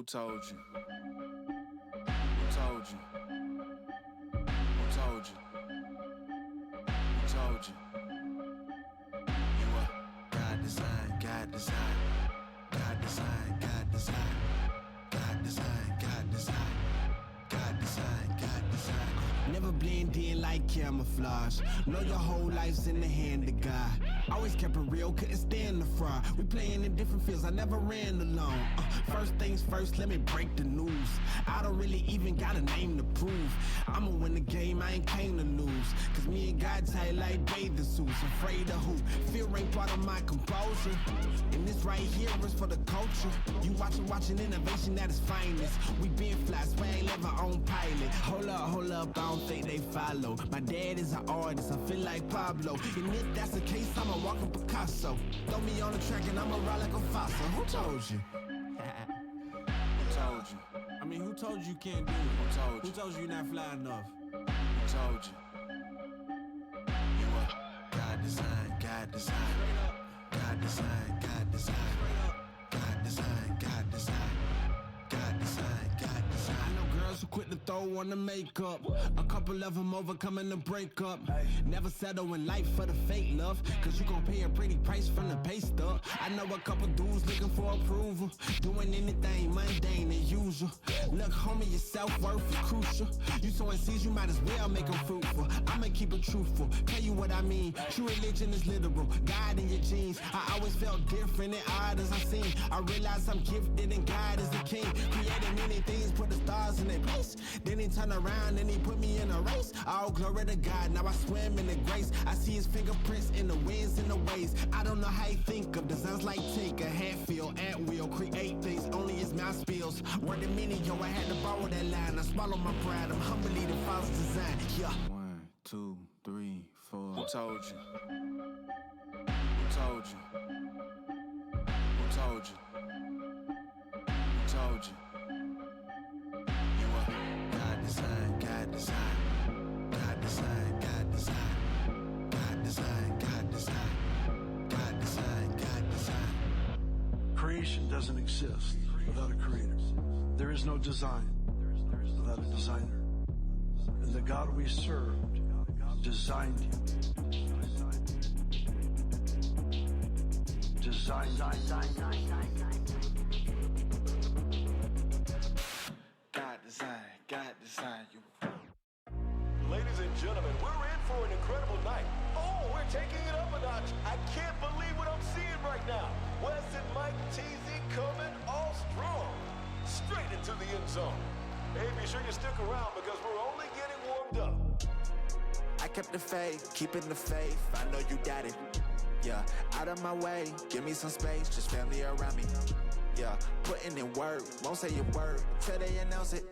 Who told you? Who told you? Who told you? Who told you? You are God design, God design, God design, God design, God design, God design, God design, God design. Never blend in like camouflage. Know your whole life's in the hand of God. Always kept it real, couldn't stand the fraud. We playing in different fields, I never ran alone. First things first, let me break the news. I don't really even got a name to prove. I'ma win the game, I ain't came to lose. Cause me and God tight like bathing suits. Afraid of who? Fear ain't part of my composure. And this right here is for the culture. You watching innovation at its finest. We been fly, swag, never on pilot. Hold up, I don't think they follow. My dad is an artist, I feel like Pablo. And if that's the case, I'm a walking Picasso. Throw me on the track and I'ma ride like a fossil. Who told you? Who told you? I mean, who told you can't do it? Who told you you're not fly enough? Who told you? You are God design, God design, God design, God design, God design, God design, God design, God design. I know girls who quit to throw on the makeup. A couple of them overcoming the breakup. Never settle in life for the fake love, cause you gon' pay a pretty price from the pay stub. I know a couple dudes looking for approval, doing anything mundane and usual. Look, homie, your self-worth is crucial. You sowing seeds, you might as well make them fruitful. I'ma keep it truthful, tell you what I mean. True religion is literal, God in your genes. I always felt different and odd as I seen. I realized I'm gifted and God is the king. Created many things, put the stars in their place. Then he turned around and he put me in a race. All glory to God, now I swim in the grace. I see his fingerprints in the winds and the waves. I don't know how he think of designs like Tinker, Hatfield, at will. Create things, only his mouth spills. Word to many, yo, I had to borrow that line. I swallow my pride, I'm humbly the false design. Yeah. 1, 2, 3, 4. Who told you? Who told you? Who told you? Who told you? You are God design, God design, God design, God design, God design, God design, God design, God design. Creation doesn't exist without a creator. There is no design without a designer. And the God we served designed you. Designed. God design you. Ladies and gentlemen, we're in for an incredible night. Oh, we're taking it up a notch. I can't believe what I'm seeing right now. Wes and Mike TZ coming all strong. Straight into the end zone. Hey, be sure you stick around because we're only getting warmed up. I kept the faith, keeping the faith. I know you got it. Yeah, out of my way, give me some space, just family around me. Yeah, putting in work, won't say a word till they announce it.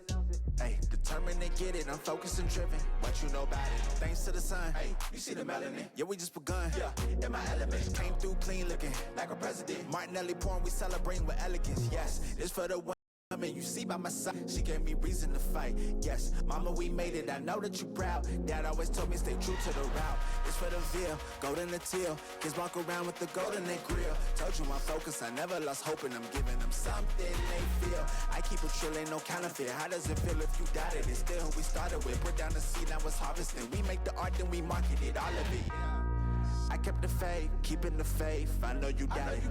Hey, determined to get it, I'm focused and driven. What you know about it? Thanks to the sun. Hey, you see the melanin? Yeah, we just begun. Yeah, in my element. Came through clean looking, like a president. Martinelli porn, we celebrating with elegance. Yes, it's for the one. I mean, you see by my side, she gave me reason to fight. Yes, mama, we made it. I know that you proud. Dad always told me stay true to the route. It's for the veal, golden the teal. Kids walk around with the golden they grill. Told you I'm focused, I never lost hope, and I'm giving them something they feel. I keep it trill, ain't no counterfeit. How does it feel if you doubted it? Still who we started with. Put down the seed, now it's harvesting. We make the art, then we market it, all of it. I kept the faith, keeping the faith. I know you got it.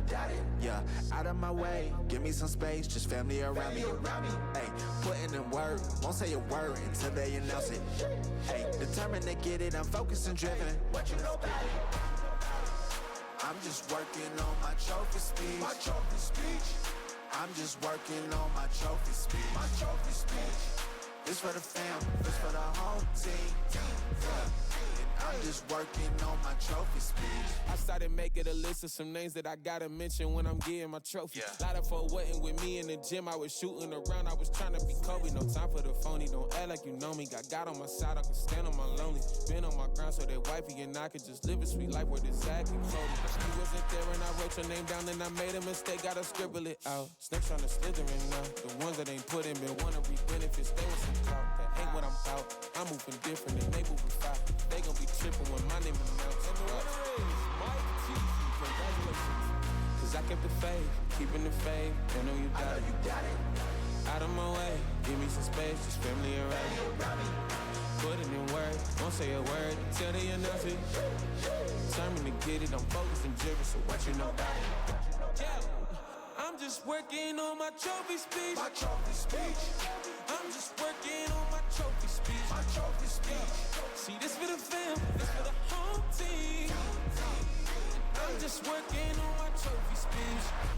Yeah, out of my way, give me some space, just family around me. Hey, putting in work, won't say a word until they announce it. Hey, determined to get it, I'm focused and driven. What you know about it? I'm just working on my trophy speech. My trophy speech. I'm just working on my trophy speech. My trophy speech. This for the fam, this for the home team. Yeah. I'm just working on my trophy speech. I started making a list of some names that I gotta mention when I'm getting my trophy. Lot of folk wasn't with me in the gym, I was shooting around, I was trying to be Kobe. No time for the phony, don't act like you know me. Got God on my side, I can stand on my lonely. Been on my ground so that wifey and I could just live a sweet life where the Zach and Cody. She wasn't there and I wrote your name down and I made a mistake, gotta scribble it out. Snakes trying to slither in now. The ones that ain't put in been wanna reap benefits, they with some clout. That ain't what I'm about. I'm moving different and they moving fast. They gon' be tripping when my name announced. And the winner is Mike TZ. Congratulations. Cause I kept the faith, keeping the faith. I know you got it. Out of my way, give me some space, just family around. Put it in work, won't say a word until they announce it. Determined to get it, I'm focused and driven, so what you know about it? Yeah, I'm just working on my trophy speech. My trophy speech. I'm just working on my trophy speech. My trophy speech. See, this for the fam, this for the home team. I'm just working on my trophy speech.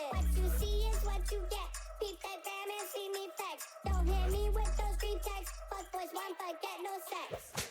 What you see is what you get. Peep that bam and see me flex. Don't hit me with those street texts. Fuck boys want but get no sex.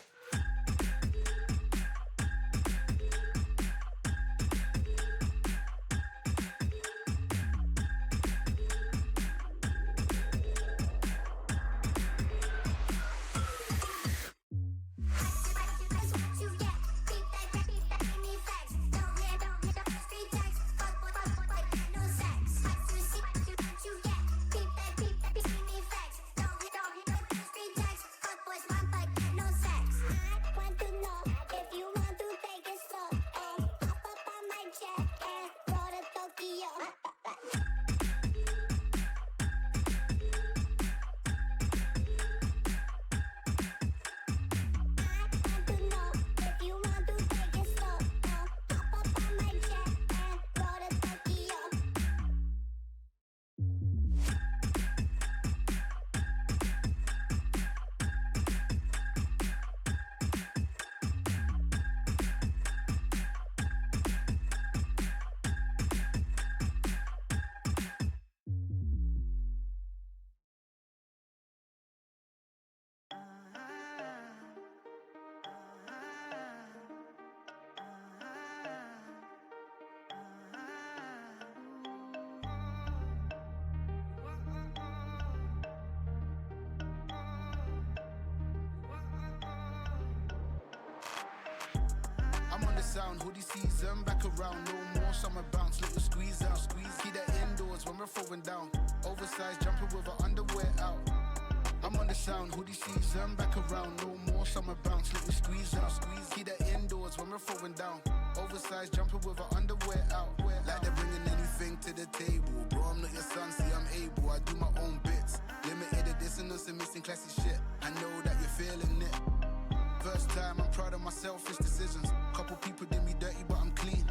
Sound, hoodie season, back around, no more summer bounce, let you squeeze out, keep that indoors when we're throwing down, oversized jumper with her underwear out. I'm on the sound, hoodie season, back around, no more summer bounce, let you squeeze out, keep that indoors when we're throwing down, oversized jumper with her underwear out. Like they're bringing anything to the table, bro, I'm not your son, see I'm able, I do my own bits, limited edition and missing classy shit, I know that you're feeling it. First time, I'm proud of my selfish decisions. Couple people did me dirty, but I'm clean.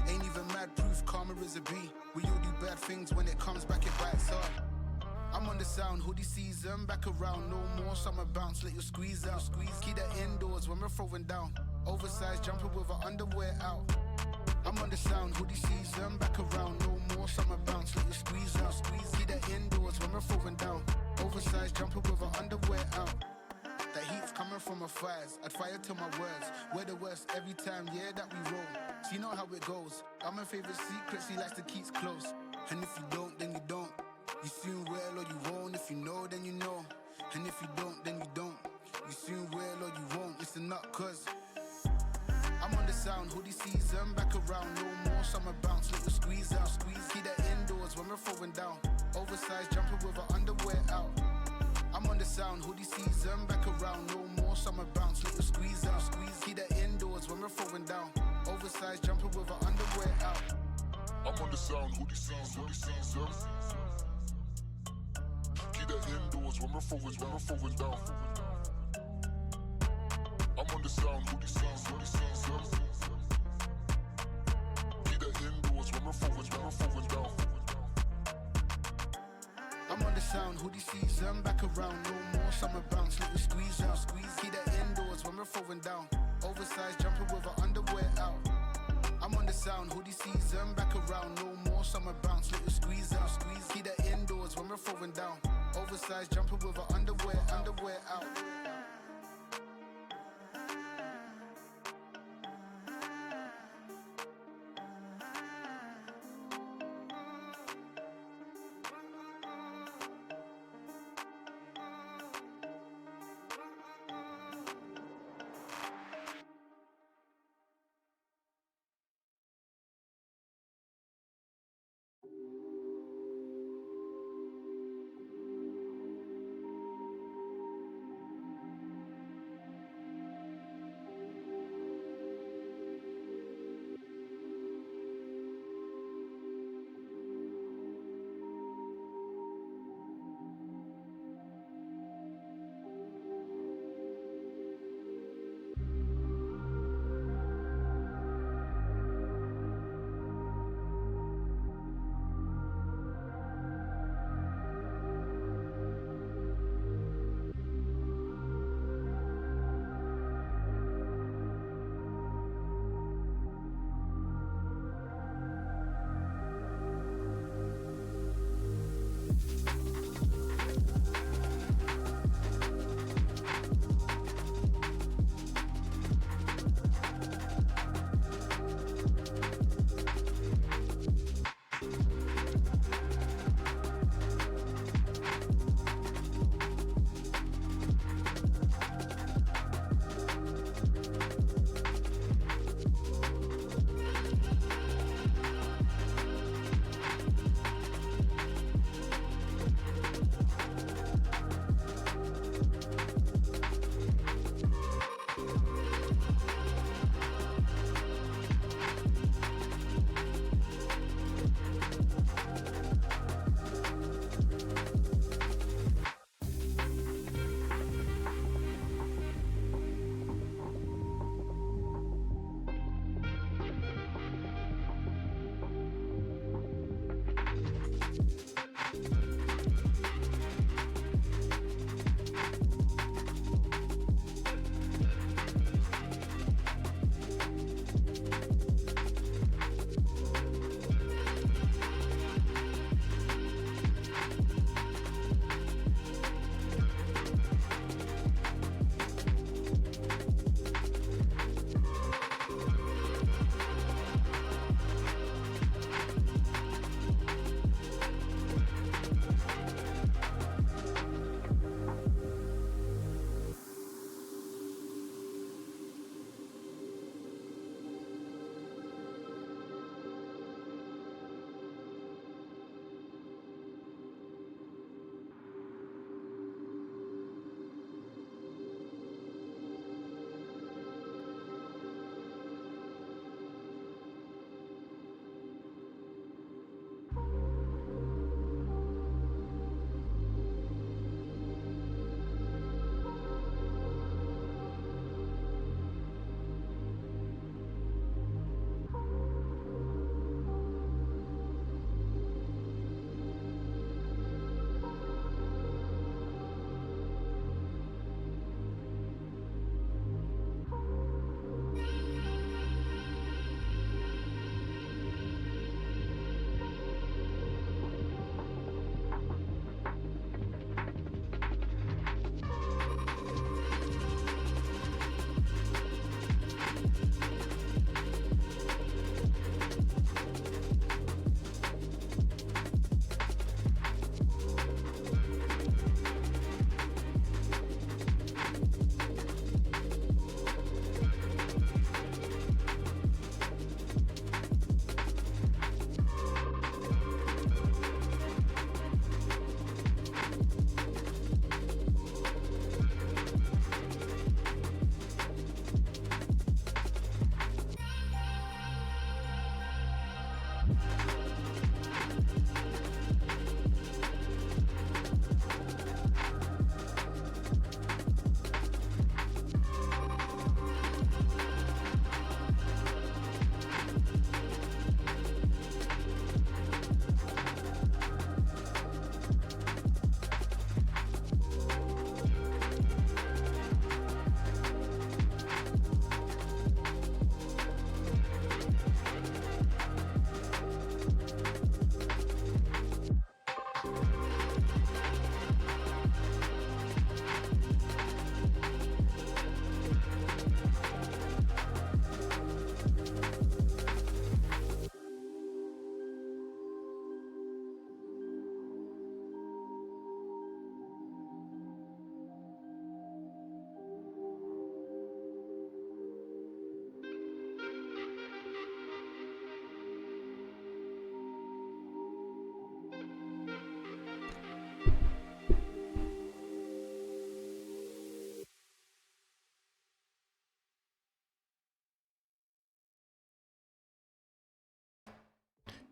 Ain't even mad proof, karma is a B. We all do bad things, when it comes back, it bites hard. I'm on the sound, hoodie season, back around. No more summer bounce, let you squeeze out. Keep that indoors when we're throwing down. Oversized jumper with her underwear out. I'm on the sound, hoodie season, back around. No more summer bounce, let you squeeze out. Keep that indoors when we're throwing down. Oversized jumper with her underwear out. The heat's coming from my thighs, I'd fire to my words. We're the worst every time, yeah, that we roll. See, you know how it goes. I'm my favorite secrets, he likes to keep close. And if you don't, then you don't. You soon will or you won't. If you know, then you know. And if you don't, then you don't. You soon will or you won't. Listen up, cause I'm on the sound, hoodie season, back around. No more summer bounce, let you squeeze out. Keep that indoors when we're throwing down. Oversized jumper with her underwear out. I'm on the sound, hoodie season, back around. No more summer bounce, let you squeeze out. Keep that indoors when we're throwing down. Oversized jumper with her underwear out. I'm on the sound, hoodie season. Keep that indoors when we're throwing down. sound, hoodie sound, hoodie sound. Keep that indoors when we're forward down. I'm on the sound, hoodie season, back around, no more summer bounce, little squeeze out, keep that indoors when we're throwing down, oversized jumper with her underwear out. I'm on the sound, hoodie season, back around, no more summer bounce, little squeeze out, keep that indoors when we're throwing down, oversized jumper with her underwear out.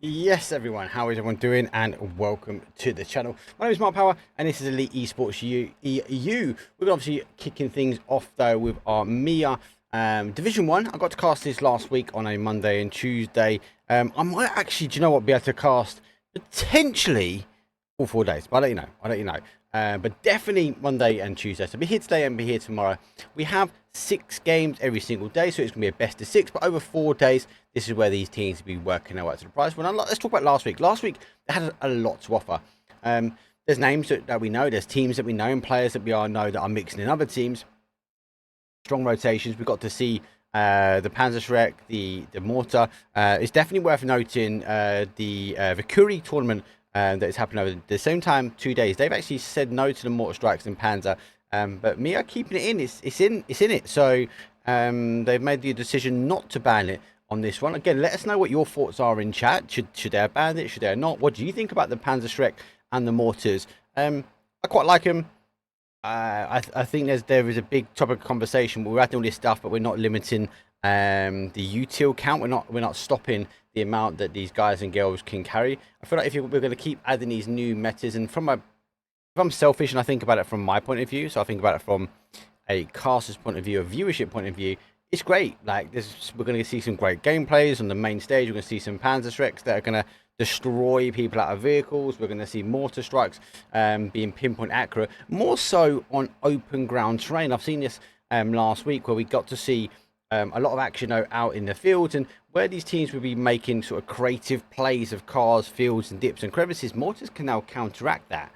Yes, everyone, how is everyone doing? And welcome to the channel. My name is Mark Power, and this is Elite Esports EU. We're obviously kicking things off though with our MEA Division 1. I got to cast this last week on a Monday and Tuesday. I might actually, do you know what, be able to cast potentially all 4 days, but I'll let you know. But definitely Monday and Tuesday. So be here today and be here tomorrow. We have 6 games every single day, so it's going to be a best of 6. But over 4 days, this is where these teams will be working their way to the prize. Well, let's talk about last week. Last week, they had a lot to offer. There's names that we know, there's teams that we know, and players that we know that are mixing in other teams. Strong rotations. We got to see the Panzerschreck, the Mortar. It's definitely worth noting the Vihodok tournament that is happening over the same time, 2 days. They've actually said no to the Mortar Strikes and Panzer, but MEA are keeping it in. It's in it. So they've made the decision not to ban it on this one. Again, let us know what your thoughts are in chat. Should they have banned it? Should they not? What do you think about the Panzerschreck and the Mortars? I quite like them. I think there is a big topic of conversation. We're adding all this stuff, but we're not limiting the util count. We're not stopping the amount that these guys and girls can carry. I feel like we're going to keep adding these new metas, and if I'm selfish and I think about it from my point of view, so I think about it from a caster's point of view, a viewership point of view, it's great. Like we're going to see some great gameplays on the main stage. We're going to see some Panzerschrecks that are going to destroy people out of vehicles. We're going to see mortar strikes being pinpoint accurate, more so on open ground terrain. I've seen this last week where we got to see a lot of action out in the fields, and where these teams will be making sort of creative plays of cars, fields, and dips and crevices. Mortars can now counteract that.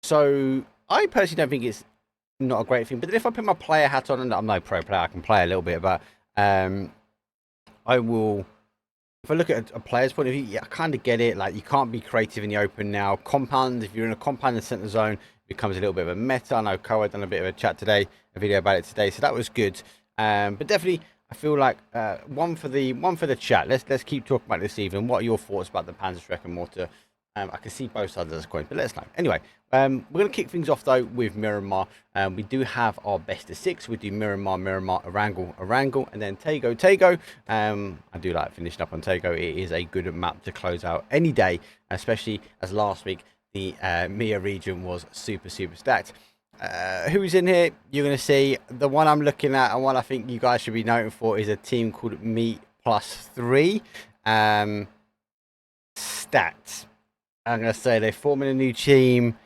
So I personally don't think it's not a great thing. But if I put my player hat on, and I'm no pro player, I can play a little bit, but I will. If I look at a player's point of view, yeah, I kind of get it. Like, you can't be creative in the open now. Compound, if you're in a compound in the center zone, it becomes a little bit of a meta. I know Koa done a bit of a chat today, a video about it today, so that was good. But definitely, I feel like one for the chat. Let's keep talking about this evening. What are your thoughts about the Panzerschreck and Mortar? I can see both sides of this coin, but let us know. Anyway, we're going to kick things off though with Miramar. We do have our best of 6. We do Miramar, Erangel, and then Tego. I do like finishing up on Tego. It is a good map to close out any day, especially as last week the MEA region was super stacked. Who's in here? You're going to see the one I'm looking at, and one I think you guys should be noting for, is a team called MEA+3. Stats. I'm going to say they're forming a new team.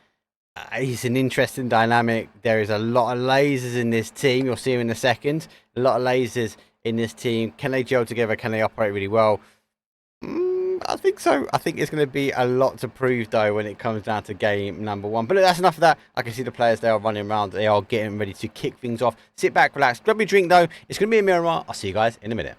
It's an interesting dynamic. There is a lot of lasers in this team. You'll see them in a second. A lot of lasers in this team. Can they gel together? Can they operate really well? I think so. I think it's going to be a lot to prove, though, when it comes down to game number 1. But look, that's enough of that. I can see the players, they are running around. They are getting ready to kick things off. Sit back, relax, grab your drink, though. It's going to be a Miramar. I'll see you guys in a minute.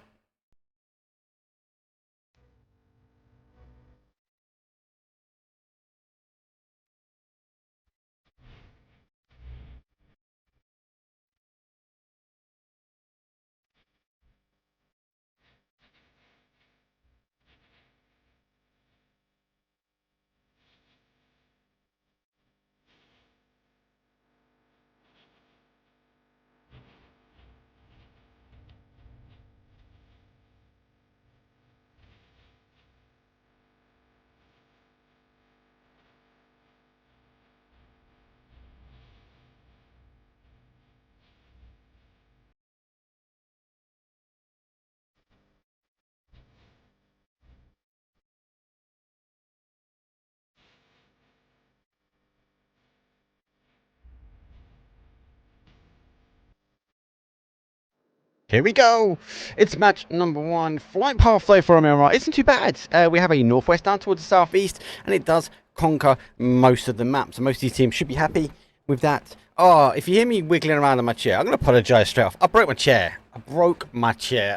Here we go. It's match number 1. Flight pathway for Miramar isn't too bad. We have a northwest down towards the southeast, and it does conquer most of the map. So most of these teams should be happy with that. Oh, if you hear me wiggling around on my chair, I'm going to apologise straight off. I broke my chair.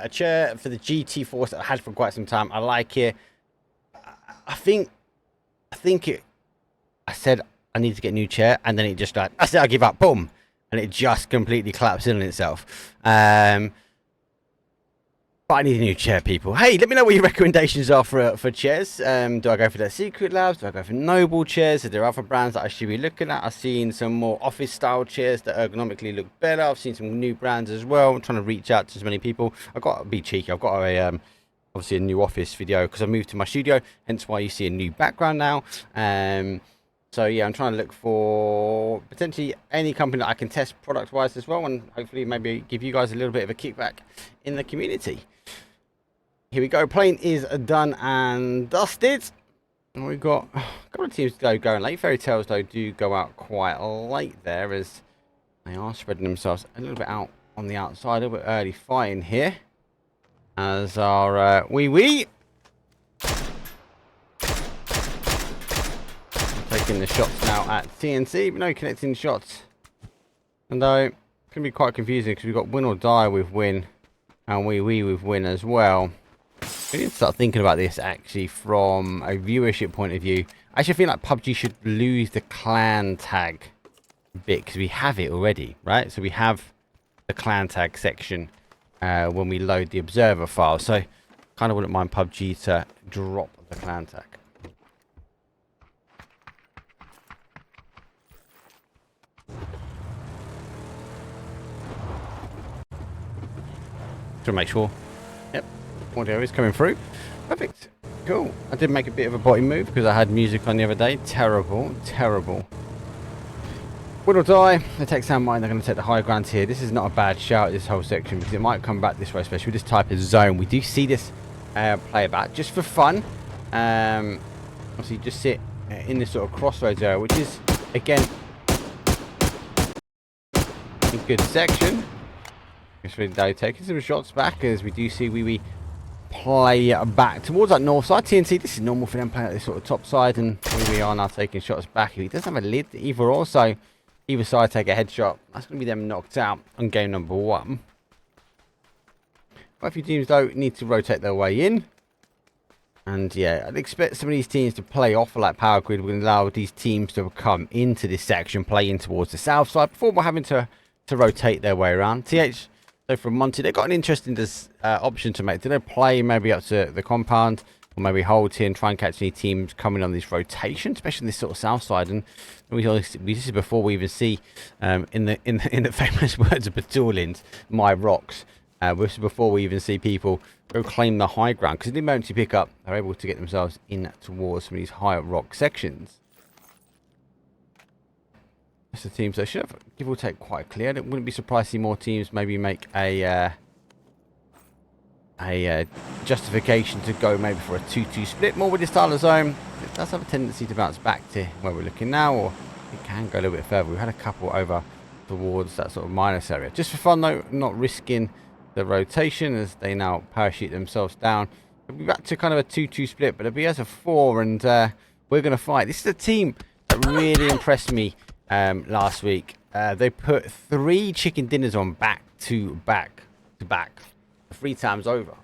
A chair for the GT Force that I had for quite some time. I like it. I said I need to get a new chair, and then it just like, I said I give up. Boom. And it just completely collapsed in on itself. But I need a new chair, people. Hey, let me know what your recommendations are for chairs. Do I go for the Secret Labs? Do I go for Noble chairs? Are there other brands that I should be looking at? I've seen some more office-style chairs that ergonomically look better. I've seen some new brands as well. I'm trying to reach out to as many people. I've got to be cheeky. I've got a obviously a new office video because I moved to my studio, hence why you see a new background now. So yeah, I'm trying to look for potentially any company that I can test product wise as well, and hopefully maybe give you guys a little bit of a kickback in the community. Here we go, plane is done and dusted. And we've got a couple of teams going late. Fairy Tales though do go out quite late there, as they are spreading themselves a little bit out on the outside, a little bit early fighting here. As our WEEWEE taking the shots now at TNC, but no connecting shots. And though it's going to be quite confusing because we've got Win or Die with Win and WEEWEE with Win as well. We need to start thinking about this actually from a viewership point of view. I actually feel like PUBG should lose the clan tag bit because we have it already, right? So we have the clan tag section when we load the observer file. So kind of wouldn't mind PUBG to drop the clan tag. To make sure. Yep. Audio is coming through. Perfect. Cool. I did make a bit of a body move because I had music on the other day. Terrible. Terrible. Win or Die. The tech sound mine. They're going to take the high ground here. This is not a bad shout, this whole section, because it might come back this way, especially with this type of zone. We do see this play about just for fun. Obviously, just sit in this sort of crossroads area, which is, again, a good section. It's really though taking some shots back as we do see WEEWEE play back towards that north side. TNT, this is normal for them playing at this sort of top side, and we are now taking shots back. He doesn't have a lid either, also either side take a headshot. That's going to be them knocked out on game number 1. Quite a few teams though need to rotate their way in, and yeah, I'd expect some of these teams to play off like Power Grid. We're going to allow these teams to come into this section, play in towards the south side before we're having to rotate their way around. So from Monty, they've got an interesting option to make. Do they play maybe up to the compound, or maybe hold here and try and catch any teams coming on this rotation, especially in this sort of south side? And this is before we even see in the famous words of Baldinini, my rocks. This is before we even see people go claim the high ground, because in the moment you pick up, they're able to get themselves in towards some of these higher rock sections. The teams they should have, give or take, quite clear. I wouldn't be surprised to see more teams maybe make a justification to go maybe for a 2-2 split more with this style of zone. It does have a tendency to bounce back to where we're looking now, or it can go a little bit further. We've had a couple over towards that sort of minus area, just for fun though, not risking the rotation as they now parachute themselves down. We'll be back to kind of a 2-2 split, but it'll be as a 4, and we're going to fight. This is a team that really impressed me last week. They put 3 chicken dinners on back to back 3 times over.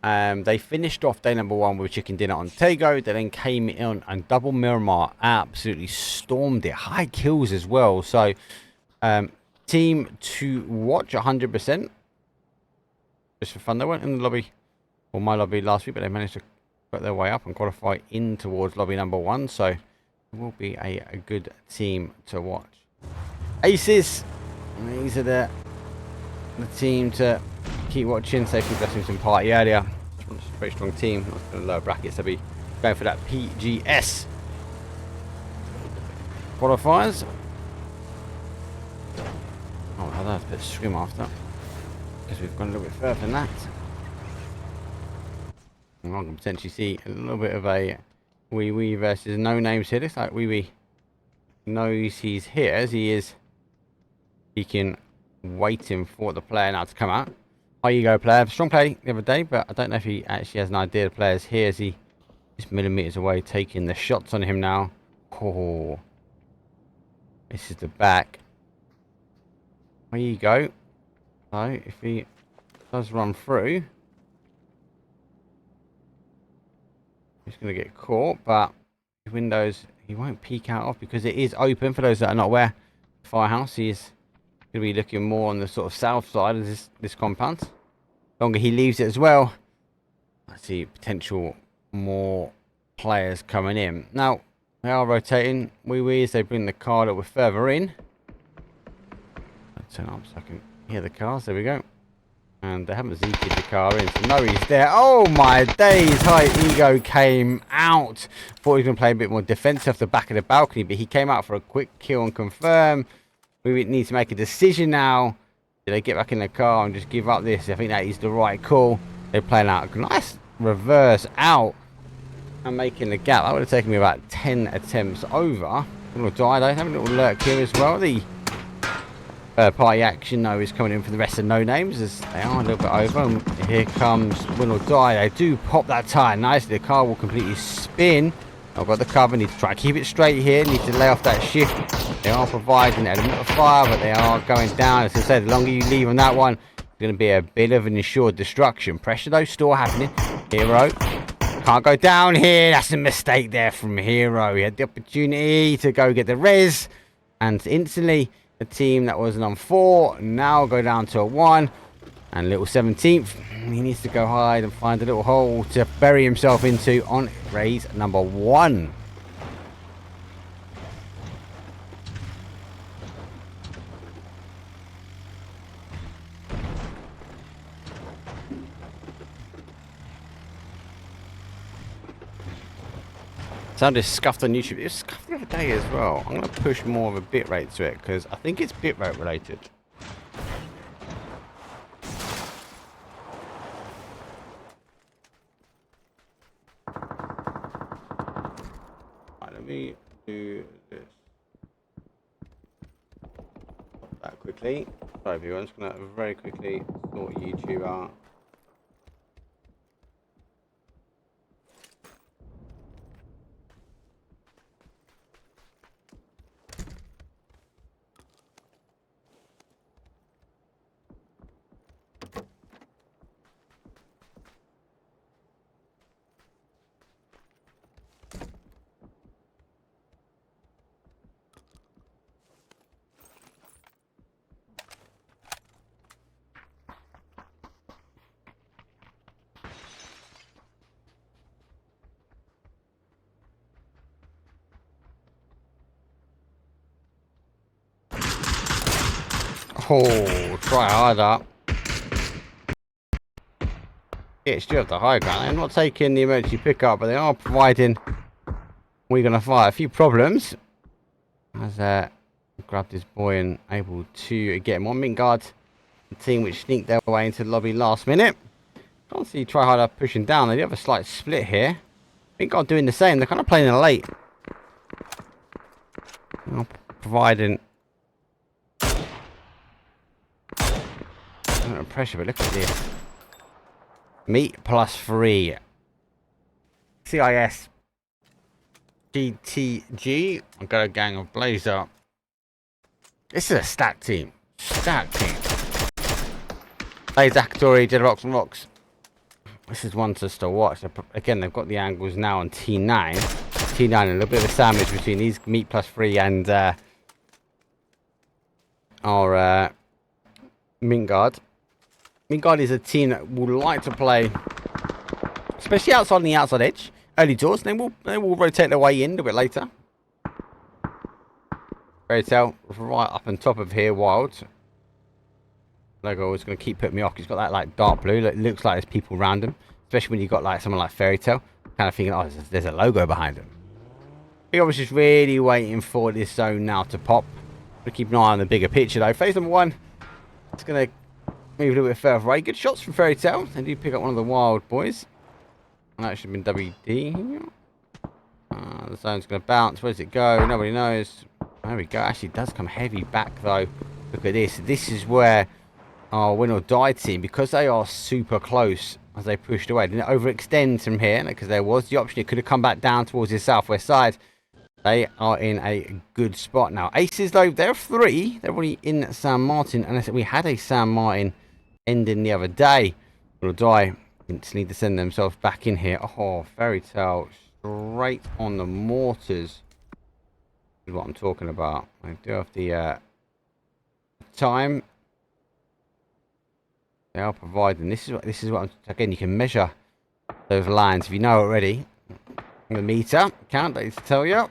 They finished off day number 1 with chicken dinner on Tego. They then came in and double Miramar, absolutely stormed it, high kills as well. So team to watch 100%. Just for fun, they weren't in the lobby or my lobby last week, but they managed to put their way up and qualify in towards lobby number 1. So it will be a good team to watch. Aces, these are the team to keep watching. Safety Blessings and Party earlier. Very strong team. Not going to lower brackets. They'll be going for that PGS qualifiers. Oh, I'll have to swim after, because we've gone a little bit further than that. And I can potentially see a little bit of a WEEWEE versus No Names here. Looks like WEEWEE knows he's here, as he is peeking, waiting for the player now to come out. There you go, player. Strong play the other day, but I don't know if he actually has an idea the player's here, as he is millimeters away taking the shots on him now. Oh, this is the back. There you go. So if he does run through, he's going to get caught, but the windows, he won't peek out off because it is open. For those that are not aware, Firehouse, he is going to be looking more on the sort of south side of this compound. The longer he leaves it as well, I see potential more players coming in. Now, they are rotating. WEEWEE, as they bring the car a little bit further in. I'll turn up so I can hear the cars. There we go. And they haven't zeked the car in, so no, he's there. Oh my days, High Ego came out. Thought he was going to play a bit more defensive off the back of the balcony, but he came out for a quick kill and confirm. We need to make a decision now. Do they get back in the car and just give up this? I think that is the right call. They're playing out a nice reverse out and making the gap. That would have taken me about 10 attempts over. A little die though, have a little lurk here as well. The party action though is coming in for the rest of no names as they are a little bit over. And here comes Win or Die. They do pop that tyre nicely. The car will completely spin. I've got the cover. Need to try and keep it straight here. Need to lay off that shift. They are providing an element of fire, but they are going down. As I said, the longer you leave on that one, it's going to be a bit of an assured destruction. Pressure though still happening. Hero can't go down here. That's a mistake there from Hero. He had the opportunity to go get the res, and instantly the team that was on 4 now go down to a 1. And little 17th, he needs to go hide and find a little hole to bury himself into on raise number 1. Sounded scuffed on YouTube. It was scuffed the other day as well. I'm going to push more of a bitrate to it because I think it's bitrate related. Right, let me do this. Stop that quickly. Sorry everyone, I'm just going to very quickly sort YouTube out. Oh, try harder. It's just the high ground. They're not taking the emergency pickup, but they are providing. We're going to fire a few problems. As grabbed his boy and able to get him on. Mintguard, the team which sneaked their way into the lobby last minute. Can't see Tryharder pushing down. They do have a slight split here. Mintguard doing the same. They're kind of playing it late. Providing pressure, but look at this. Meat +3. CIS GTG. I've got a gang of Blazer. This is a stacked team. Stacked team. Blazer, Akatori, Jedrox and Rocks. This is one to still watch. Again, they've got the angles now on T9. T9, a little bit of a sandwich between these Meat +3 and our Mintguard. Mintguard is a team that will like to play, especially outside on the outside edge, early doors. They will rotate their way in a little bit later. Fairy Tale right up on top of here, Wild. Logo is going to keep putting me off. He's got that like dark blue. It looks like there's people around him, especially when you've got like someone like Fairy Tale. Kind of thinking, oh, there's a logo behind him. I was just really waiting for this zone now to pop. But keep an eye on the bigger picture though. Phase number 1. It's going to move a little bit further away. Good shots from Fairy Tale. They do pick up one of the Wild boys. And that should have been WD. The zone's going to bounce. Where does it go? Nobody knows. There we go. Actually, it does come heavy back though. Look at this. This is where our Win or Die team, because they are super close as they pushed away, didn't overextend from here because there was the option. It could have come back down towards the southwest side. They are in a good spot now. Aces though, they're 3. They're already in San Martin. And I said we had a San Martin ending the other day. Will Die instantly to send themselves back in here. Oh, Fairy Tale straight on the mortars is what I'm talking about. I do have the time. They are providing. This is what again, you can measure those lines if you know already. The meter count that is to tell you.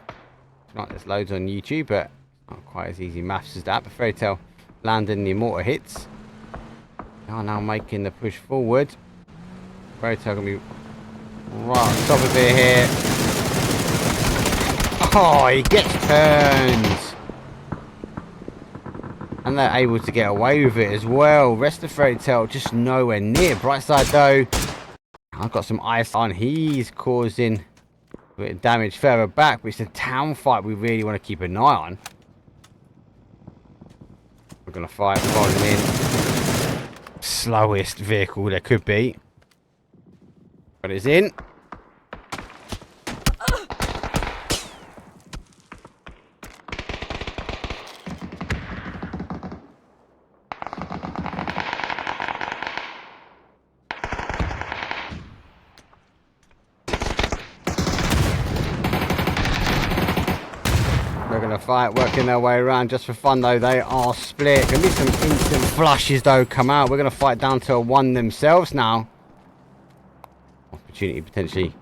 It's not there's loads on YouTube, but not quite as easy maths as that. But Fairy Tale landing the mortar hits. They are now making the push forward. Fairy Tail gonna be right on top of it here. Oh, he gets turned. And they're able to get away with it as well. Rest of Fairy Tail just nowhere near. Bright side though, I've got some ice on. He's causing a bit of damage further back, but it's a town fight we really want to keep an eye on. We're going to fight Baldinini. Slowest vehicle there could be. But it's in. They're going to fight, working their way around just for fun though. They are split. Going to be some instant flushes though come out. We're going to fight down to a 1 themselves now. Opportunity potentially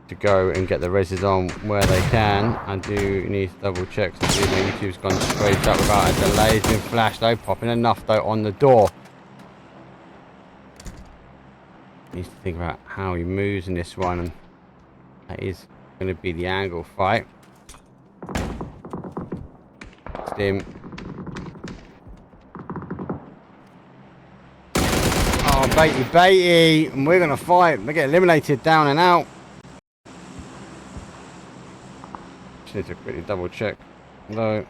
to go and get the reses on where they can. I do need to double check to see my YouTube's gone straight up without a delay. It's been flashed though. Popping enough though on the door. Needs to think about how he moves in this one. And that is going to be the angle fight. Him. Oh, baity, and we're gonna fight. They get eliminated down and out. Just need to quickly double check though.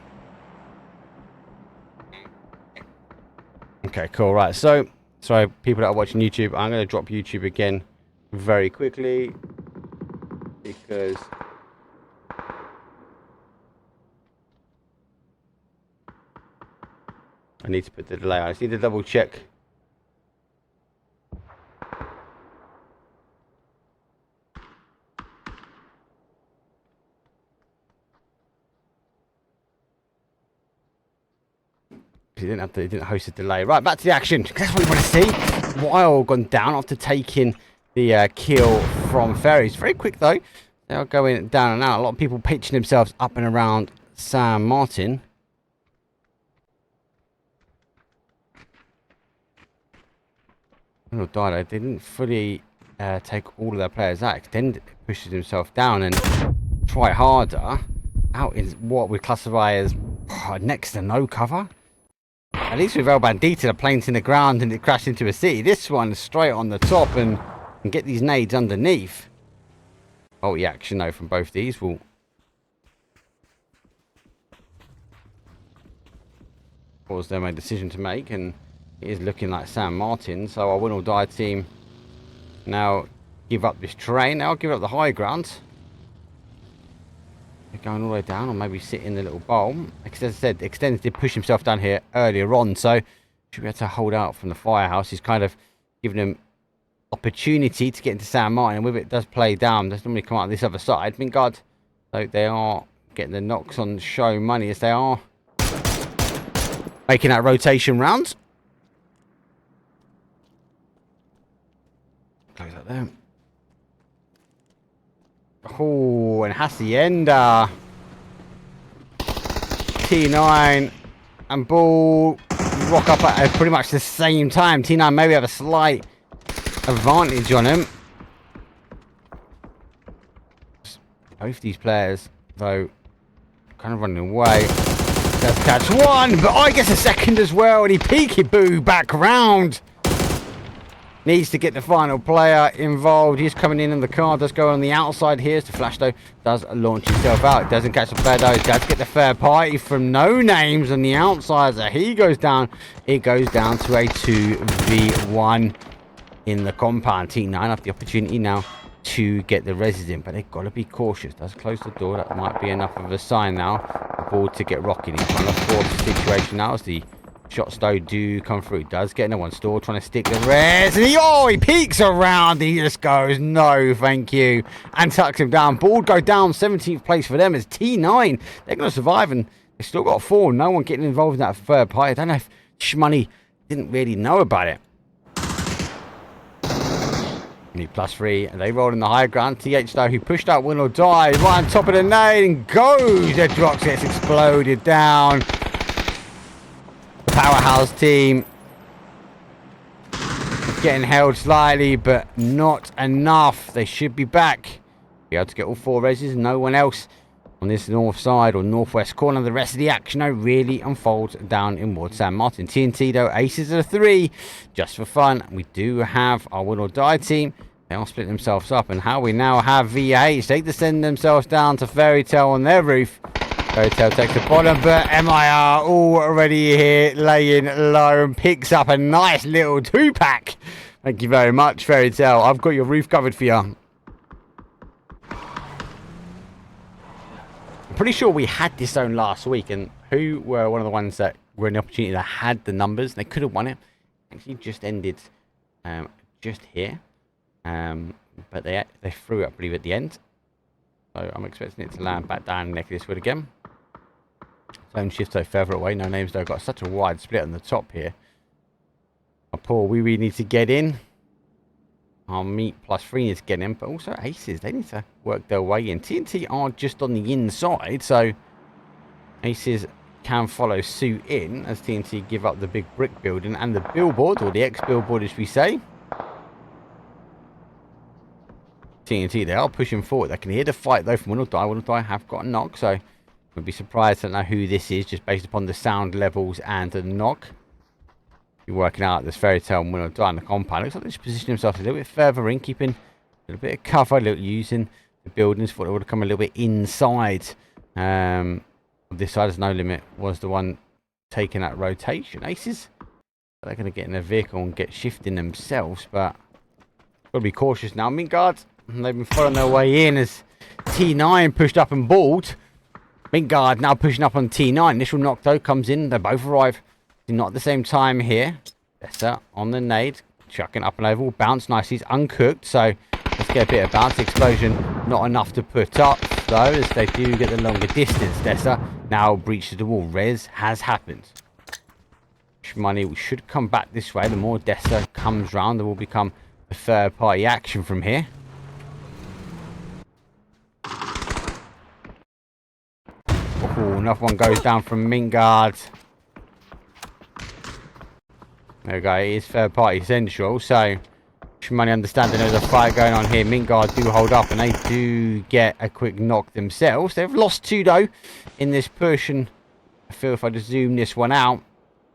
Okay, cool. Right, so sorry, people that are watching YouTube, I'm gonna drop YouTube again very quickly because I need to put the delay on. I just need to double check. He didn't host a delay. Right, back to the action. That's what we want to see. Wild gone down after taking the kill from Fairies. Very quick though. They are going down and out. A lot of people pitching themselves up and around San Martin. They didn't fully take all of their players out. Extend pushes himself down and try harder. Out in what we classify as next to no cover. At least with El Bandito, the plane's in the ground and it crashed into a city. This one is straight on the top and get these nades underneath. Multi action though from both these will cause them a decision to make, and it is looking like San Martin, so our win or die team now give up this terrain. Now give up the high ground. They're going all the way down, or maybe sit in the little bowl. As I said, Extends did push himself down here earlier on, so should be able to hold out from the firehouse. He's kind of giving them opportunity to get into San Martin, and with it does play down, does normally come out this other side. Vingard, so they are getting the knocks on show money as they are making that rotation round. Close that there. Oh, and Hacienda. T9 and Ball rock up at pretty much the same time. T9 maybe have a slight advantage on him. Both these players, though, kind of running away. Does catch one, but I guess a second as well, and he peekaboo back round. Needs to get the final player involved. He's coming in the car. Does go on the outside here. The Flash, though, does launch himself out. Doesn't catch the player, though. He does get the fair party from NONAMES on the outside. So he goes down. It goes down to a 2v1 in the compound. T9 have the opportunity now to get the resident, but they've got to be cautious. Does close the door. That might be enough of a sign now. The ball to get rocking. He's trying to force the situation now as the shots though do come through. Does get no one store, trying to stick the res, and he peeks around. He just goes, no thank you, and tucks him down. Ball go down. 17th place for them as T9. They're going to survive, and they've still got 4. No one getting involved in that third party. I don't know if SHMONEY didn't really know about it. Need +3, and they roll in the high ground. TH though, who pushed out Win or Die right on top of the nade and goes. Deadrock gets exploded down. Powerhouse team getting held slightly, but not enough. They should be back. Be able to get all 4 reses. No one else on this north side or northwest corner. The rest of the action, though, really unfolds down in Ward San Martin. TNT, though, aces are 3. Just for fun, we do have our win or die team. They all split themselves up. And how we now have VH. They descend themselves down to Fairy Tale on their roof. Fairy Tale takes the bottom, but MIR already here laying low and picks up a nice little 2-pack. Thank you very much, Fairy Tale. I've got your roof covered for you. I'm pretty sure we had this zone last week, and who were one of the ones that were in the opportunity that had the numbers? They could have won it. Actually, just ended just here, but they threw it, I believe, at the end. So I'm expecting it to land back down neck of this wood again. Zone shift so further away. No names though. Got such a wide split on the top here. Our poor WEEWEE needs to get in. Our meat +3 needs to get in, but also aces. They need to work their way in. TNT are just on the inside, so aces can follow suit in as TNT give up the big brick building and the billboard, or the ex-billboard as we say. TNT, they are pushing forward. They can hear the fight though from Win or Die. Win or Die have got a knock, so we'd be surprised to know who this is just based upon the sound levels and the knock. You're working out this Fairy Tale and Win or Die in the compound. Looks like they just position themselves a little bit further in, keeping a little bit of cover, using the buildings. Thought they would have come a little bit inside. This side is No Limit was the one taking that rotation. Aces, they're going to get in their vehicle and get shifting themselves, but got to be cautious now. Mintguard, they've been following their way in as T9 pushed up and balled. Mintguard now pushing up on T9. Initial knock though comes in. They both arrive. Not at the same time here. Dessa on the nade. Chucking up and over. Will bounce nicely. He's uncooked. So let's get a bit of bounce. Explosion. Not enough to put up though, as they do get the longer distance. Dessa now breaches the wall. Res has happened. SHMONEY should come back this way. The more Dessa comes round, there will become a third party action from here. Oh, another one goes down from Mintguard. There we go, it is third party central, so SHMONEY understanding there's a fight going on here. Mintguard do hold up and they do get a quick knock themselves. They've lost 2 though in this push, and I feel if I just zoom this one out,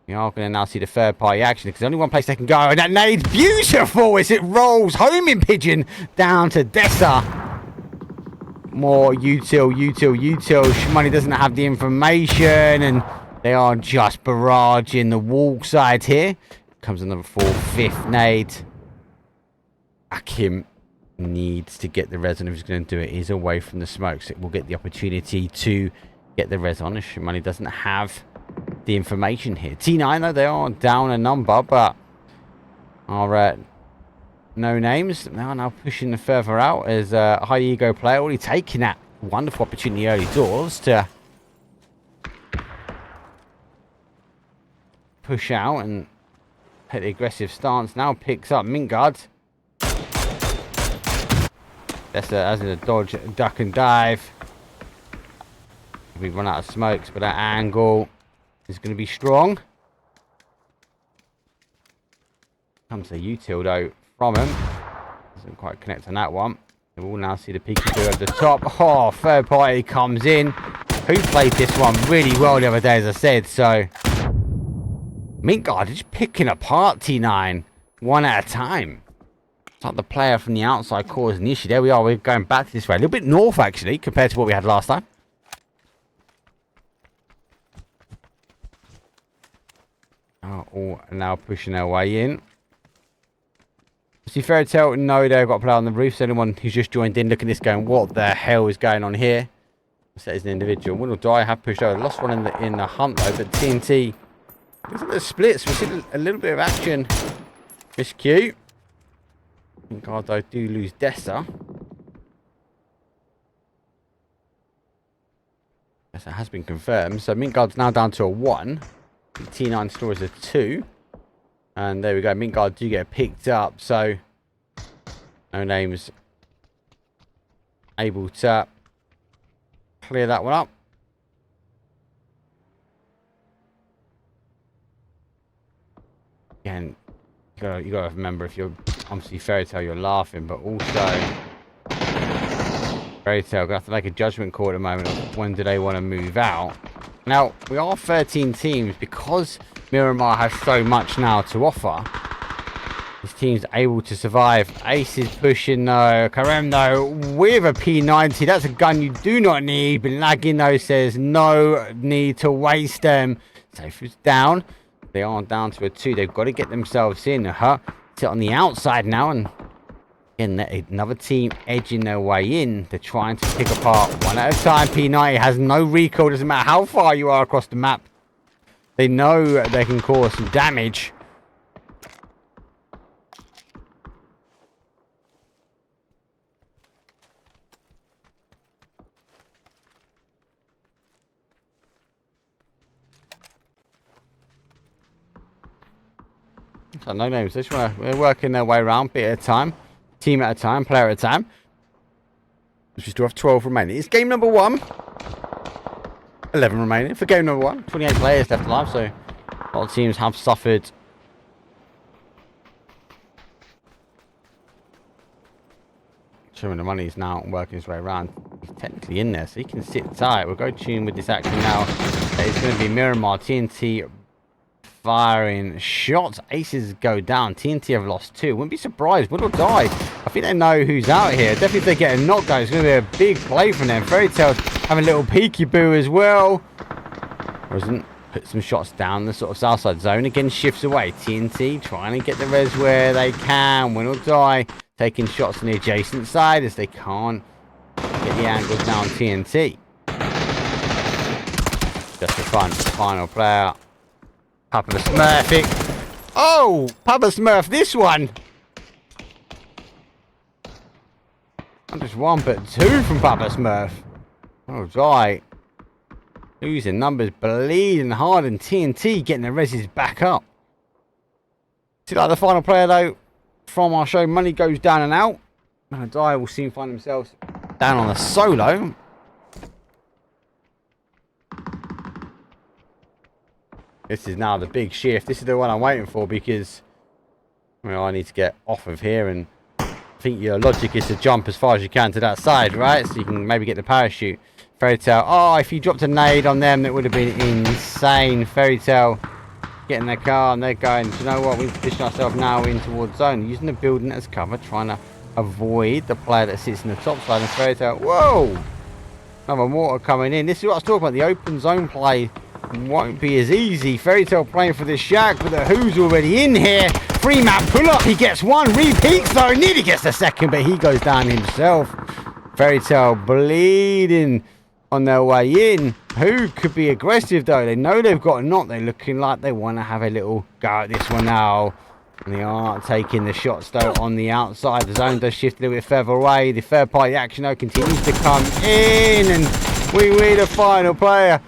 we are going to now see the third party action because there's only one place they can go, and that nade's beautiful as it rolls homing pigeon down to Dessa. More util. SHMONEY doesn't have the information, and they are just barraging the wall side here. Comes another 4th nade. Akim needs to get the res on. If he's going to do it, he's away from the smoke, so it will get the opportunity to get the res on. SHMONEY doesn't have the information here. T9 though, they are down a number, but our no names now pushing further out as a high ego player already taking that wonderful opportunity early doors to push out and take the aggressive stance. Now picks up Mintguard. That's as in a dodge, duck and dive. We've run out of smokes, but that angle is going to be strong. Comes a util though from him. Doesn't quite connect on that one. We will now see the peekaboo at the top. Oh, third party comes in. Who played this one really well the other day, as I said, so Mintguard is picking apart T9 one at a time. It's like the player from the outside causing the issue. There we are. We're going back this way. A little bit north, actually, compared to what we had last time. Oh, all now pushing their way in. See, Fairy Tale, no, they've got a player on the roof. So anyone who's just joined in, look at this going, what the hell is going on here? That is an individual. Win or Die have pushed over. Lost one in the hunt, though, but TNT... Looks like the splits. We've seen a little bit of action. Miss Q. God, though, do lose Dessa. Dessa has been confirmed. So Mintguard's now down to a 1. T9 still is a 2. And there we go. Mintguard do get picked up. So no names able to clear that one up. Again, you gotta remember, if you're obviously Fairy Tail, you're laughing, but also Fairy Tail gonna have to make a judgment call at the moment of when do they want to move out. Now we are 13 teams because Miramar has so much now to offer. This team's able to survive. Ace is pushing though. Karem though with a P90. That's a gun you do not need. But Lagging though says no need to waste them. Safe is down. They are down to a 2. They've got to get themselves in. Sit on the outside now, and again another team edging their way in. They're trying to pick apart one at a time. P90 has no recoil. Doesn't matter how far you are across the map. They know they can cause some damage. So no names. We're working their way around, bit at a time, team at a time, player at a time. We still have 12 remaining. It's game number 1. 11 remaining for game number 1. 28 players left alive, so a lot of teams have suffered. Showing the money is now working his way around. He's technically in there, so he can sit tight. We'll go tune with this action now. It's going to be Miramar, TNT firing shots. Aces go down. TNT have lost 2. Wouldn't be surprised. Win or die. I think they know who's out here. Definitely if they get a knockdown, it's going to be a big play from them. Fairy Tail's having a little peekaboo as well. Doesn't put some shots down the sort of south side zone. Again, shifts away. TNT trying to get the res where they can. Win or die. Taking shots on the adjacent side as they can't get the angles down TNT. Just for fun. Final player. Papa Smurf. Oh! Papa Smurf, this one! Not just 1, but 2 from Papa Smurf. Oh, right. Losing numbers, bleeding hard, and TNT getting the reses back up. See, like the final player, though, from our show, Money goes down and out. And Die will soon find themselves down on a solo. This is now the big shift. This is the one I'm waiting for because I need to get off of here, and I think your logic is to jump as far as you can to that side, right? So you can maybe get the parachute. Fairy Tail. Oh, if you dropped a nade on them, that would have been insane. Fairy Tail getting their car, and they're going, do you know what? We position ourselves now in towards zone. Using the building as cover, trying to avoid the player that sits in the top side. And Fairy Tail. Whoa! Another mortar coming in. This is what I was talking about. The open zone play won't be as easy. Fairy Tail playing for the shack, but the Who's already in here. Free map pull up. He gets 1. Repeats though. Nearly gets the second, but he goes down himself. Fairy Tail bleeding on their way in. Who could be aggressive though? They know they've got a knock. They're looking like they want to have a little go at this one now. And they are taking the shots though on the outside. The zone does shift a little bit further away. The third party action though continues to come in. And WEEWEE, the final player.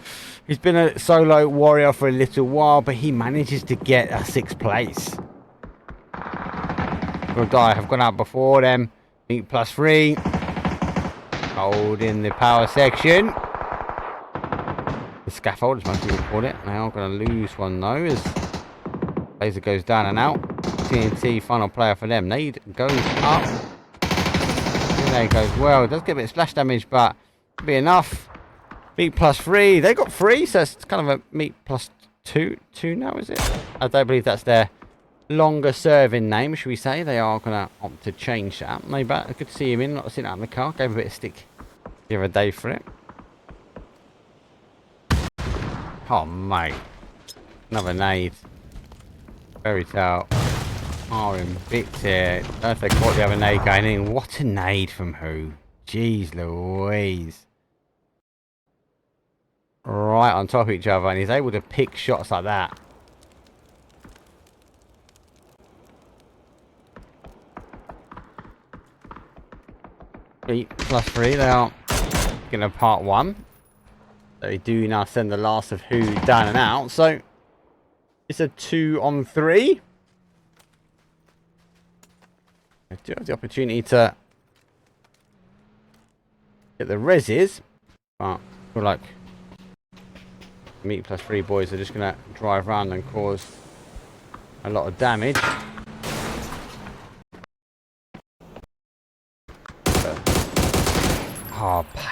He's been a solo warrior for a little while, but he manages to get a 6th place. Will Die have gone out before them. MEA +3. Holding the power section. The scaffold, as most people call it. They are going to lose one though as laser goes down and out. TNT final player for them. Nade goes up. There goes well. It does get a bit of splash damage, but it'll be enough. MEA +3. They got 3, so it's kind of a MEA +2 now, is it? I don't believe that's their longer serving name, should we say. They are going to opt to change that. Maybe I could see him in, not sitting out in the car. Gave a bit of stick the other day for it. Oh, mate. Another nade. Fairy Tail are in bits here. Don't know if they caught the other nade going in. What a nade from who? Jeez Louise. Right on top of each other, and he's able to pick shots like that. MEA +3, they are going to part 1. They do now send the last of Who down and out, so it's a 2-on-3. They do have the opportunity to get the reses, but I feel like MEA +3 boys are just going to drive around and cause a lot of damage.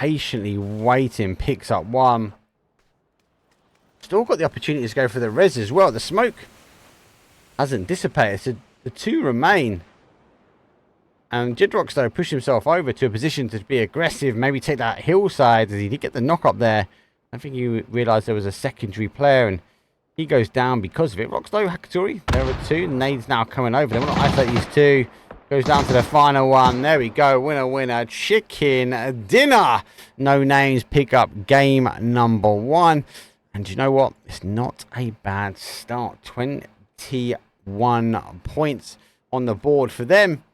patiently waiting. Picks up one. Still got the opportunity to go for the res as well. The smoke hasn't dissipated. So the two remain. And Jidrox, though, pushed himself over to a position to be aggressive. Maybe take that hillside, as he did get the knock up there. I think he realised there was a secondary player, and he goes down because of it. Roxlow, Hakatori, there are two. Nades now coming over. They want to isolate these two. Goes down to the final one. There we go. Winner, winner. Chicken dinner. No names. Pick up game number 1. And you know what? It's not a bad start. 21 points on the board for them.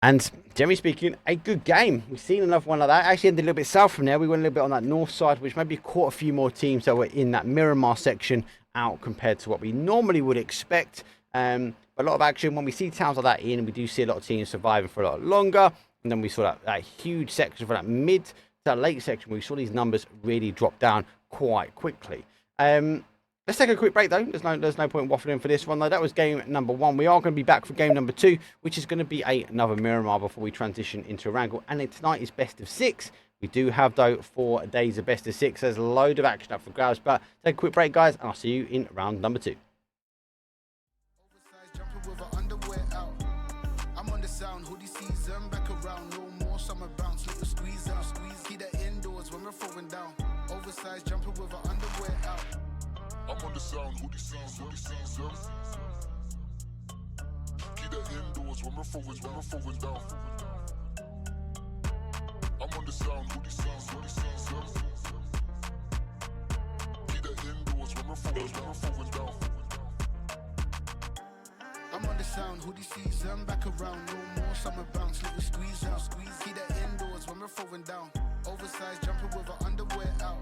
And generally speaking, a good game. We've seen another one like that. Actually ended a little bit south from there. We went a little bit on that north side, which maybe caught a few more teams that were in that Miramar section out compared to what we normally would expect. A lot of action. When we see towns like that in, we do see a lot of teams surviving for a lot longer. And then we saw that huge section for that mid to that late section where we saw these numbers really drop down quite quickly. Let's take a quick break, though. There's no point waffling for this one, though. That was game number 1. We are going to be back for game number 2, which is going to be another Miramar before we transition into a Wrangle. And then tonight is best of 6. We do have, though, 4 days of best of 6. There's a load of action up for grabs. But take a quick break, guys, and I'll see you in round number 2. I'm on the sound, hoodie season, back around, no more summer bounce, little squeeze out, keep that indoors when we're throwing down. Oversized jumper with our underwear out. I'm on the sound, hoodie season. Keep that indoors when we're throwing down. I'm on the sound, hoodie season. Keep that indoors when we're throwing down. I'm on the sound, hoodie season, back around, no more summer bounce, little squeeze out, keep that indoors when we're throwing down. Oversized jumper with our underwear out.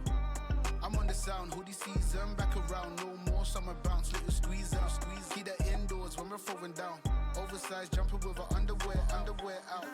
I'm on the sound, hoodie season, back around, no more summer bounce, little squeeze out, keep that indoors when we're throwing down. Oversized jumper with our underwear out.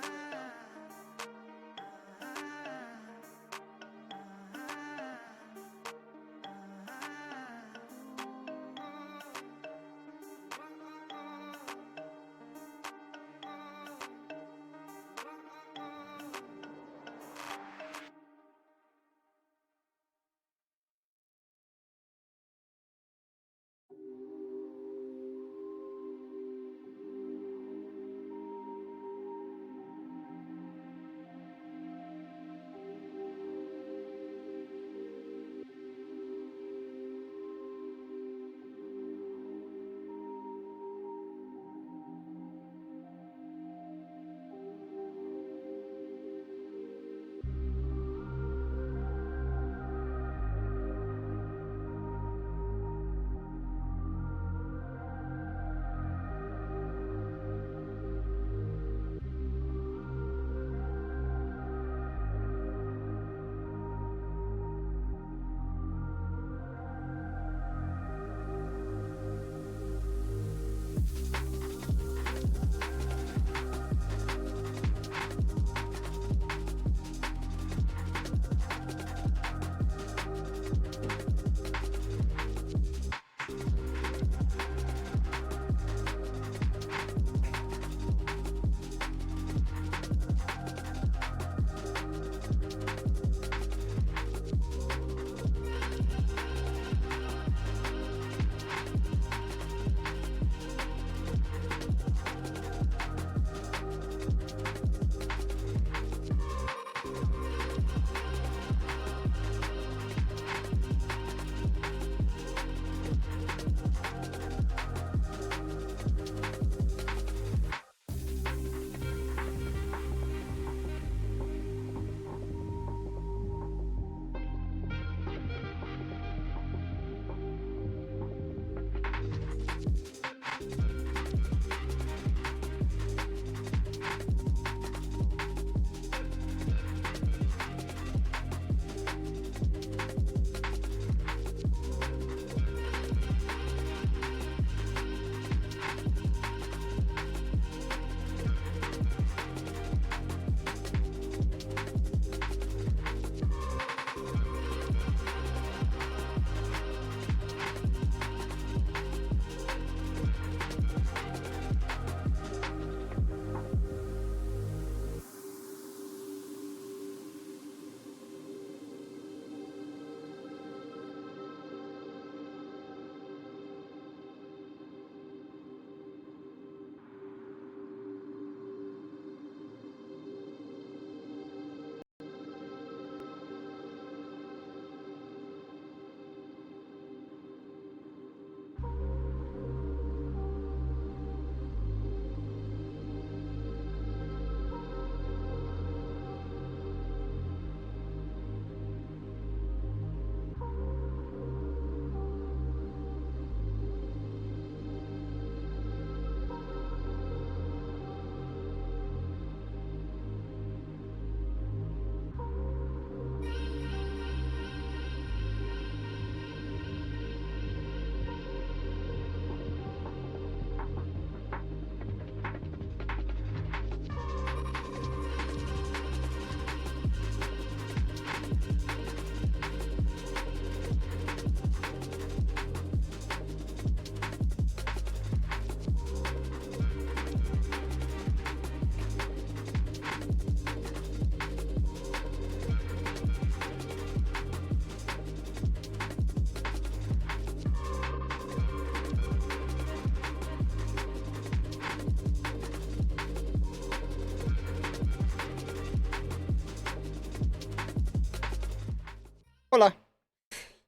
follow.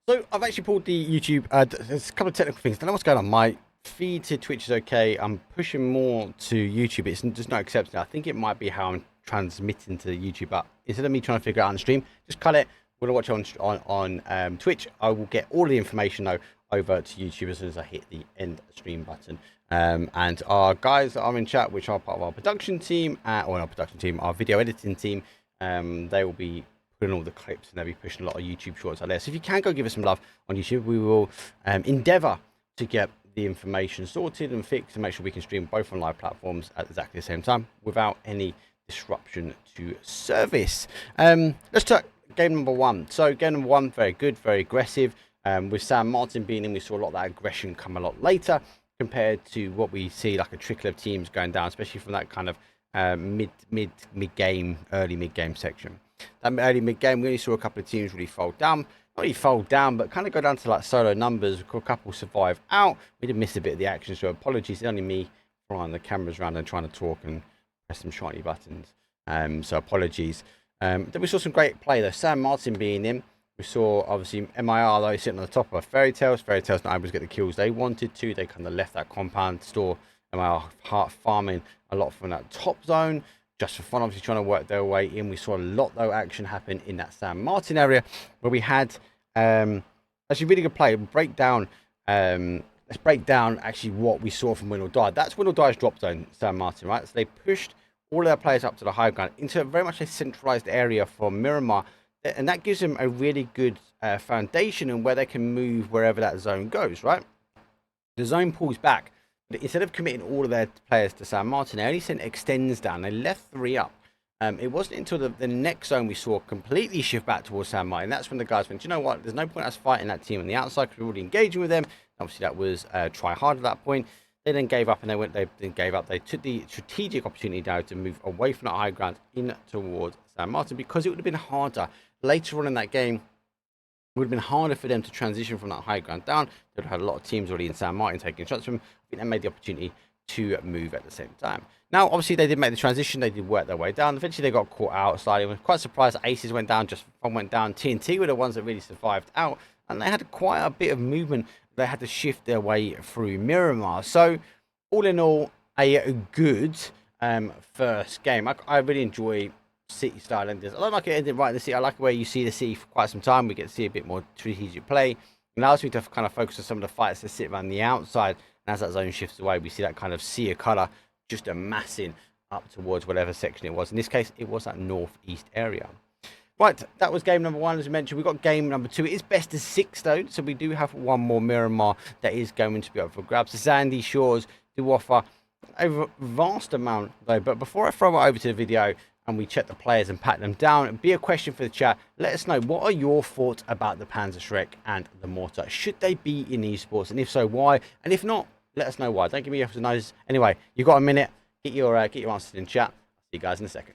So I've actually pulled the YouTube. There's a couple of technical things. I don't know what's going on. My feed to Twitch is okay. I'm pushing more to YouTube. It's just not accepting it. I think it might be how I'm transmitting to YouTube. But instead of me trying to figure it out on stream, just cut it. We're gonna watch it on Twitch. I will get all the information though over to YouTube as soon as I hit the end stream button. And our guys that are in chat, which are part of our production team, or our production team, our video editing team, they will be putting all the clips and they'll be pushing a lot of YouTube shorts out there. So if you can go give us some love on YouTube, we will endeavour to get the information sorted and fixed and make sure we can stream both on live platforms at exactly the same time without any disruption to service. Let's talk game number one. So game number one, very good, very aggressive. With San Martin being in, we saw a lot of that aggression come a lot later compared to what we see, like a trickle of teams going down, especially from that kind of mid-game, early mid-game section. That early mid-game, we only saw a couple of teams really fold down. Not really fold down, but kind of go down to like solo numbers. A couple survive out. We did miss a bit of the action, so apologies. It's only me flying the cameras around and trying to talk and press some shiny buttons. So apologies. Then we saw some great play though. San Martin being in. We saw, obviously, MEA, though, sitting on the top of Fairy Tales. Fairy Tales not able to get the kills they wanted to. They kind of left that compound store. MEA farming a lot from that top zone. Just for fun, obviously, trying to work their way in. We saw a lot, though, action happen in that San Martin area, where we had actually really good play. Break down, let's break down, actually, what we saw from WINORDIE. That's WINORDIE's drop zone, San Martin, right? So they pushed all of their players up to the high ground into very much a centralized area for Miramar. And that gives them a really good foundation and where they can move wherever that zone goes, right? The zone pulls back. But instead of committing all of their players to San Martin, they only sent extends down. They left 3 up. It wasn't until the next zone we saw completely shift back towards San Martin. That's when the guys went, you know what? There's no point us fighting that team on the outside because we're already engaging with them. Obviously, that was try hard at that point. They then gave up and they gave up. They took the strategic opportunity now to move away from that high ground in towards San Martin because it would have been harder. Later on in that game, it would have been harder for them to transition from that high ground down. They'd have had a lot of teams already in San Martin taking shots from them. I think they made the opportunity to move at the same time. Now, obviously, they did make the transition. They did work their way down. Eventually, they got caught out slightly. I was quite surprised that Aces went down, just Fun went down. TNT were the ones that really survived out. And they had quite a bit of movement. They had to shift their way through Miramar. So, all in all, a good first game. I really enjoy city style endings. I don't like it ending right in the city. I like the way you see the city for quite some time. We get to see a bit more strategic play. It allows me to kind of focus on some of the fights that sit around the outside. And as that zone shifts away, we see that kind of sea of colour just amassing up towards whatever section it was. In this case, it was that northeast area. Right, that was game number one. As I mentioned, we've got game number two. It is best of 6 though, so we do have one more Miramar that is going to be up for grabs. The Sandy Shores do offer a vast amount though. But before I throw it over to the video and we check the players and pat them down, it'd be a question for the chat. Let us know, what are your thoughts about the Panzerschreck and the Mortar? Should they be in esports? And if so, why? And if not, let us know why. Don't give me yes or no's. Anyway, you've got a minute. Get your answers in chat. See you guys in a second.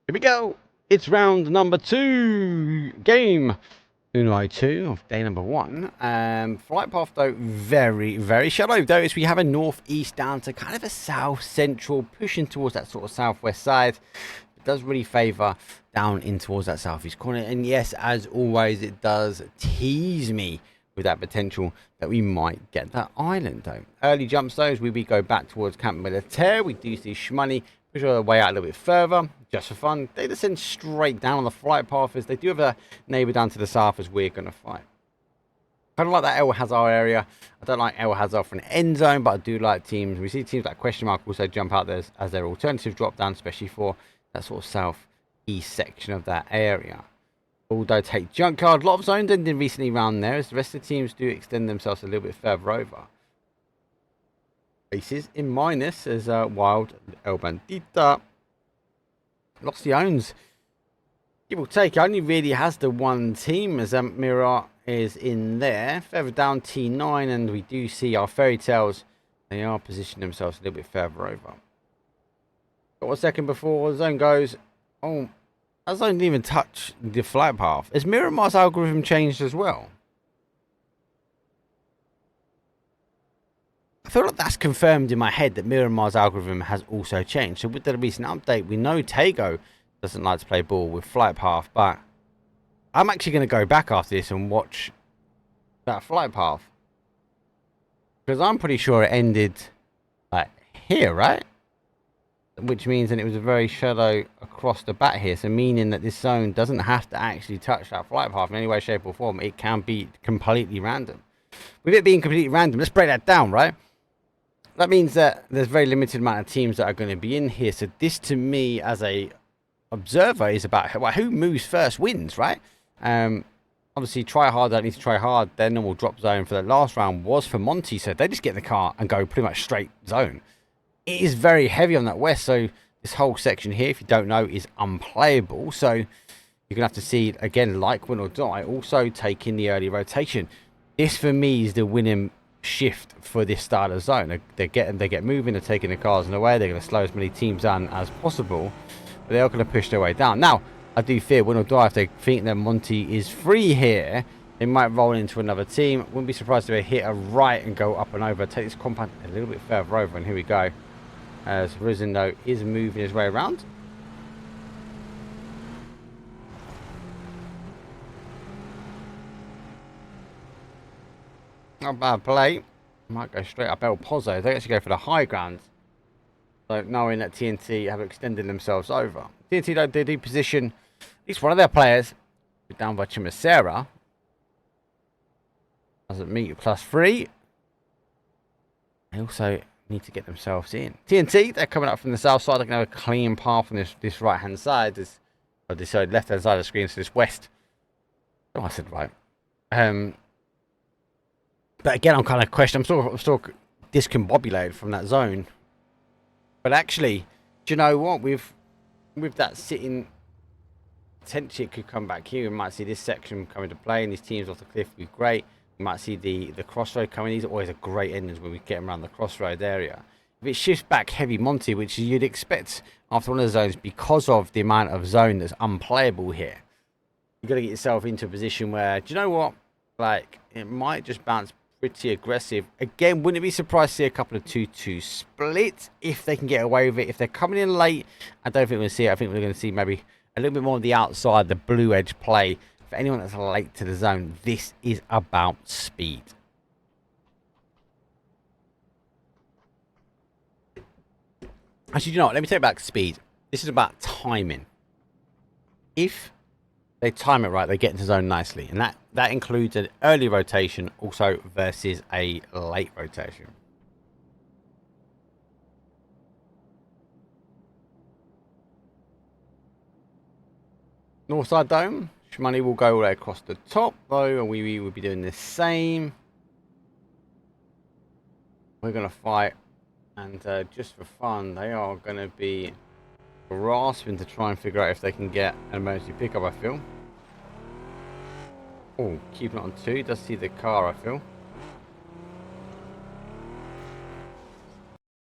Here we go. It's round number 2. Game UNOI 2 of day number 1. Flight path though very, very shallow. Though as we have a northeast down to kind of a south central, pushing towards that sort of southwest side. It does really favour down in towards that southeast corner. And yes, as always, it does tease me with that potential that we might get that island though. Early jumps though, as we go back towards Camp Militaire, we do see SHMONEY push our way out a little bit further, just for fun. They descend straight down on the flight path as they do have a neighbour down to the south as we're going to fight. Kind of like that El Hazard area. I don't like El Hazard for an end zone, but I do like teams. We see teams like Question Mark also jump out there as their alternative drop down, especially for that sort of southeast section of that area. Although take Junkyard, a lot of zones ended recently around there, as the rest of the teams do extend themselves a little bit further over. Bases in minus as Wild El Bandita. Lost the owns. Give or take, only really has the one team as MEA is in there. Further down T9, and we do see our Fairy Tales. They are positioning themselves a little bit further over. Got 1 second before the zone goes. Oh, that zone didn't even touch the flight path. Has Miramar's algorithm changed as well? I feel like that's confirmed in my head that Miramar's algorithm has also changed. So with the recent update, we know Tego doesn't like to play ball with flight path, but I'm actually going to go back after this and watch that flight path. Because I'm pretty sure it ended like here, right? Which means that it was a very shallow across the bat here. So meaning that this zone doesn't have to actually touch that flight path in any way, shape or form. It can be completely random. With it being completely random, let's break that down, right? That means that there's very limited amount of teams that are going to be in here. So this to me as a observer is about who moves first wins, right? Obviously try hard, don't need to try hard. Their normal drop zone for the last round was for Monty, so they just get in the car and go pretty much straight zone. It is very heavy on that west, so this whole section here, if you don't know, is unplayable. So you're gonna have to see again, like Win or Die, also taking the early rotation. This for me is the winning shift for this starter zone. They get moving, they're taking the cars in the way, they're gonna slow as many teams down as possible, but they are gonna push their way down. Now I do fear Win or Die, if they think that Monty is free here, they might roll into another team. Wouldn't be surprised if they hit a right and go up and over, take this compound a little bit further over, and here we go. As Risen though is moving his way around. Not bad play. Might go straight up El Pozo. They actually go for the high ground. So knowing that TNT have extended themselves over. TNT though, they do position at least one of their players down by Chimasera. Doesn't meet +3. They also need to get themselves in. TNT, they're coming up from the south side. They're going to have a clean path on this right hand side. This left hand side of the screen, so this west. Oh, I said right. But again, I'm kind of questioning. I'm still discombobulated from that zone. But actually, do you know what? With that sitting, potentially it could come back here. We might see this section come into play, and these teams off the cliff would be great. We might see the crossroad coming. These are always a great endings when we get them around the crossroad area. If it shifts back heavy Monty, which you'd expect after one of the zones because of the amount of zone that's unplayable here, you've got to get yourself into a position where, do you know what? Like, it might just bounce pretty aggressive. Again, wouldn't it be surprised to see a couple of 2-2 splits if they can get away with it. If they're coming in late, I don't think we're going to see it. I think we're going to see maybe a little bit more of the outside, the blue edge play. For anyone that's late to the zone, this is about speed. Actually, you know what? Let me take back speed. This is about timing. If they time it right, they get into zone nicely. And that includes an early rotation also versus a late rotation. Northside dome. SHMONEY will go all the way across the top though, and we will be doing the same. We're going to fight, and just for fun, they are going to be grasping to try and figure out if they can get an emergency pickup, I feel. Oh, keeping it on 2. Does see the car, I feel.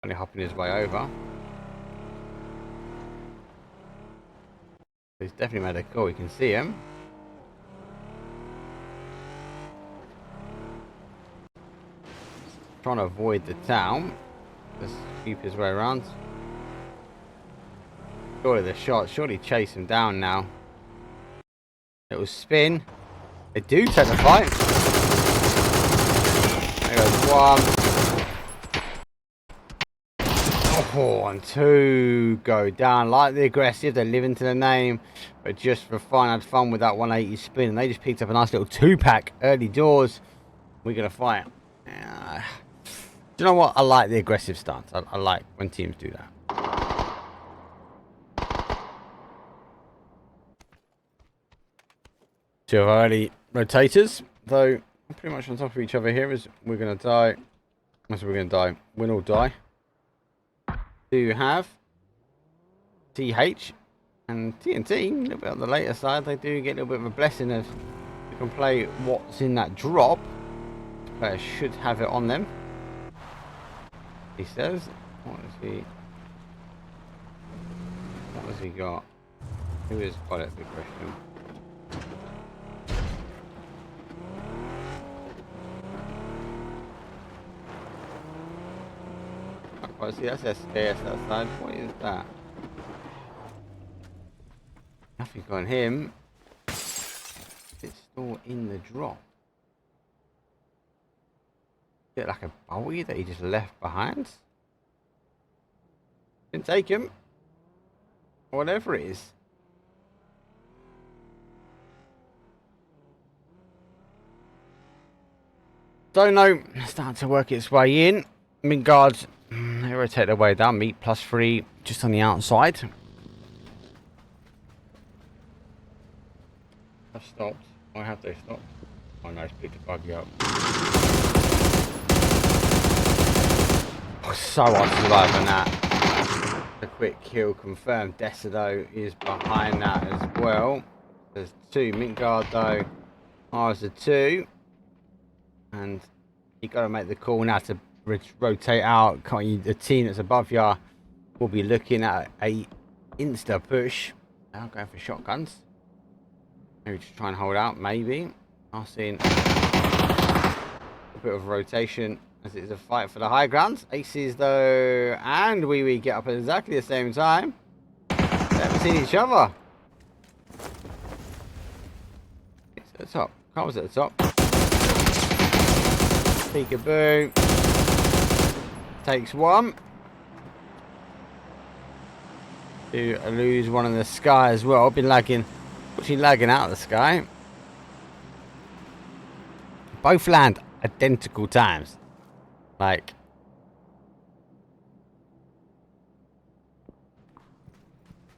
Only hopping his way over. He's definitely made a call. You can see him. Trying to avoid the town. Just keep his way around. Surely the shot. Surely chase him down now. Little spin. They do take the fight. There goes one. Oh, and 2 go down. Like the aggressive, they're living to the name. But just for fun, had fun with that 180 spin. And they just picked up a nice little 2-pack early doors. We're going to fight. Do you know what? I like the aggressive stance. I like when teams do that. Two of our early rotators, though pretty much on top of each other here, as we're going to die. We're going to die. Win or die. Do have TH and TNT, a little bit on the later side. They do get a little bit of a blessing of you can play what's in that drop. The player should have it on them. He says. What has he got? Who has got it? Big question. Oh, see, that's SDS outside. What is that? Nothing on him. It's still in the drop. Is it like a bowie that he just left behind? Didn't take him. Whatever it is. Don't know. Starting to work its way in. Midgard. They rotate their way down. Meat +3 just on the outside. I've stopped. Why have they stopped? Oh no, it's picked the buggy up. Oh, so hard to survive on that. A quick kill confirmed. Desido is behind that as well. There's two. Midgard though. Ours the two. And you got to make the call now to rotate out. The team that's above you will be looking at a insta push. Now going for shotguns. Maybe just try and hold out. Maybe. I've seen a bit of rotation as it is a fight for the high grounds. Aces though, and WEEWEE get up at exactly the same time. They haven't seen each other. It's at the top. Carl's at the top. Peekaboo. Takes one. To lose one in the sky as well. Been lagging. Actually lagging out of the sky. Both land identical times. Like.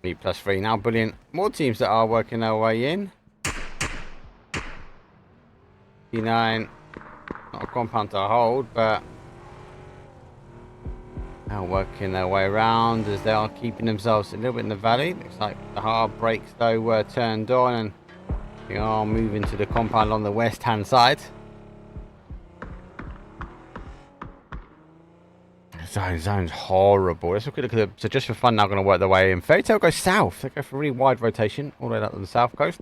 Me +3 now. Brilliant. More teams that are working their way in. 59. Not a compound to hold, but they're working their way around as they are keeping themselves a little bit in the valley. Looks like the hard brakes though were turned on and we are moving to the compound on the west hand side. Zone's horrible. Let's look at the so just for fun now going to work their way in. Fairy Tail goes south. They go for a really wide rotation all the way up to the south coast.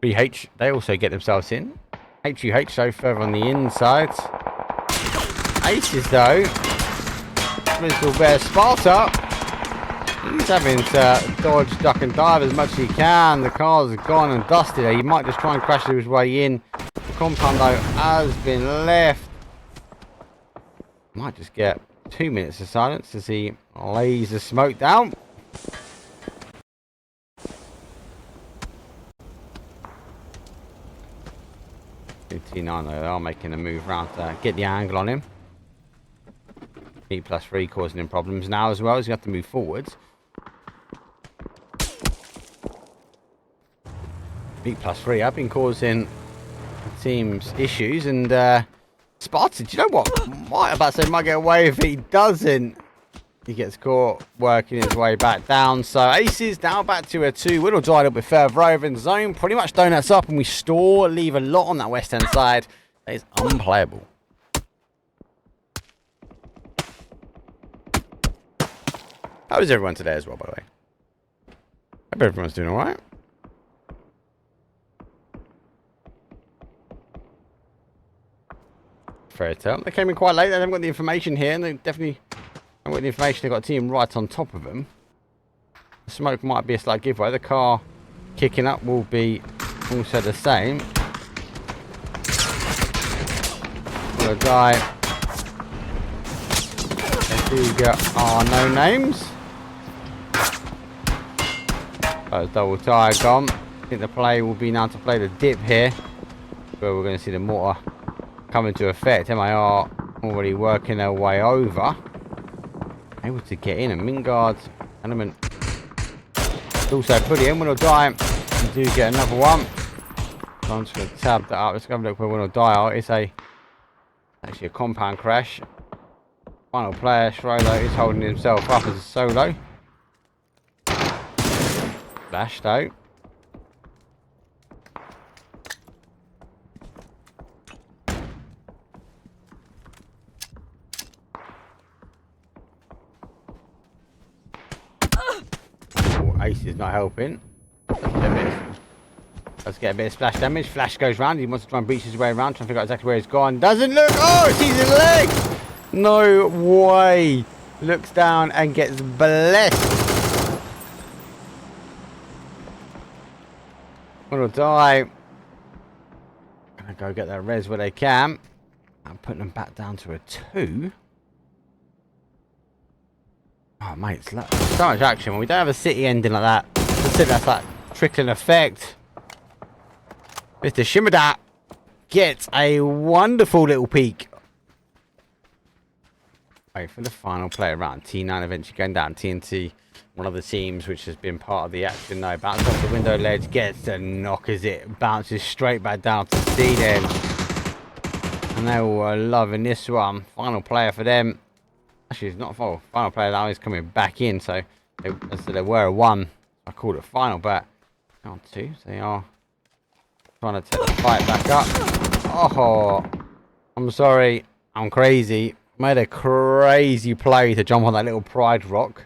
BH, they also get themselves in. HUH so further on the inside. Aces though. Little bit of Sparta. He's having to dodge, duck and dive as much as he can. The car's gone and dusted. He might just try and crash his way in. The compound though has been left. Might just get 2 minutes of silence as he lays the smoke down. T9 though, they are making a move round to get the angle on him. Me +3 causing him problems now as well as you have to move forwards. Me +3 have been causing teams issues and Sparta, do you know what? Might about to say might get away if he doesn't. He gets caught working his way back down. So Aces now back to a 2. We'll die a little bit further over in the zone. Pretty much donuts up and we store, leave a lot on that west hand side. That is unplayable. How is everyone today as well, by the way? Hope everyone's doing alright. Fairy Tail. They came in quite late. They haven't got the information here, and they definitely haven't got the information. They've got a team right on top of them. The smoke might be a slight giveaway. The car kicking up will be also the same. Gonna die. They do get our no names. Double tire gone. I think the play will be now to play the dip here, where we're going to see the mortar coming to effect. MEA already working their way over. Able to get in. And Mingard's element also pretty in. WINORDIE. We do get another one. So I'm just going to tab that up. Let's go have a look where WINORDIE are. It's actually a compound crash. Final player, Schroeder, is holding himself up as a solo. Flashed out. Ace is not helping. Let's get a bit of splash damage. Flash goes round. He wants to try and breach his way around. Trying to figure out exactly where he's gone. Doesn't look. Oh, it sees his leg. No way. Looks down and gets blessed. WINORDIE. Gonna go get that res where they can. I'm putting them back down to a 2. Oh, mate, it's so much action. When we don't have a city ending like that, that's like trickling effect. Mr. SHMONEY gets a wonderful little peek. Wait for the final play around. T9 eventually going down. TNT, one of the teams which has been part of the action now. Bounces off the window ledge, gets the knock as it bounces straight back down to C then. And they were loving this one. Final player for them. Actually, it's not a final player now is coming back in, so they were a 1. I called it final, but on 2. So they are trying to take the fight back up. Oh, I'm sorry, I'm crazy. Made a crazy play to jump on that little pride rock.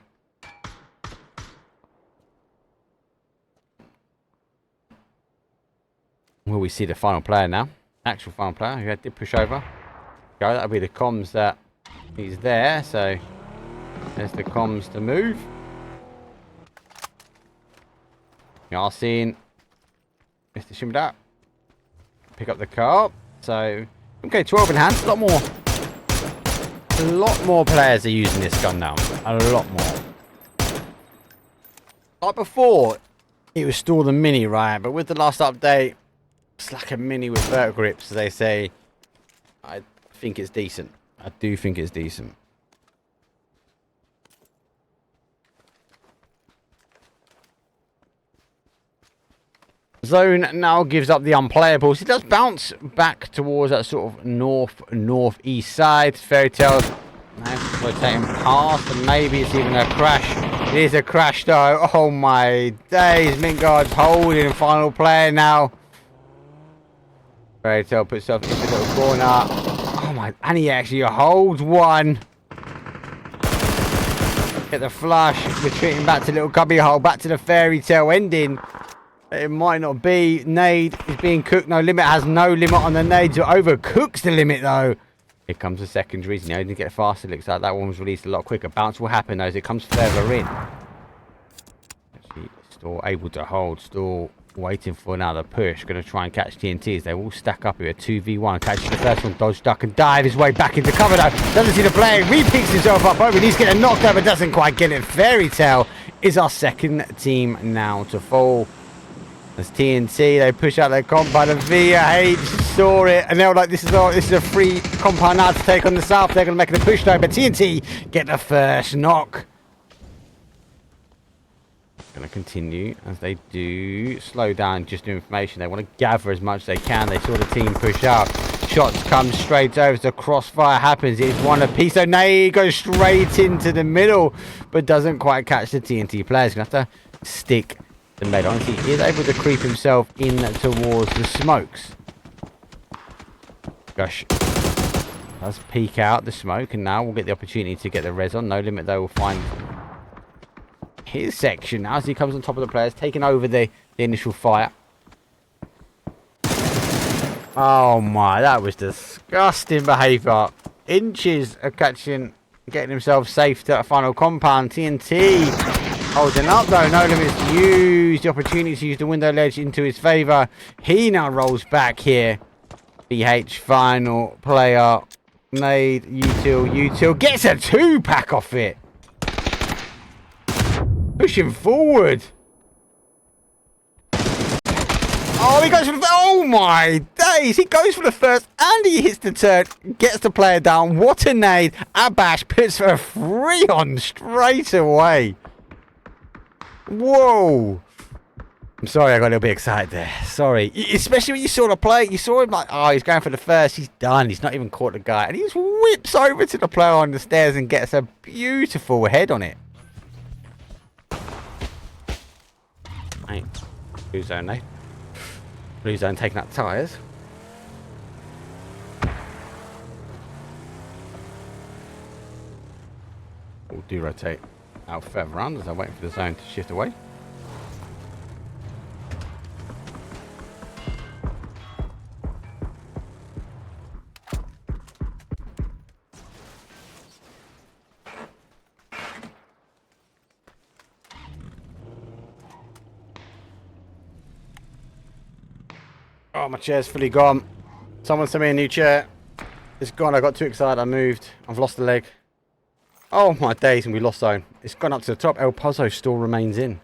Will we see the final player now? Actual final player who did push over. Go, that'll be the comms that. He's there, so there's the comms to move. You are seeing Mr. SHMONEY pick up the car. So, okay, 12 in hand. A lot more players are using this gun now. A lot more. Like before, it was still the mini, right? But with the last update, it's like a mini with vert grips, they say. I think it's decent. I do think it's decent. Zone now gives up the unplayables. It does bounce back towards that sort of northeast side. Fairy Tale rotating past, and maybe it's even a crash. It is a crash though. Oh my days. Mingard's holding final player now. Fairy Tale puts herself into the little corner. Oh my, and he actually holds one. Get the flush, retreating back to little cubby hole, back to the Fairy Tale ending. It might not be. Nade is being cooked. No limit, has no limit on the nades. It overcooks the limit though. Here comes the secondaries. You know, he didn't get faster. Looks like that one was released a lot quicker. Bounce will happen though as it comes further in. Actually, still able to hold. Still waiting for another push. Going to try and catch TNTs. They all stack up here. 2v1. Catches the first one. Dodge, duck, and dive his way back into cover though. Doesn't see the play. Re-picks himself up over. He's getting knocked over. Doesn't quite get it. Fairy Tale is our second team now to fall. As TNT, they push out their compound, and VH saw it, and they were like, this is a free compound now to take on the south. They're going to make it a push though, but TNT get the first knock. Going to continue as they do slow down just information. They want to gather as much as they can. They saw the team push out. Shots come straight over. The crossfire happens. It's one apiece. So Nay goes straight into the middle, but doesn't quite catch the TNT players. Going to have to stick the med. Honestly, he is able to creep himself in towards the smokes. Gosh. Does peek out the smoke, and now we'll get the opportunity to get the res on. No limit though, will find his section now as he comes on top of the players, taking over the initial fire. Oh my, that was disgusting behaviour. Inches of catching, getting himself safe to that final compound. TNT holding up though, no limits to use the opportunity to use the window ledge into his favour. He now rolls back here. BH final player. Nade, util, gets a 2-pack off it. Pushing forward. Oh, he goes for the... Oh, my days. He goes for the first and he hits the turn. Gets the player down. What a nade. Abash puts a 3-on straight away. Whoa. I'm sorry, I got a little bit excited there. Sorry. Especially when you saw the play. You saw him like, oh, he's going for the first. He's done. He's not even caught the guy. And he just whips over to the player on the stairs and gets a beautiful head on it. Ain't blue zone, eh? Blue zone taking up tyres. We'll do rotate out further around as I'm waiting for the zone to shift away. Oh, my chair's fully gone. Someone sent me a new chair. It's gone. I got too excited. I moved. I've lost a leg. Oh, my days. And we lost zone. It's gone up to the top. El Pozo still remains in.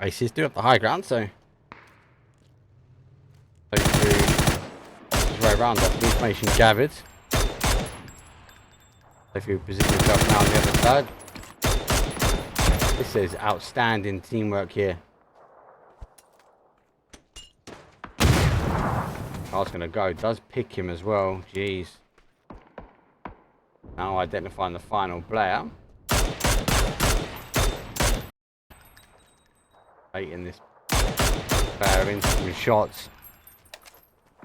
Aces do have the high ground, so... Just way around. That's the information gathered. If you position yourself now on the other side. This is outstanding teamwork here. Car's gonna go. Does pick him as well. Jeez. Now identifying the final player. Taking this player into some shots.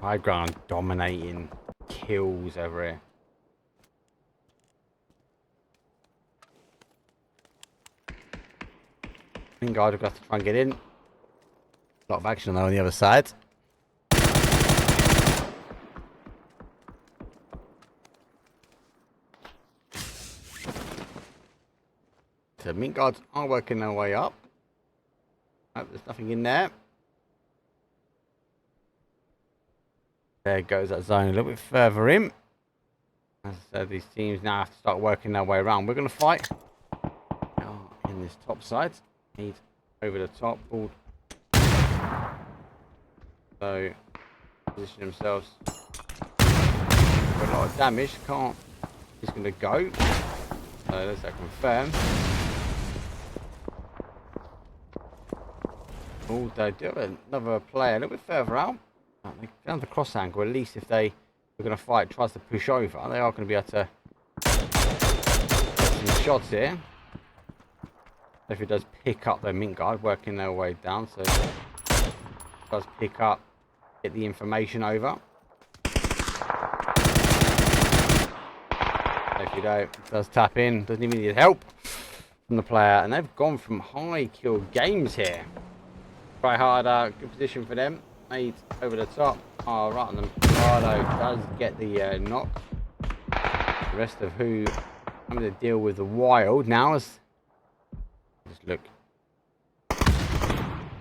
High ground dominating kills over here. I think I'd have to try and get in. A lot of action on the other side. So Mint Guards are working their way up. Oh, there's nothing in there. There goes that zone a little bit further in. As I said, these teams now have to start working their way around. We're going to fight in this top side. Need over the top. Pulled. So position themselves. Got a lot of damage. Can't. He's going to go. So let's confirm. Oh, they do have another player a little bit further out. They found the cross angle. At least if they were going to fight, tries to push over, they are going to be able to get some shots here. If it does pick up their Mint Guard, working their way down, so it does pick up, get the information over. If you don't, it does tap in, doesn't even need help from the player, and they've gone from high kill games here. Try harder, good position for them. Made over the top. Oh, right on them. Vihodok does get the knock. The rest of who I'm going to deal with the wild now is. Just look.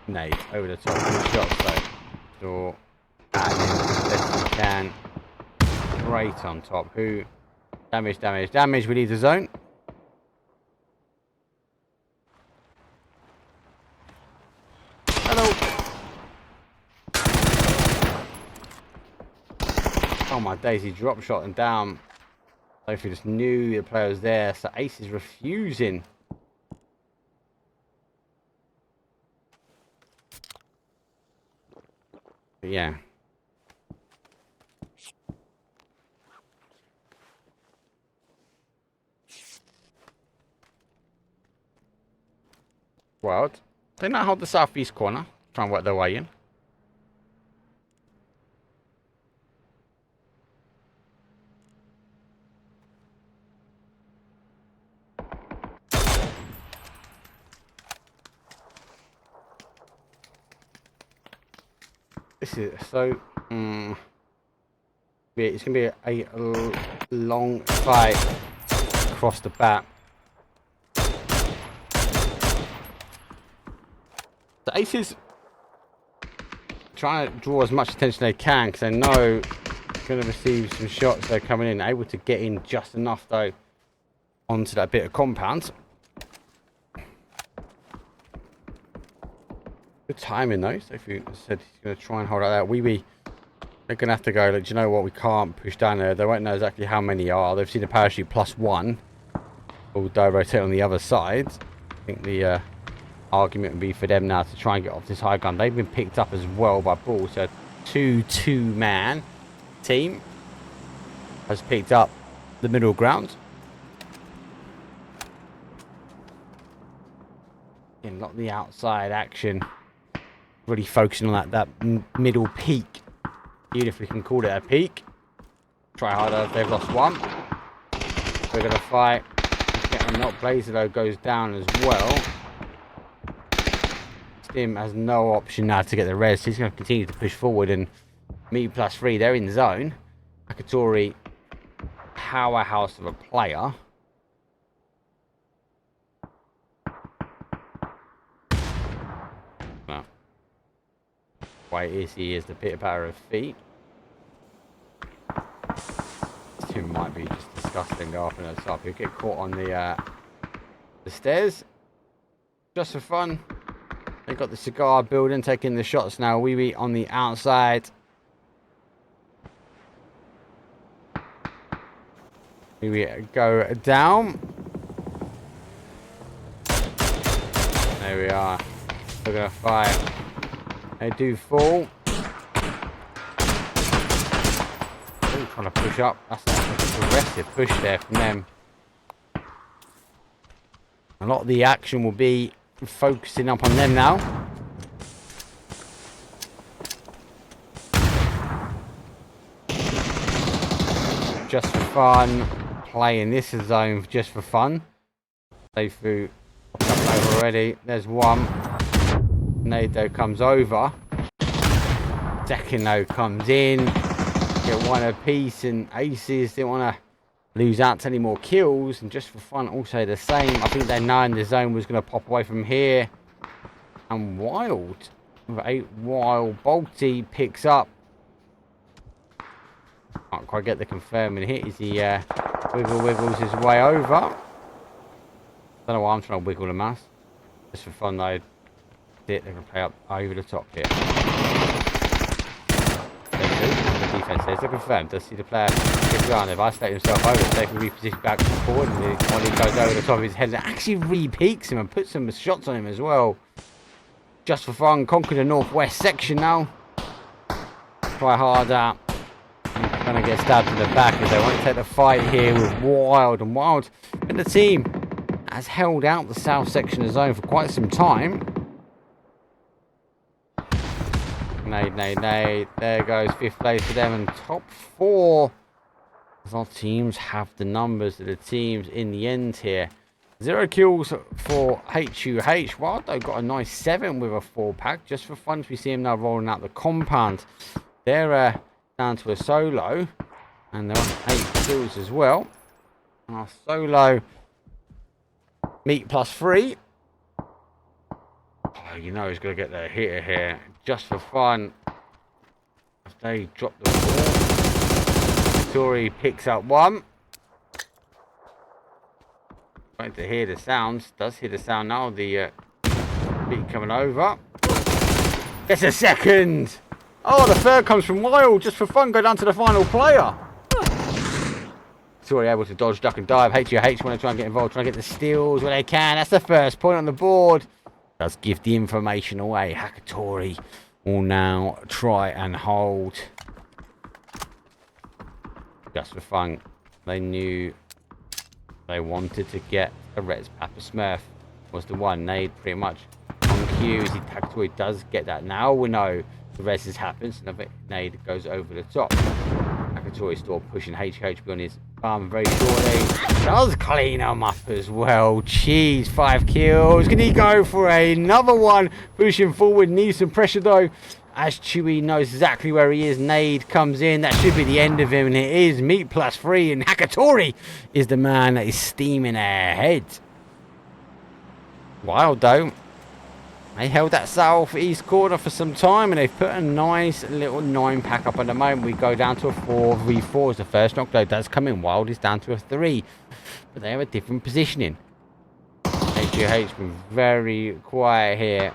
Nade over the top. Good shots though. So add in as best as you can. Great on top. Who? Damage, damage, damage. We need the zone. Hello. Oh my days, he drop shot and down. So if he just knew the player was there. So Ace is refusing. But yeah. Wild. They now hold the southeast corner. Try and work their way in. This is so. It's going to be a long fight across the bat. The Aces trying to draw as much attention they can because they know going to receive some shots. They're coming in, able to get in just enough though onto that bit of compound. Good timing though. So if you said he's going to try and hold out that WEEWEE, they're going to have to go, look, do you know what, we can't push down there. They won't know exactly how many are. They've seen a parachute +1. Although rotate on the other side. I think the argument would be for them now to try and get off this high ground. They've been picked up as well by Ball. So 2-2-man team has picked up the middle ground. And not the outside action. Really focusing on that middle peak. Even if we can call it a peak. Try harder. They've lost one. We're going to fight. Getting knocked. Blazer though goes down as well. Stim has no option now to get the res. He's going to continue to push forward. And MEA +3, they're in zone. Akatori, powerhouse of a player. Well, why is he is the pitter patter of feet. This two might be just disgusting. Go up and up. He'll get caught on the stairs. Just for fun. They got the cigar building, taking the shots now. WEEWEE on the outside. WEEWEE go down. There we are. They're gonna fight. They do fall. Ooh, trying to push up. That's an aggressive push there from them. A lot of the action will be focusing up on them now. Just for fun. Playing this zone just for fun. Seifu up over already. There's one. Nado comes over. Second though comes in. Get one apiece and aces. Didn't want to lose out to any more kills. And just for fun also the same. I think they know the zone was going to pop away from here. And Wild. With 8 Wild. Balti picks up. Can't quite get the confirming hit. Is he wiggles his way over. Don't know why I'm trying to wiggle the mouse. Just for fun though. They're going to play up over the top here. The defense says they're confirmed. Does see the player get around. They've isolated himself over. So they can reposition back forward. And when he goes over the top of his head, it actually re-peaks him and puts some shots on him as well. Just for fun. Conquer the northwest section now. Try harder. Going to get stabbed in the back as they want to take the fight here with Wild. And Wild and the team has held out the south section of the zone for quite some time. Nade. There goes 5th place for them and top 4. As our teams have the numbers of the teams in the end here. 0 kills for HUH. Wild though got a nice 7 with a 4-pack. Just for fun, we see him now rolling out the compound. They're down to a solo. And they're on 8 kills as well. And our solo MEA +3. Oh, you know he's going to get the hitter here. Just for fun. If they drop the ball. Tori picks up one. Waiting to hear the sounds. Does hear the sound now. The beat coming over. It's a second. Oh, the third comes from Wild. Just for fun. Go down to the final player. Tori able to dodge, duck and dive. HUH want to try and get involved. Try and get the steals where they can. That's the first point on the board. Does give the information away. Hakatori will now try and hold. Just for fun. They knew they wanted to get a res. Papa Smurf was the one. Nade pretty much on cue. Hakatori does get that. Now we know the res has happened. So Nade goes over the top. Hakatori still pushing HH on his arm very shortly. Does clean him up as well. Jeez, 5 kills. Can he go for another one? Pushing forward. Needs some pressure though. As Chewy knows exactly where he is. Nade comes in. That should be the end of him. And it is MEA +3. And Hakatori is the man that is steaming ahead. Wild though. They held that southeast corner for some time, and they've put a nice little 9-pack up at the moment. We go down to a 4v4 as the first knock, though does come in. Wild is down to a 3, but they have a different positioning. HUH been very quiet here.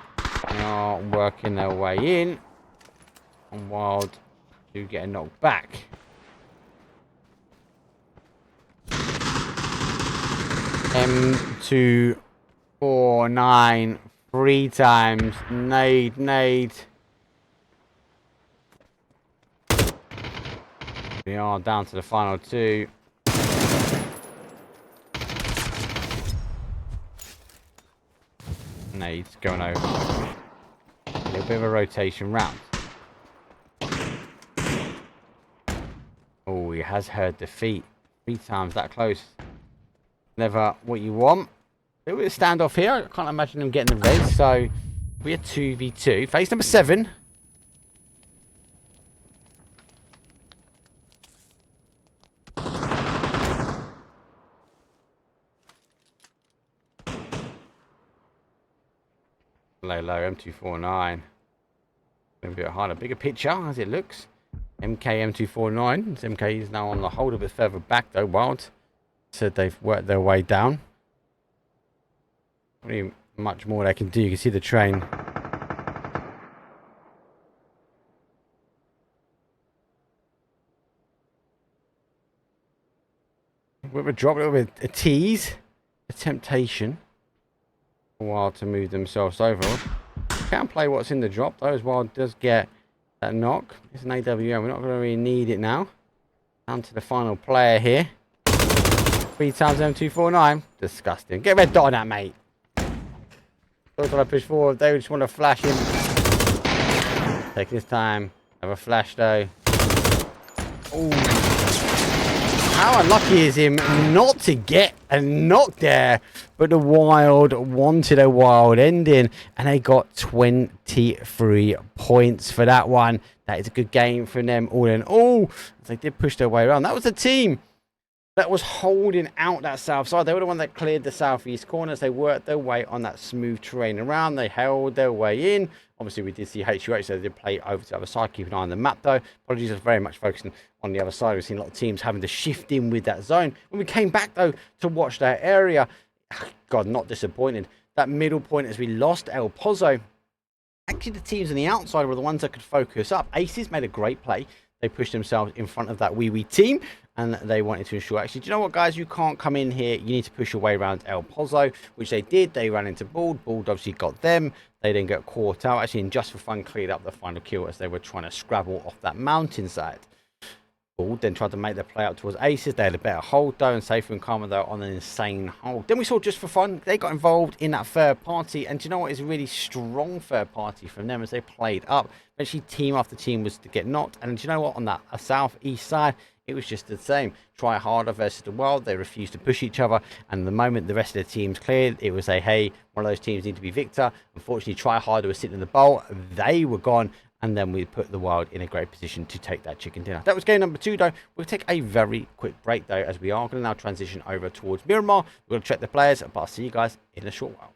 They are working their way in, and Wild do get a knock back. M249 3 times. Nade. We are down to the final 2. Nades going over. A little bit of a rotation round. Oh, he has heard defeat. 3 times that close. Never what you want. There was a standoff here. I can't imagine them getting the res, so we're 2v2. Phase number 7. Low, M249. A bit harder. Bigger picture as it looks. M249. MK is now on the hold a bit further back though. Wild said they've worked their way down. Pretty much more they can do. You can see the train. With a drop, a little bit a tease. A temptation. A while to move themselves over. Can't play what's in the drop though, as Wild does get that knock. It's an AWM. We're not going to really need it now. Down to the final player here. 3 times M249. Disgusting. Get a red dot on that, mate. Thought I push forward. They just want to flash him. Taking his time. Have a flash though. Ooh. How unlucky is him not to get a knock there? But the Wild wanted a Wild ending, and they got 23 points for that one. That is a good game for them all in all. They did push their way around. That was the team that was holding out that south side. They were the one that cleared the southeast corners. They worked their way on that smooth terrain around. They held their way in. Obviously, we did see HUH, so they did play over to the other side. Keep an eye on the map, though. Apologies, I was very much focusing on the other side. We've seen a lot of teams having to shift in with that zone. When we came back, though, to watch that area, God, not disappointed. That middle point as we lost El Pozo. Actually, the teams on the outside were the ones that could focus up. Aces made a great play. They pushed themselves in front of that WEEWEE team, and they wanted to ensure, actually, do you know what, guys? You can't come in here. You need to push your way around El Pozo, which they did. They ran into Bald. Bald obviously got them. They then got caught out. Actually, and just for fun, cleared up the final kill as they were trying to scrabble off that mountainside. Bald then tried to make their play up towards Aces. They had a better hold, though, and safer and calmer, though, on an insane hold. Then we saw, just for fun, they got involved in that third party. And do you know what is a really strong third party from them as they played up? Eventually, team after team was to get knocked. And do you know what? On that southeast side, it was just the same. Try harder versus the Wild. They refused to push each other. And the moment the rest of the teams cleared, it was a, hey, one of those teams need to be victor. Unfortunately, Try Harder was sitting in the bowl. They were gone. And then we put the Wild in a great position to take that chicken dinner. That was game number 2, though. We'll take a very quick break, though, as we are going to now transition over towards Miramar. We're going to check the players, but I'll see you guys in a short while.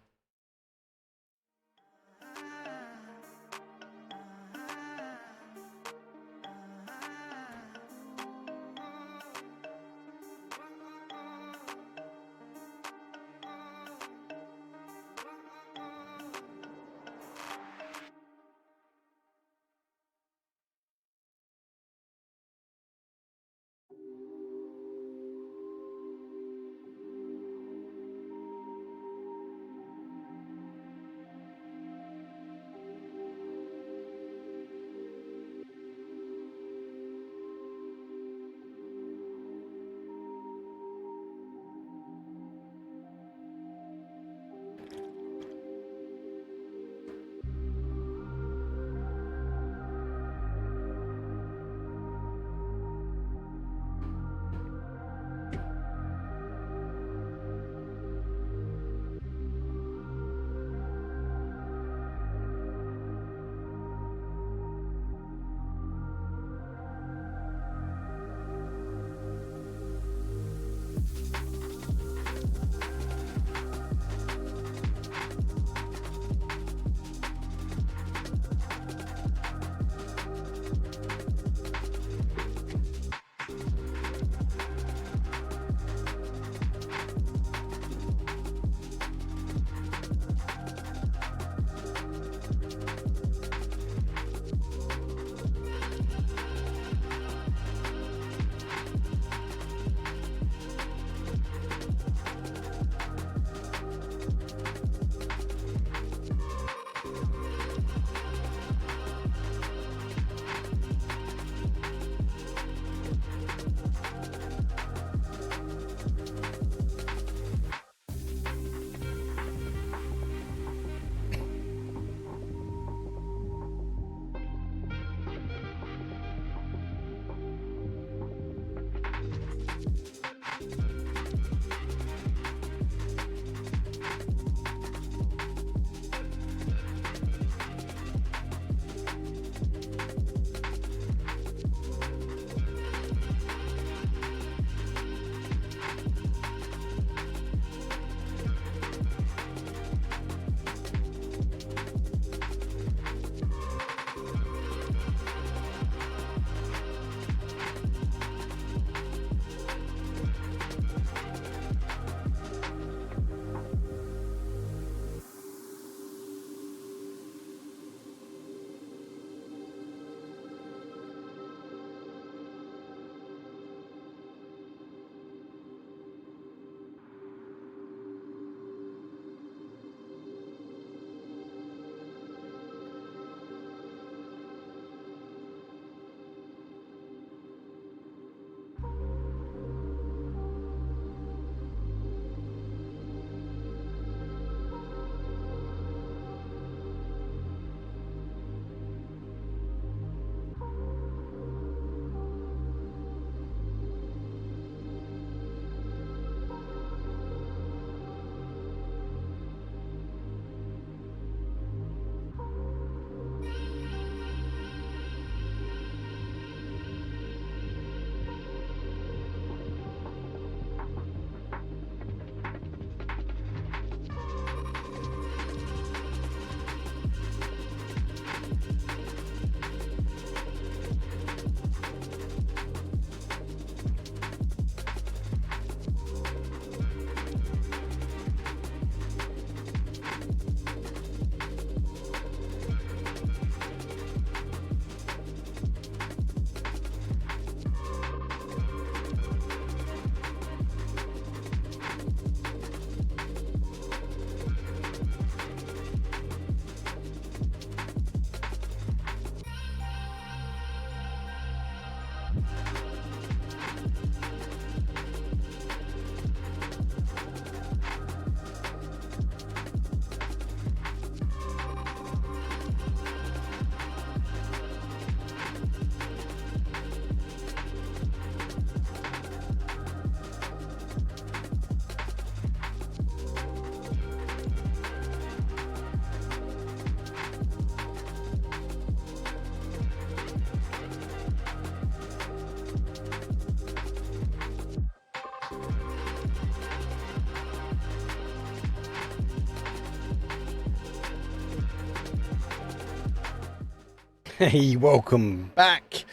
Hey, welcome back.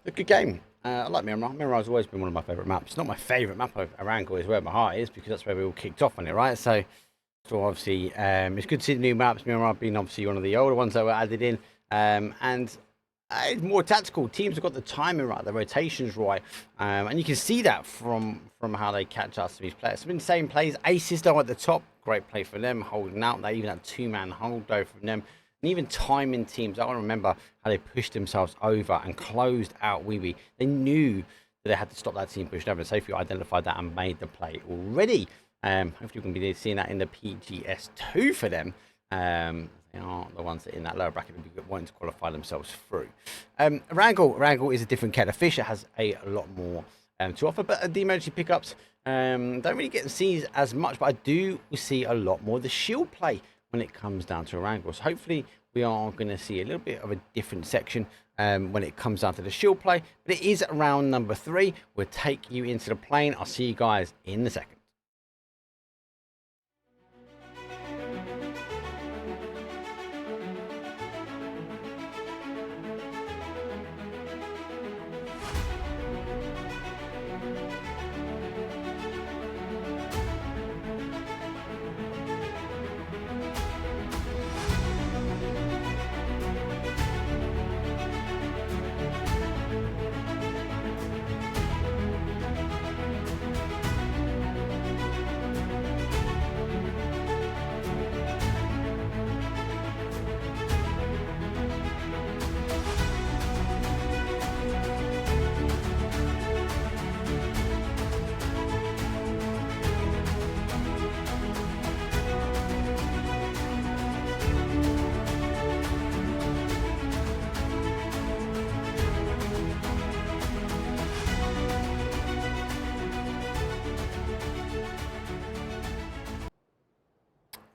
A good game. I like Miramar. Miramar's always been one of my favourite maps. Not my favourite map. Arango is where my heart is because that's where we all kicked off on it, right? So obviously, it's good to see the new maps. Miramar being obviously one of the older ones that were added in, and it's more tactical. Teams have got the timing right, the rotations right, and you can see that from how they catch us. These players. Some insane plays. Aces though at the top, great play for them, holding out. They even had 2-man hold though from them. And even timing teams, I want to remember how they pushed themselves over and closed out WEEWEE. They knew that they had to stop that team pushing over. And Sophie identified that and made the play already. Hopefully we can be seeing that in the PGS2 for them. They are the ones that in that lower bracket will be wanting to qualify themselves through. Wrangle is a different kettle of fish. It has a lot more to offer. But the emergency pickups don't really get to see as much. But I do see a lot more of the shield play when it comes down to Wrangle. So hopefully we are going to see a little bit of a different section when it comes down to the shield play. But it is round number 3. We'll take you into the plane. I'll see you guys in a second.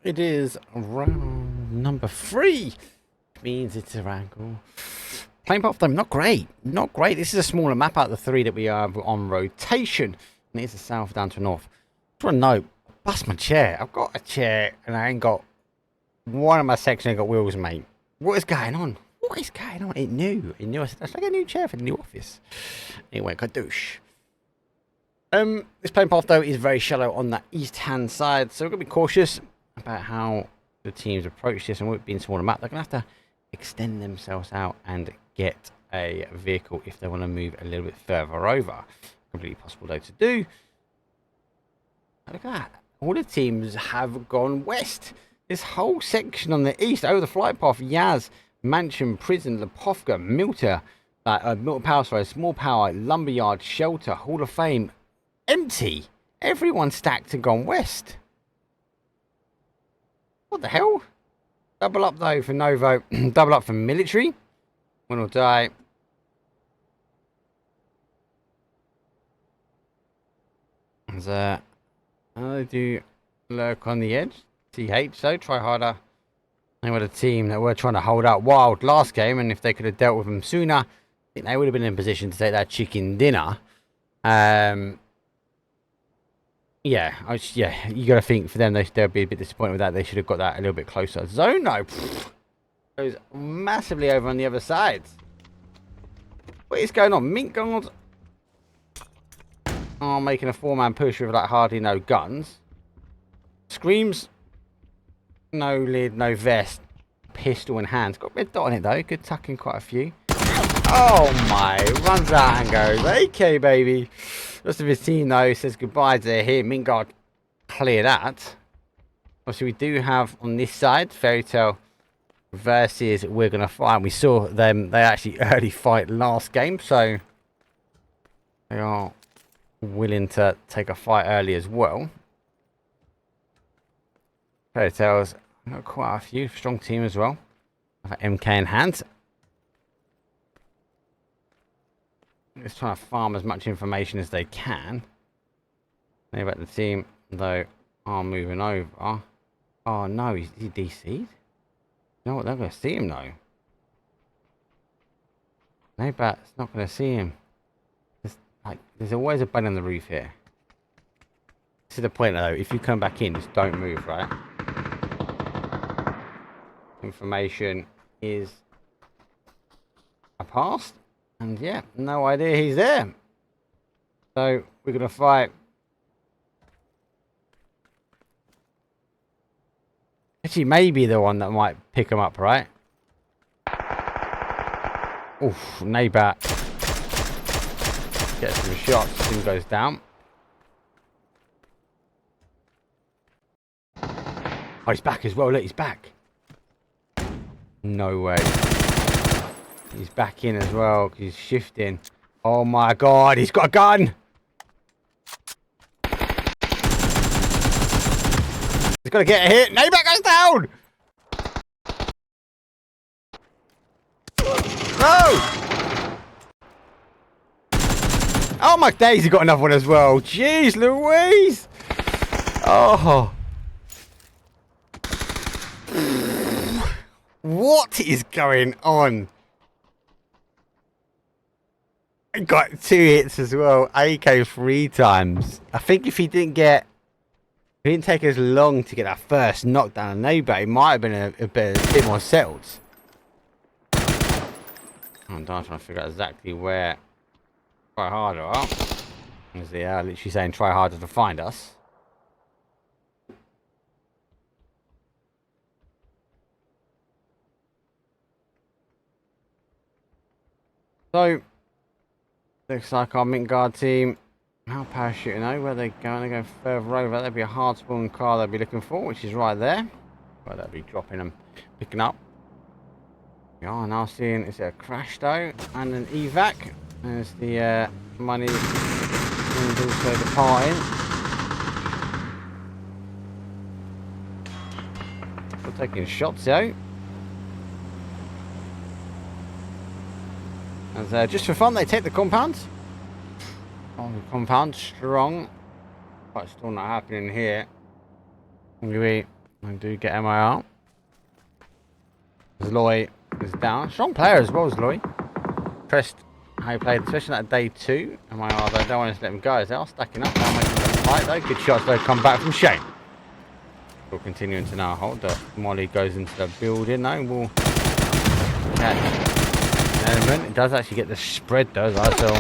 It is round number 3, which means it's a wrangle. Playing path them, not great. Not great. This is a smaller map out of the 3 that we have on rotation. And it's the south down to north. Just want to know, bust my chair. I've got a chair and I ain't got one of my section ain't got wheels, mate. What is going on? What is going on? It knew. I said, that's like a new chair for the new office. Anyway, kadoosh. This playing path though is very shallow on that east hand side, so we're gonna be cautious about how the teams approach this. And with it being smaller map, they're gonna have to extend themselves out and get a vehicle if they want to move a little bit further over. Completely possible though to do. Look at that. All the teams have gone west. This whole section on the east over the flight path, Yaz, Mansion, Prison, Lepovka, Milta, Milton Power, sorry, Small Power, Lumberyard, Shelter, Hall of Fame, empty. Everyone stacked and gone west. What the hell? Double up though for Novo. Double up for military. One will die. As they do lurk on the edge. TH, so try harder. They were the team that were trying to hold out wild last game, and if they could have dealt with them sooner, I think they would have been in position to take that chicken dinner. Yeah, you got to think for them, they'll be a bit disappointed with that. They should have got that a little bit closer. Zono goes massively over on the other side. What is going on? Mink Guard are making a 4-man push with like hardly no guns. Screams, no lid, no vest, pistol in hand. Got a red dot on it though. Could tuck in quite a few. Oh my, runs out and goes, AK baby. The rest of his team though says goodbye to him. Mingard clear that. Obviously we do have on this side Fairy Tale versus We're Gonna Fight. We saw them, they actually early fight last game, so they are willing to take a fight early as well. Fairy Tale's got quite a few, strong team as well. Have MK in hand. Just trying to farm as much information as they can. Maybe about the team, though, are moving over. Oh no, is he DC'd? You know what, they're going to see him though. No, but it's not going to see him. There's always a button on the roof here. This is the point though, if you come back in, just don't move, right? Information is past. And yeah, no idea he's there. So we're going to fight. Actually, maybe the one that might pick him up, right? Oof, neighbor. Gets some shots, thing goes down. Oh, he's back as well. Look, he's back. No way. He's back in as well because he's shifting. Oh my god, he's got a gun! He's got to get a hit. Neighbor goes down! No! Oh my days, he got another one as well. Jeez Louise! Oh. What is going on? I got 2 hits as well. AK 3 times. I think if he didn't take as long to get that first knockdown on neighbor, it might have been a bit more settled. I'm trying to figure out exactly where Try Harder are. As they are literally saying try harder to find us. So, looks like our mint guard team now parachuting over. Where they're going to go further over. There'll be a hard spawn car they'll be looking for, which is right there. Well, they'll be dropping them, picking up. We are now seeing it's a crash though, and an evac. There's the money and also departing. We're taking shots out. And just for fun, they take the compound. Oh, the compound strong, but still not happening here. We do get MIR. Zloy is down. Strong player as well as Zloy. Impressed how he played, especially that day 2. MIR though, don't want to let him go as they are stacking up. Now making the fight though. Good shots though, come back from Shane. We'll continue into now hold. The Molly goes into the building though. We'll catch element. It does actually get the spread though, as I saw.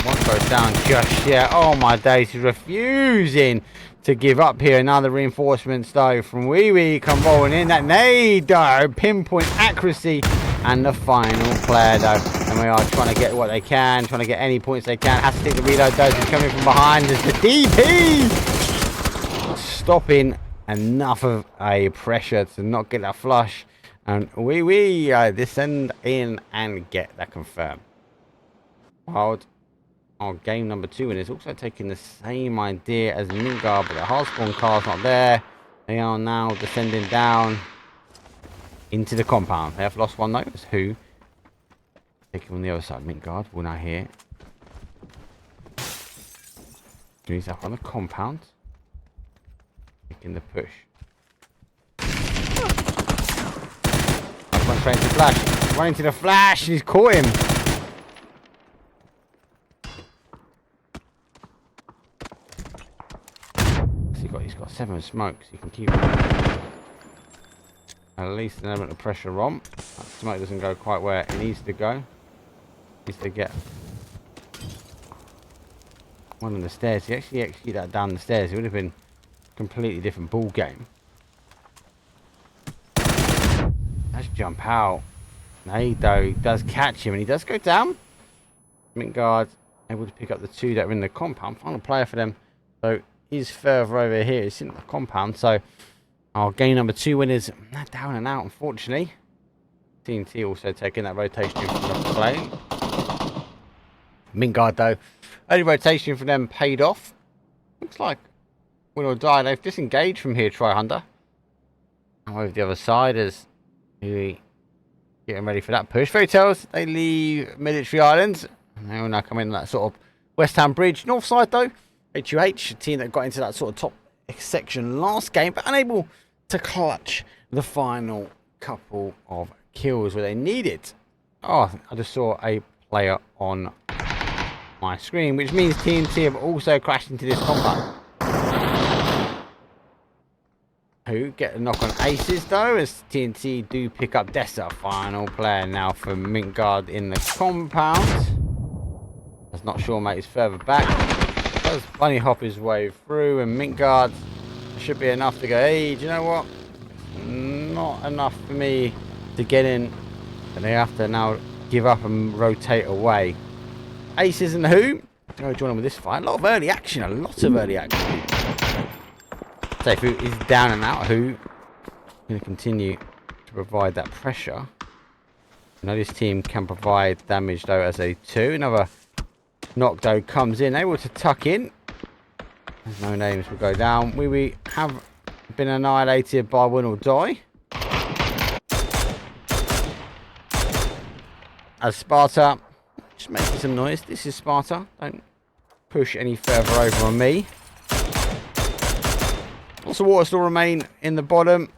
One goes down just yet. Oh my days, he's refusing to give up here. Now the reinforcements though from WEEWEE come rolling in. That nade though, pinpoint accuracy, and the final player though. And we are trying to get what they can, trying to get any points they can. Has to take the reload though. He's coming from behind. There's the DP stopping enough of a pressure to not get that flush. And WEEWEE descend in and get that confirmed. Wild. Our game number 2, and it's also taking the same idea as Mingard, but the hard spawn car's not there. They are now descending down into the compound. They have lost one though. It's who? Taking on the other side. Mingard will now hear. He's up on the compound. Taking the push. Run straight into the flash. Running to the flash. He's caught him. He's got 7 smokes. You can keep at least an element of pressure on. That smoke doesn't go quite where it needs to go. Needs to get one on the stairs. He actually execute that down the stairs. It would have been a completely different ball game. Let's jump out. No, though, he does catch him and he does go down. Mint guard able to pick up the 2 that are in the compound. Final player for them. So he's further over here. He's in the compound. So our game number 2 winners down and out, unfortunately. TNT also taking that rotation from the play. Mint guard though, early rotation for them paid off. Looks like win or die. They've disengaged from here. Try Hunter. And over the other side is really getting ready for that push. Fairy Tales, they leave Military Islands. And they will now come in that sort of West Ham Bridge. North side though, HUH, a team that got into that sort of top section last game, but unable to clutch the final couple of kills where they needed. Oh, I just saw a player on my screen, which means TNT have also crashed into this compound. Who get a knock on aces though, as TNT do pick up Dessa. Final player now for Mintguard in the compound. That's not sure, mate. He's further back. Does bunny hop his way through, and Mintguard should be enough to go, hey, do you know what? Not enough for me to get in. And they have to now give up and rotate away. Aces and who? Go join them with this fight. A lot of early action. A lot of early action. So who is down and out, who going to continue to provide that pressure. I know this team can provide damage though as a 2. Another knock though comes in, able to tuck in. There's no names will go down. We have been annihilated by WINORDIE. As Sparta, just making some noise. This is Sparta. Don't push any further over on me. Lots of water still remain in the bottom.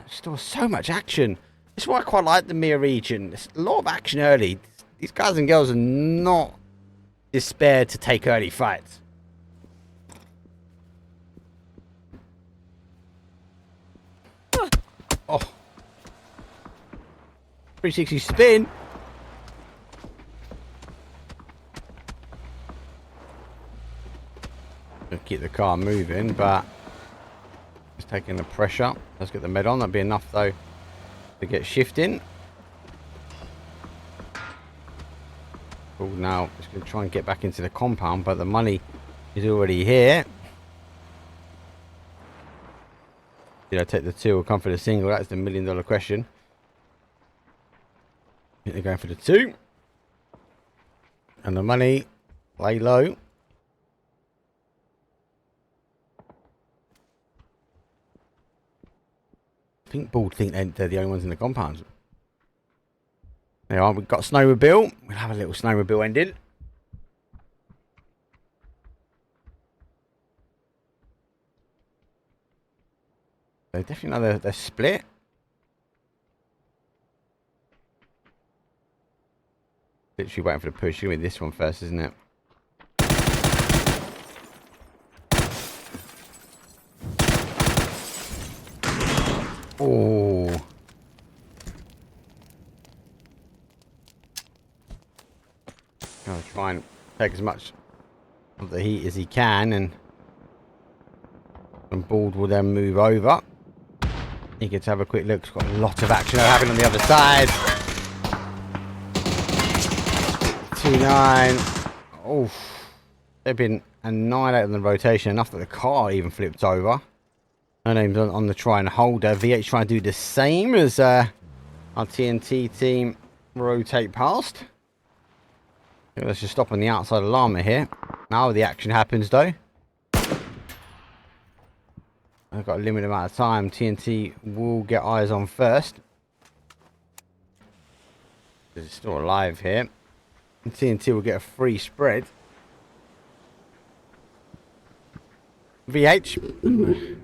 Still so much action. This is why I quite like the MEA region. There's a lot of action early. These guys and girls are not despaired to take early fights. Oh. 360 spin. Gonna keep the car moving, but it's taking the pressure. Let's get the med on. That'd be enough though to get shifting. Cool. Now it's going to try and get back into the compound, but the money is already here. Did I take the 2 or come for the single? That's the $1 million question. I think they're going for the 2. And the money lay low. I think Bald think they're the only ones in the compounds. There are. We've got a snowmobile. We'll have a little snowmobile ending. They definitely know they're split. Literally waiting for the push. Give me this one first, isn't it? Oh. Gonna try and take as much of the heat as he can, and Bald will then move over. He gets to have a quick look. It's got a lot of action happening on the other side. 2-9. Oh, they've been annihilated on the rotation enough that the car even flipped over. No names on the try and holder. VH trying to do the same as our TNT team rotate past. Let's just stop on the outside alarm here. Now the action happens though. I've got a limited amount of time. TNT will get eyes on first. It's still alive here. And TNT will get a free spread. VH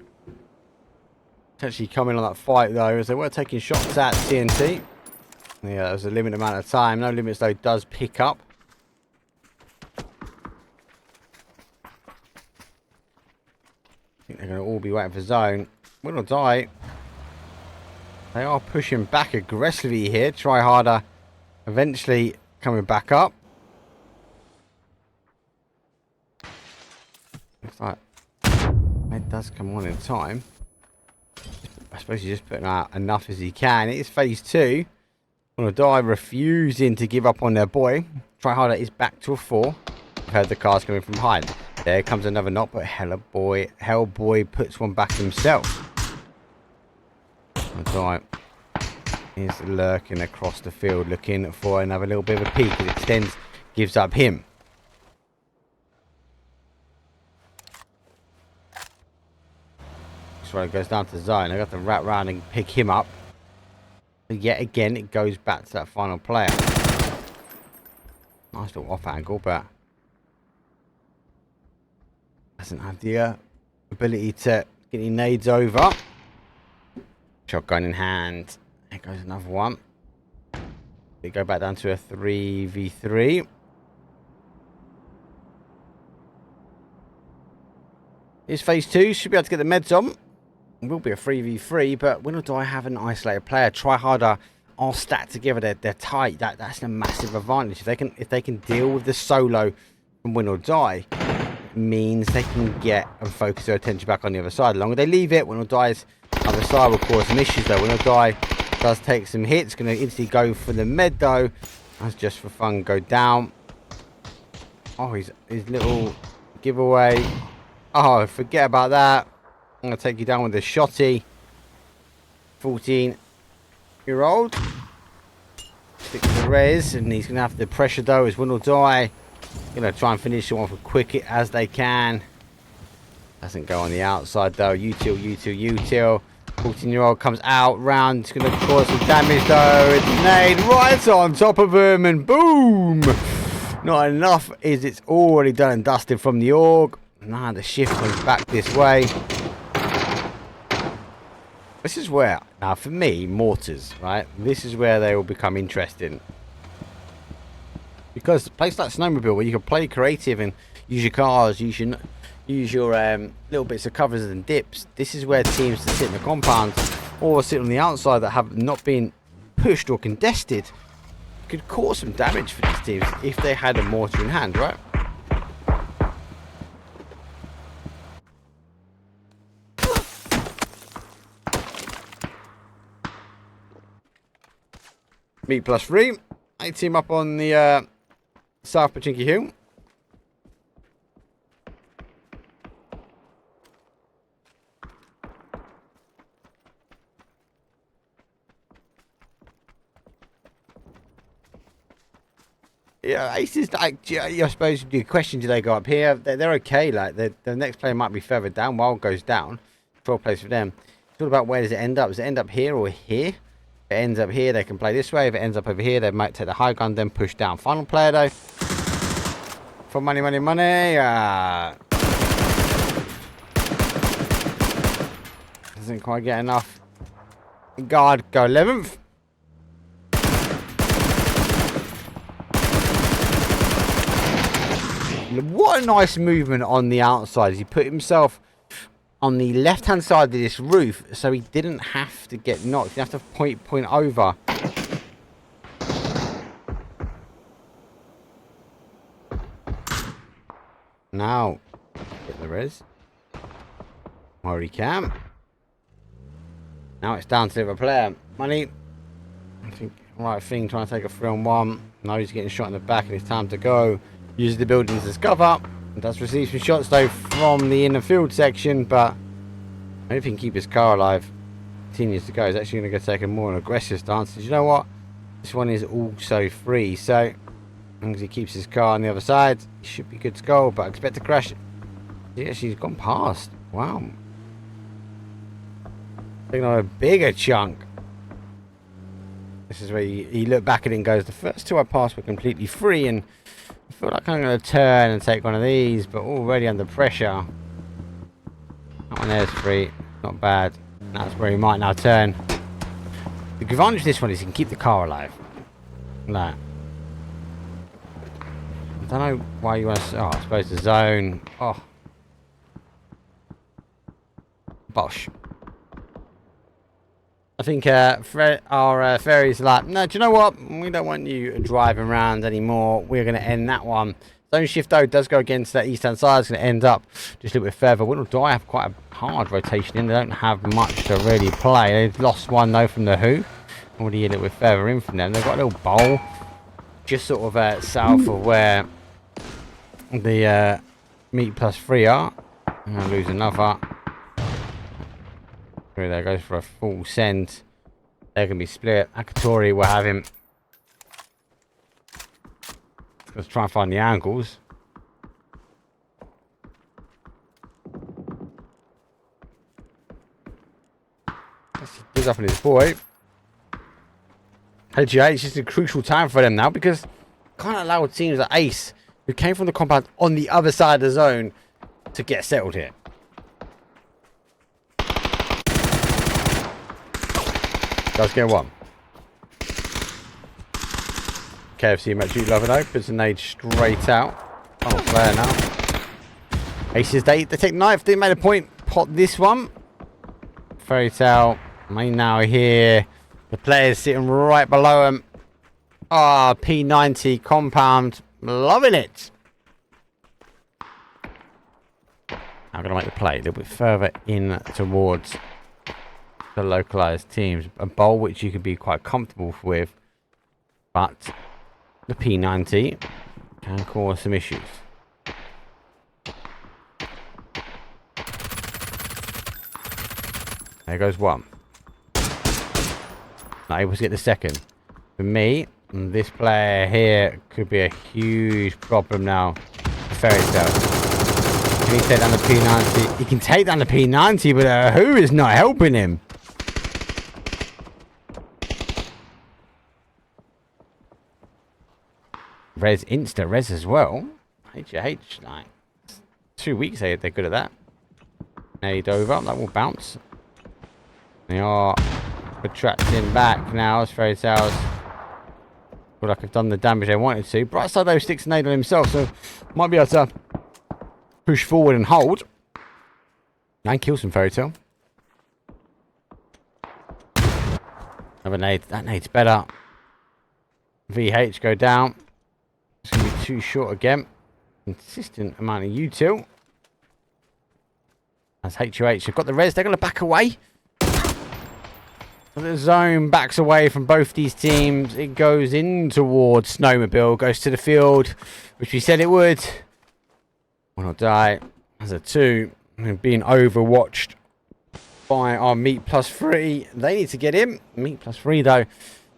potentially coming on that fight though, as they were taking shots at TNT. Yeah, there's a limited amount of time. No limits though does pick up. I think they're going to all be waiting for zone. WINORDIE. They are pushing back aggressively here. Try harder. Eventually coming back up. Looks like it does come on in time. I suppose he's just putting out enough as he can. It is phase 2. WINORDIE refusing to give up on their boy. Try harder is back to a 4. I've heard the cars coming from behind. There comes another knock, but Hellboy puts one back himself. WINORDIE is lurking across the field, looking for another little bit of a peek. It extends, gives up him. So it goes down to zone. I got to wrap round and pick him up. But yet again, it goes back to that final player. Nice little off angle, but doesn't have the ability to get any nades over. Shotgun in hand. There goes another one. We go back down to a 3v3. Here's phase 2. Should be able to get the meds on. It will be a 3v3, but WINORDIE have an isolated player. Try harder are stacked together. They're tight. That's a massive advantage. If they can deal with the solo from WINORDIE, it means they can get and focus their attention back on the other side. The longer they leave it, WINORDIE's other side will cause some issues though. WINORDIE does take some hits. Going to instantly go for the med though. That's just for fun. Go down. Oh, his little giveaway. Oh, forget about that. I'm going to take you down with a shotty. 14-year-old. Stick to the res. And he's going to have the pressure though as WINORDIE. Going to try and finish it off as quick as they can. Doesn't go on the outside though. Util. 14-year-old comes out round. It's going to cause some damage though. It's nade right on top of him. And boom. Not enough is it's already done and dusted from the org. Now the shift comes back this way. This is where, now for me, mortars, right? This is where they will become interesting. Because a place like Snowmobile, where you can play creative and use your cars, use your little bits of covers and dips. This is where teams that sit in the compound or sit on the outside that have not been pushed or contested could cause some damage for these teams if they had a mortar in hand, right? MEA +3. A team up on the South Pachinki Hill. Yeah, Aces, like, I suppose the question, do they go up here? They're okay. Like, the next player might be further down. Wild goes down. 12 plays for them. It's all about where does it end up? Does it end up here or here? If it ends up here, they can play this way. If it ends up over here, they might take the high gun, then push down. Final player, though. For money. Doesn't quite get enough. Guard, go 11th. What a nice movement on the outside. He put himself on the left-hand side of this roof, so he didn't have to get knocked. He didn't have to point over. Now, get the res. Where he can. Now it's down to the other player. Money. I think right thing, trying to take a 3-on-1. Now he's getting shot in the back and it's time to go. Uses the buildings as cover. Does receive some shots though from the inner field section, but I don't think he can keep his car alive. Continues to go. He's actually going to go take a more aggressive stance. You know what? This one is also free, so as long as he keeps his car on the other side, he should be good to go. But I expect to crash. Yeah, she's gone past. Wow. Taking on a bigger chunk. This is where he looked back at it and goes, the first two I passed were completely free, and I feel like I'm going to turn and take one of these, but already under pressure. That one there's free. Not bad. That's where he might now turn. The advantage of this one is he can keep the car alive. No. I don't know why you want to... Oh, I suppose the zone... Oh. Bosh. I think our fairy's like, no, do you know what? We don't want you driving around anymore. We're going to end that one. Zone shift, though, does go against that east-hand side. It's going to end up just a little bit further. WINORDIE have quite a hard rotation in. They don't have much to really play. They've lost one, though, from the Who. Already a little bit further in from them. They've got a little bowl just sort of south of where the MEA +3 are. I'm going to lose another. There goes for a full send. They're going to be split. Akatori will have him. Let's try and find the angles. He's up in his boy. HGA, it's just a crucial time for them now because can't allow teams like Ace, who came from the compound on the other side of the zone, to get settled here. Does get one. KFC match you love it though. Puts a nade straight out. Oh, player now. Aces, they take knife. They made a point. Pot this one. Fairy Tale. May now here. The players sitting right below him. Ah, P90 compound. Loving it. I'm going to make the play a little bit further in towards the localized teams. A bowl which you could be quite comfortable with. But the P90 can cause some issues. There goes one. Not able to get the second. For me, this player here could be a huge problem now. Fairy Tale. Can he take down the P90? He can take down the P90, but who is not helping him? Res insta res as well. HH, like 2 weeks they're good at that. Nade over, that will bounce. They are retracting back now as Fairy Tales. Feel like I've done the damage they wanted to. Bright side though sticks a nade on himself, so might be able to push forward and hold. And kill some Fairy Tale. Another nade. That nade's better. VH go down. It's going to be too short again. Consistent amount of util. As HUH have got the res. They're going to back away. The zone backs away from both these teams. It goes in towards Snowmobile. Goes to the field, which we said it would. Will not die. As a 2. And being overwatched by our Meat +3. They need to get in. Meat +3 though.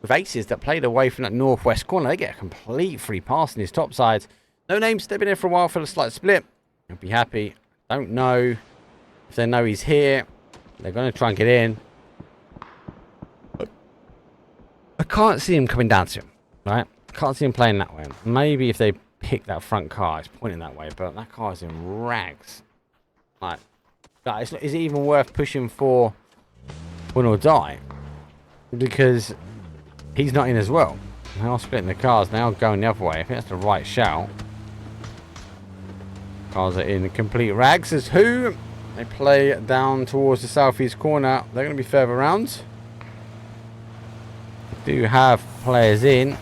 With aces that played away from that northwest corner. They get a complete free pass in his top side. No names. They've been here for a while for a slight split. He'll be happy. Don't know if they know he's here. They're going to try and get in. I can't see him coming down to him, right? Can't see him playing that way. Maybe if they pick that front car, it's pointing that way, but that car's in rags. Like, is it even worth pushing for win or die? Because he's not in as well. They are splitting the cars. They are going the other way. I think that's the right shout. Cars are in complete rags. As who? They play down towards the southeast corner. They're going to be further around. Do have players in.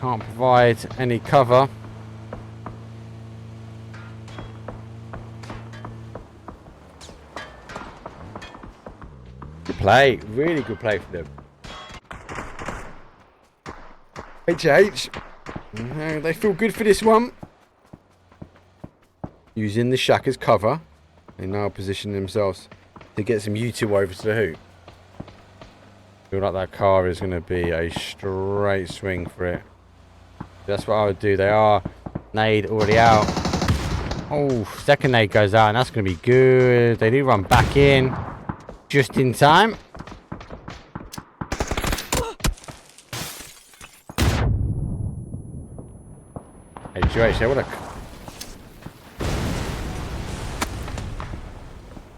Can't provide any cover. Good play. Really good play for them. HH. They feel good for this one. Using the shack as cover. They now position themselves to get some U2 over to the hoop. Feel like that car is going to be a straight swing for it. That's what I would do. They are nade already out. Oh, second nade goes out, and that's going to be good. They do run back in just in time. HUH, what a...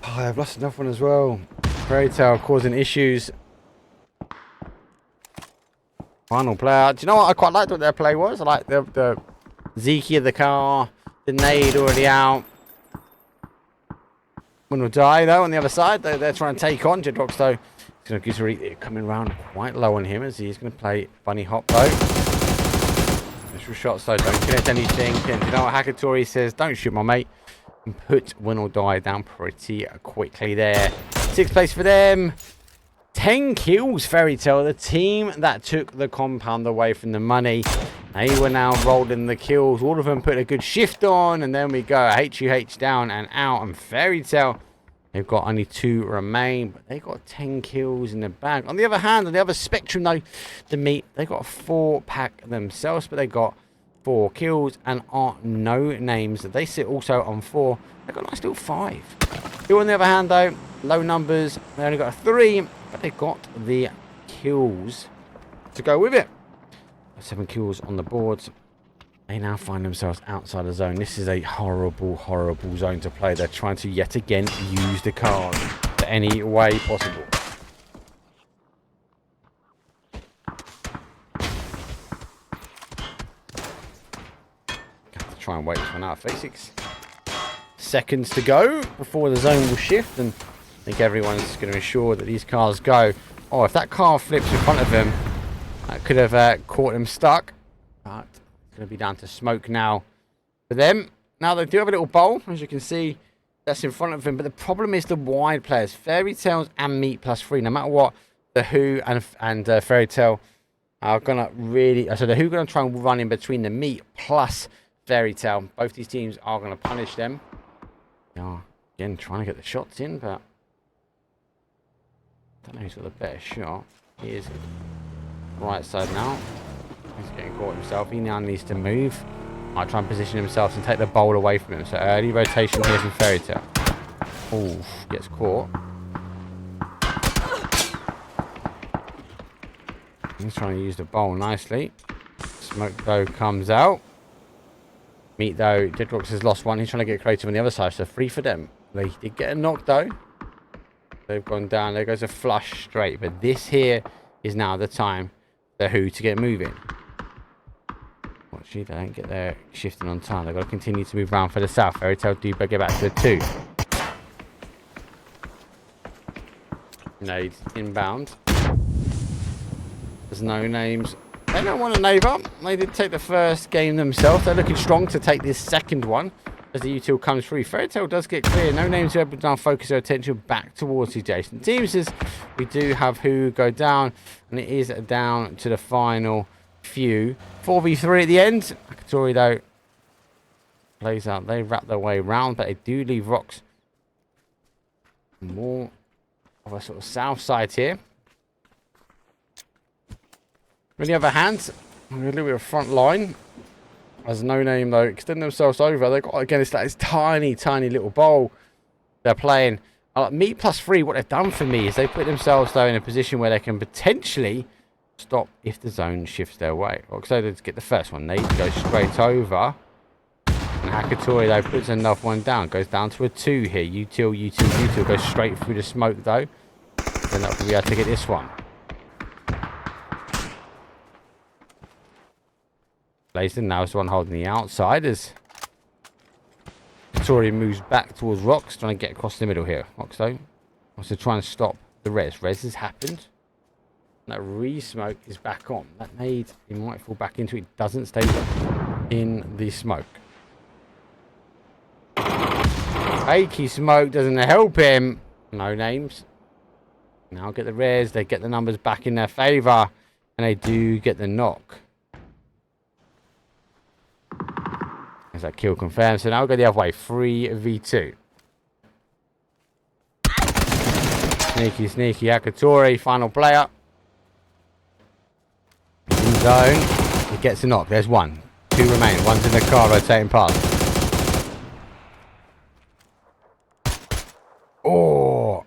Oh, I've lost enough one as well. Fairy Tale causing issues. Final player. Do you know what? I quite liked what their play was. I like the Zeke of the car. The nade already out. One will die though on the other side. They're trying to take on Jedrox though. He's going to coming around quite low on him as he's going to play bunny hop though. Initial shots though don't connect anything. And you know what Hakatori says? Don't shoot my mate. And put win or die down pretty quickly there. 6th place for them. 10 kills, Fairy Tale. The team that took the compound away from the money. They were now rolling the kills. All of them put a good shift on. And then we go HUH down and out. And Fairy Tale, they've got only 2 remain. But they got 10 kills in the bag. On the other hand, on the other spectrum though, the Meat, they got a 4-pack themselves. But they got 4 kills and are no names. They sit also on 4. They got a nice little 5. Who on the other hand though, low numbers. They only got a 3. But they got the kills to go with it. 7 kills on the board. They now find themselves outside the zone. This is a horrible, horrible zone to play. They're trying to yet again use the card for any way possible. Got to try and wait this one out. 36 seconds to go before the zone will shift and I think everyone's going to ensure that these cars go. Oh, if that car flips in front of him, that could have caught him stuck. But it's going to be down to smoke now for them. Now they do have a little bowl, as you can see, that's in front of him. But the problem is the wide players, Fairy Tales and Meat +3. No matter what, the Who and Fairy Tale are going to really... So the Who are going to try and run in between the Meat plus Fairy Tale. Both these teams are going to punish them. They are, again, trying to get the shots in, but... I don't know who's got the better shot. He is right side now. He's getting caught himself. He now needs to move. Might try and position himself and take the bowl away from him. So early rotation here from Fairy Tale. Oof, gets caught. He's trying to use the bowl nicely. Smoke though comes out. Meat though, Deadrocks has lost one. He's trying to get creative on the other side. So 3 for them. They did get a knock though. They've gone down. There goes a flush straight. But this here is now the time for Who to get moving. Actually, they don't get their shifting on time. They've got to continue to move around for the south. Fairy Tale do get back to the 2. Nades inbound. There's no names. They don't want a neighbour. They did take the first game themselves. They're looking strong to take this second one as the util comes through. Fairy Tale does get clear. No names are able to now focus their attention back towards the adjacent teams as we do have Who go down, and it is down to the final few. 4v3 at the end. Akatori though plays out. They wrap their way round, but they do leave rocks more of a sort of south side here. On the other hand, a little bit of front line. As No Name though extend themselves over. They've got, again, it's like this tiny little bowl they're playing. Meat +3, what they've done for me is they put themselves though in a position where they can potentially stop if the zone shifts their way. So let's get the first one. They go straight over. And Hakatori though puts another one down. Goes down to a 2 here. Util goes straight through the smoke though. They're not going to be able to get this one. Blazing now is the one holding the outside as Hakatori moves back towards Rocks, trying to get across the middle here. Rocks though wants to try and stop the res. Res has happened. That re-smoke is back on. That nade, he might fall back into it. Doesn't stay in the smoke. Fakey smoke doesn't help him. No names. Now get the res. They get the numbers back in their favour. And they do get the knock. There's that kill confirmed. So now we'll go the other way. 3v2. Sneaky Hakatori. Final player. In zone. He gets a knock. There's one. 2 remain. One's in the car rotating past. Oh.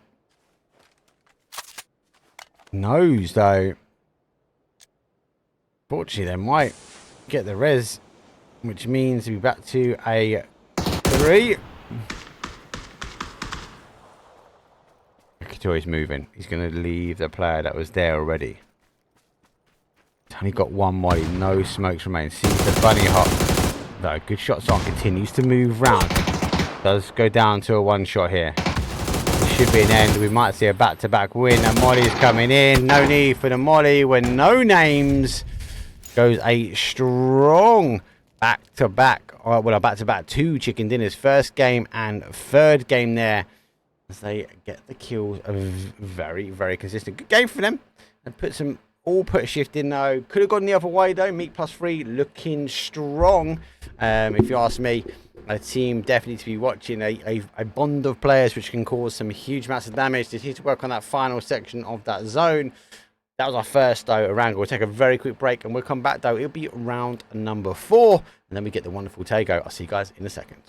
Nose though. Fortunately they might get the res, which means we'll be back to a 3. Akatori's moving. He's going to leave the player that was there already. Only got one molly. No smokes remain. Sees the bunny hop. Though good shots on. Continues to move round. Does go down to a 1 shot here. Should be an end. We might see a back-to-back win. And Molly's coming in. No need for the Molly when No Names goes a strong back-to-back. Well, a back-to-back 2 chicken dinners. First game and third game there as they get the kills. Very, very consistent. Good game for them. And put a shift in though. Could have gone the other way though. Meat +3 looking strong. If you ask me. A team definitely to be watching, a bond of players which can cause some huge amounts of damage. They need to work on that final section of that zone. That was our first though round. We'll take a very quick break and we'll come back though. It'll be round number 4 and then we get the wonderful Tago. I'll see you guys in a second.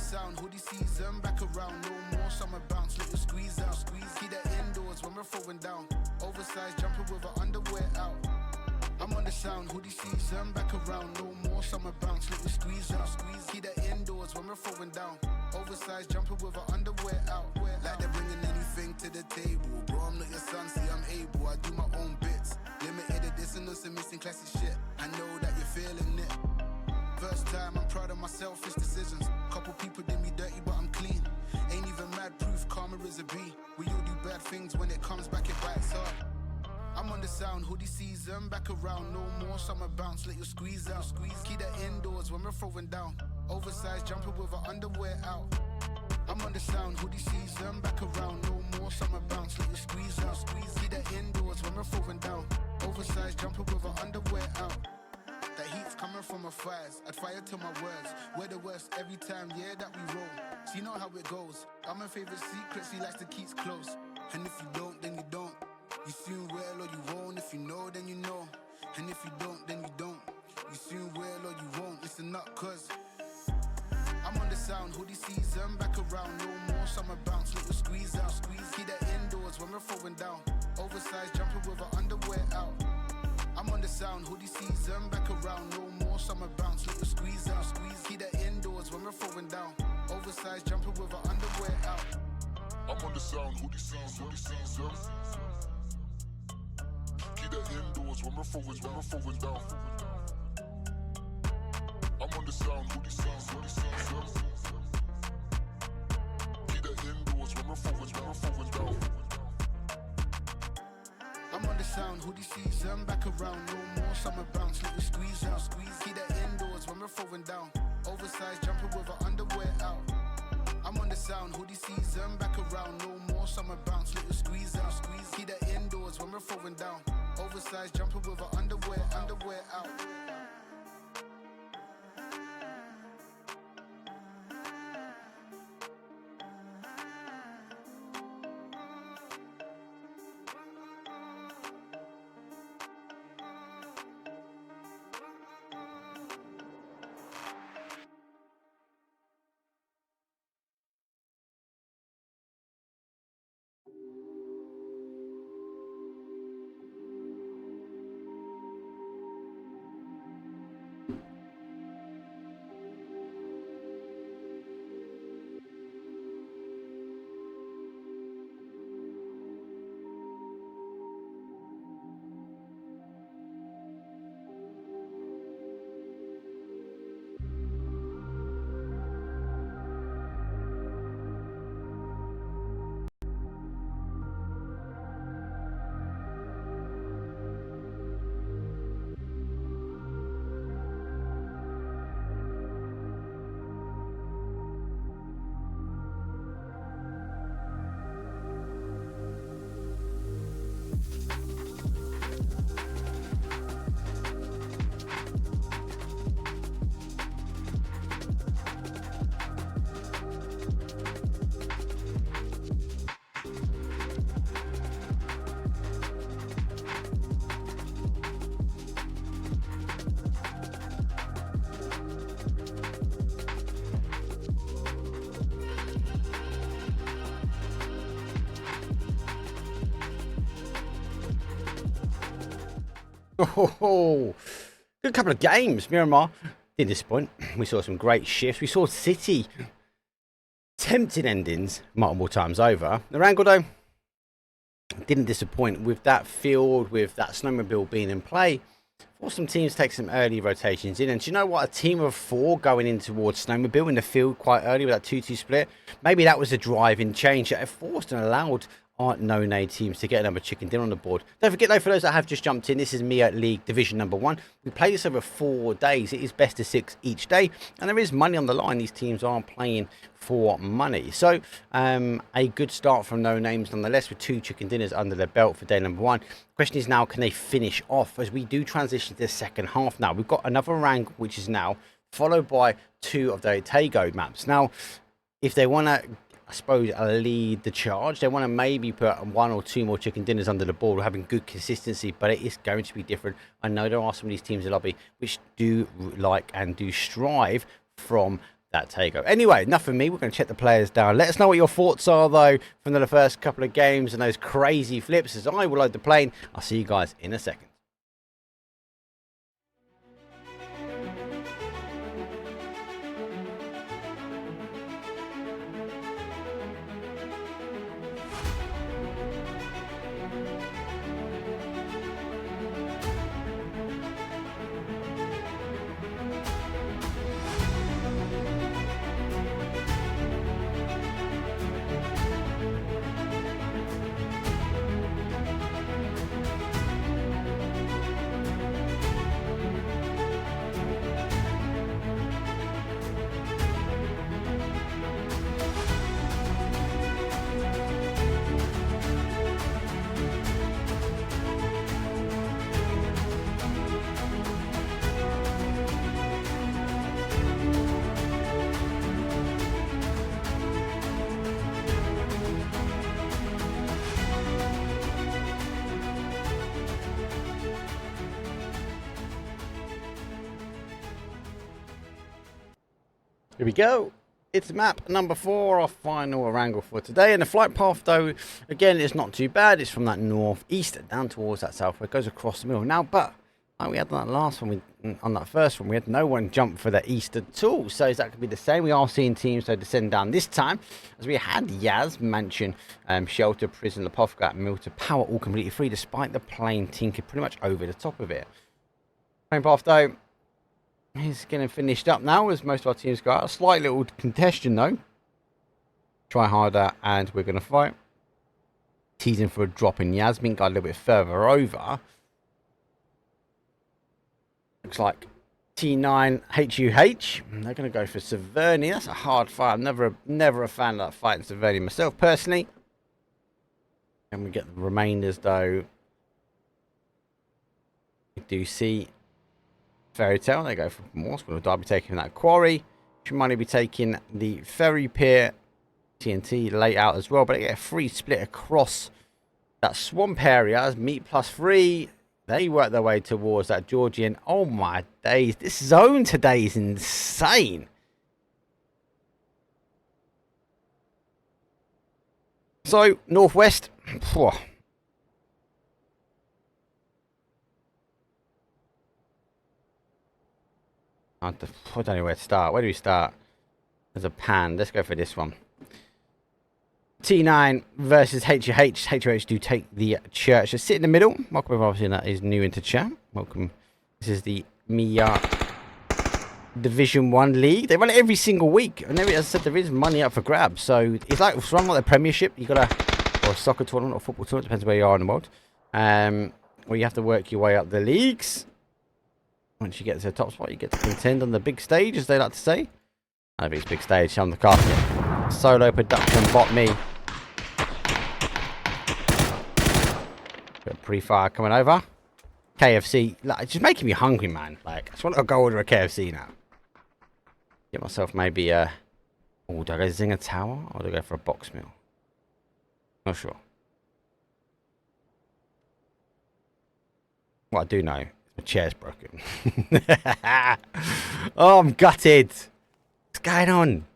sound, hoodie season, back around, no more summer bounce, let you squeeze out, keep that indoors when we're throwing down, oversized jumper with our underwear out. I'm on the sound, hoodie season, back around, no more summer bounce, let you squeeze out, keep that indoors when we're throwing down, oversized jumper with our underwear out. Like they're bringing anything to the table, bro, I'm not your son, see I'm able, I do my own bits, limited edition, some missing classic shit, I know that you're feeling it. First time, I'm proud of my selfish decisions. Couple people did me dirty, but I'm clean. Ain't even mad proof, karma is a B. We all do bad things, when it comes back, it bites hard. I'm on the sound, hoodie season, back around. No more summer bounce, let you squeeze out. Keep that indoors when we're throwing down. Oversized jumper with our underwear out. I'm on the sound, hoodie season, back around. No more summer bounce, let you squeeze out. Keep that indoors when we're throwing down. Oversized jumper with our underwear out. That heat's coming from my fires. I'd fire to my words. We're the worst every time, yeah, that we roll. So you know how it goes. I'm my favorite secrets, he likes to keep close. And if you don't, then you don't. You soon will or you won't. If you know, then you know. And if you don't, then you don't. You soon will or you won't. Listen up, cause I'm on the sound, hoodie season, back around. No more summer bounce, let you squeeze out. Keep that indoors when we're throwing down. Oversized jumper with our underwear out. I'm on the sound, hoodie season, back around. No more summer bounce, let you squeeze out. Keep that indoors when we're throwing down. Oversized jumper with our underwear out. I'm on the sound, hoodie season. Keep that indoors when we're throwing down. I'm on the sound, hoodie season. Keep that indoors when we're throwing down. I'm on the sound, hoodie season, back around. No more summer bounce, let you squeeze out. Keep that indoors when we're throwing down. Oversized jumper with our underwear out. I'm on the sound, hoodie season, back around. No more summer bounce, let you squeeze out. Keep that indoors when we're throwing down. Oversized jumper with our underwear out. Oh, good couple of games. Miramar didn't disappoint. We saw some great shifts. We saw City tempting endings multiple times over. The Wrangle, though, didn't disappoint with that field, with that snowmobile being in play. For some teams take some early rotations in. And do you know what? A team of 4 going in towards snowmobile in the field quite early with that 2-2 split. Maybe that was a driving change that forced and allowed our no-name teams to get another chicken dinner on the board. Don't forget, though, for those that have just jumped in, this is MEA League Division number 1. We play this over 4 days. It is best of 6 each day, and there is money on the line. These teams are playing for money. So, a good start from no names nonetheless, with 2 chicken dinners under their belt for day number 1. Question is now, can they finish off as we do transition to the second half now? We've got another rank, which is now followed by 2 of the Tego maps. Now, if they want to, I suppose, lead the charge, they want to maybe put 1 or 2 more chicken dinners under the board, having good consistency, but it is going to be different. I know there are some of these teams in the lobby which do like and do strive from that takeover. Anyway, enough from me. We're going to check the players down. Let us know what your thoughts are, though, from the first couple of games and those crazy flips as I will load the plane. I'll see you guys in a second. Here we go. It's map number 4, our final wrangle for today. And the flight path, though, again, it's not too bad. It's from that northeast down towards that south, where it goes across the middle. Now, but like we had on that last one, on that first one, we had no one jump for the east at all. So that could be the same. We are seeing teams so descend down this time, as we had Yaz, Mansion, Shelter, Prison, Lepovka, Milter, Power all completely free, despite the plane tinkered pretty much over the top of it. Plane path, though, he's getting finished up now as most of our teams go out. A slight little congestion though. Try harder and we're going to fight. Teasing for a drop in Yasmin. Got a little bit further over. Looks like T9 HUH. They're going to go for Severny. That's a hard fight. I'm never a fan of that fight in Severny myself personally. And we get the remainders though. We do see Fairy Tale, they go for more. Will be taking that quarry. SHMONEY be taking the ferry pier. TNT late out as well, but they get a free split across that swamp area as meat +3. They work their way towards that Georgian. Oh my days, this zone today is insane. So, northwest. I don't know where to start. Where do we start? There's a pan. Let's go for this one. T9 versus HUH. HUH do take the church. Just sit in the middle. Welcome, obviously, that is new into chat. Welcome. This is the MEA Division 1 League. They run it every single week. And as I said, there is money up for grabs. So it's like it's run like the Premiership. You got or a soccer tournament or football tournament. Depends where you are in the world. Where you have to work your way up the leagues. Once you get to the top spot, you get to contend on the big stage, as they like to say. And a big stage on the casket. Solo production bot me. Got pre-fire coming over. KFC. Like, it's just making me hungry, man. Like, I just want to go order a KFC now. Get myself maybe a... Oh, do I go Zinger Tower? Or do I go for a box meal? Not sure. What I do know... My chair's broken. Oh, I'm gutted. What's going on?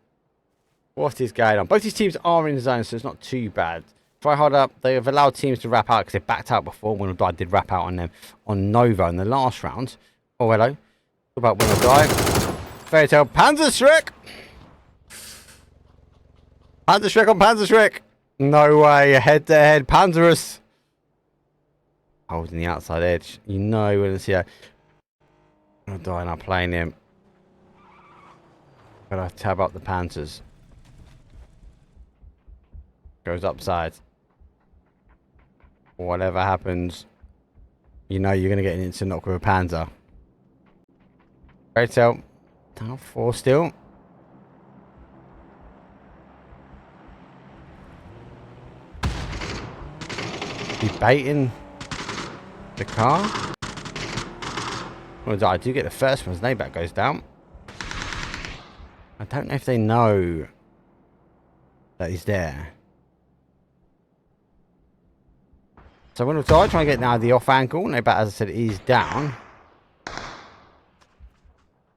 What is going on? Both these teams are in zone, so it's not too bad. Try harder. They have allowed teams to wrap out because they backed out before. WINORDIE did wrap out on them on Nova in the last round. Oh, hello. What about WINORDIE? Fairy Tale. Panzerschreck. Panzerschreck on Panzerschreck. No way. Head to head. Panzerus. Holding the outside edge. You know when it's here. I'm dying, I'm playing him. Gotta tab up the Panthers. Goes upside. Whatever happens, you know you're gonna get an instant knock with a Panzer. Great tell. Down 4 still. He's baiting the car. Well, I do get the first one as Nayback goes down. I don't know if they know that he's there. So I'm going to try and get now the off ankle. Nayback, as I said, is down.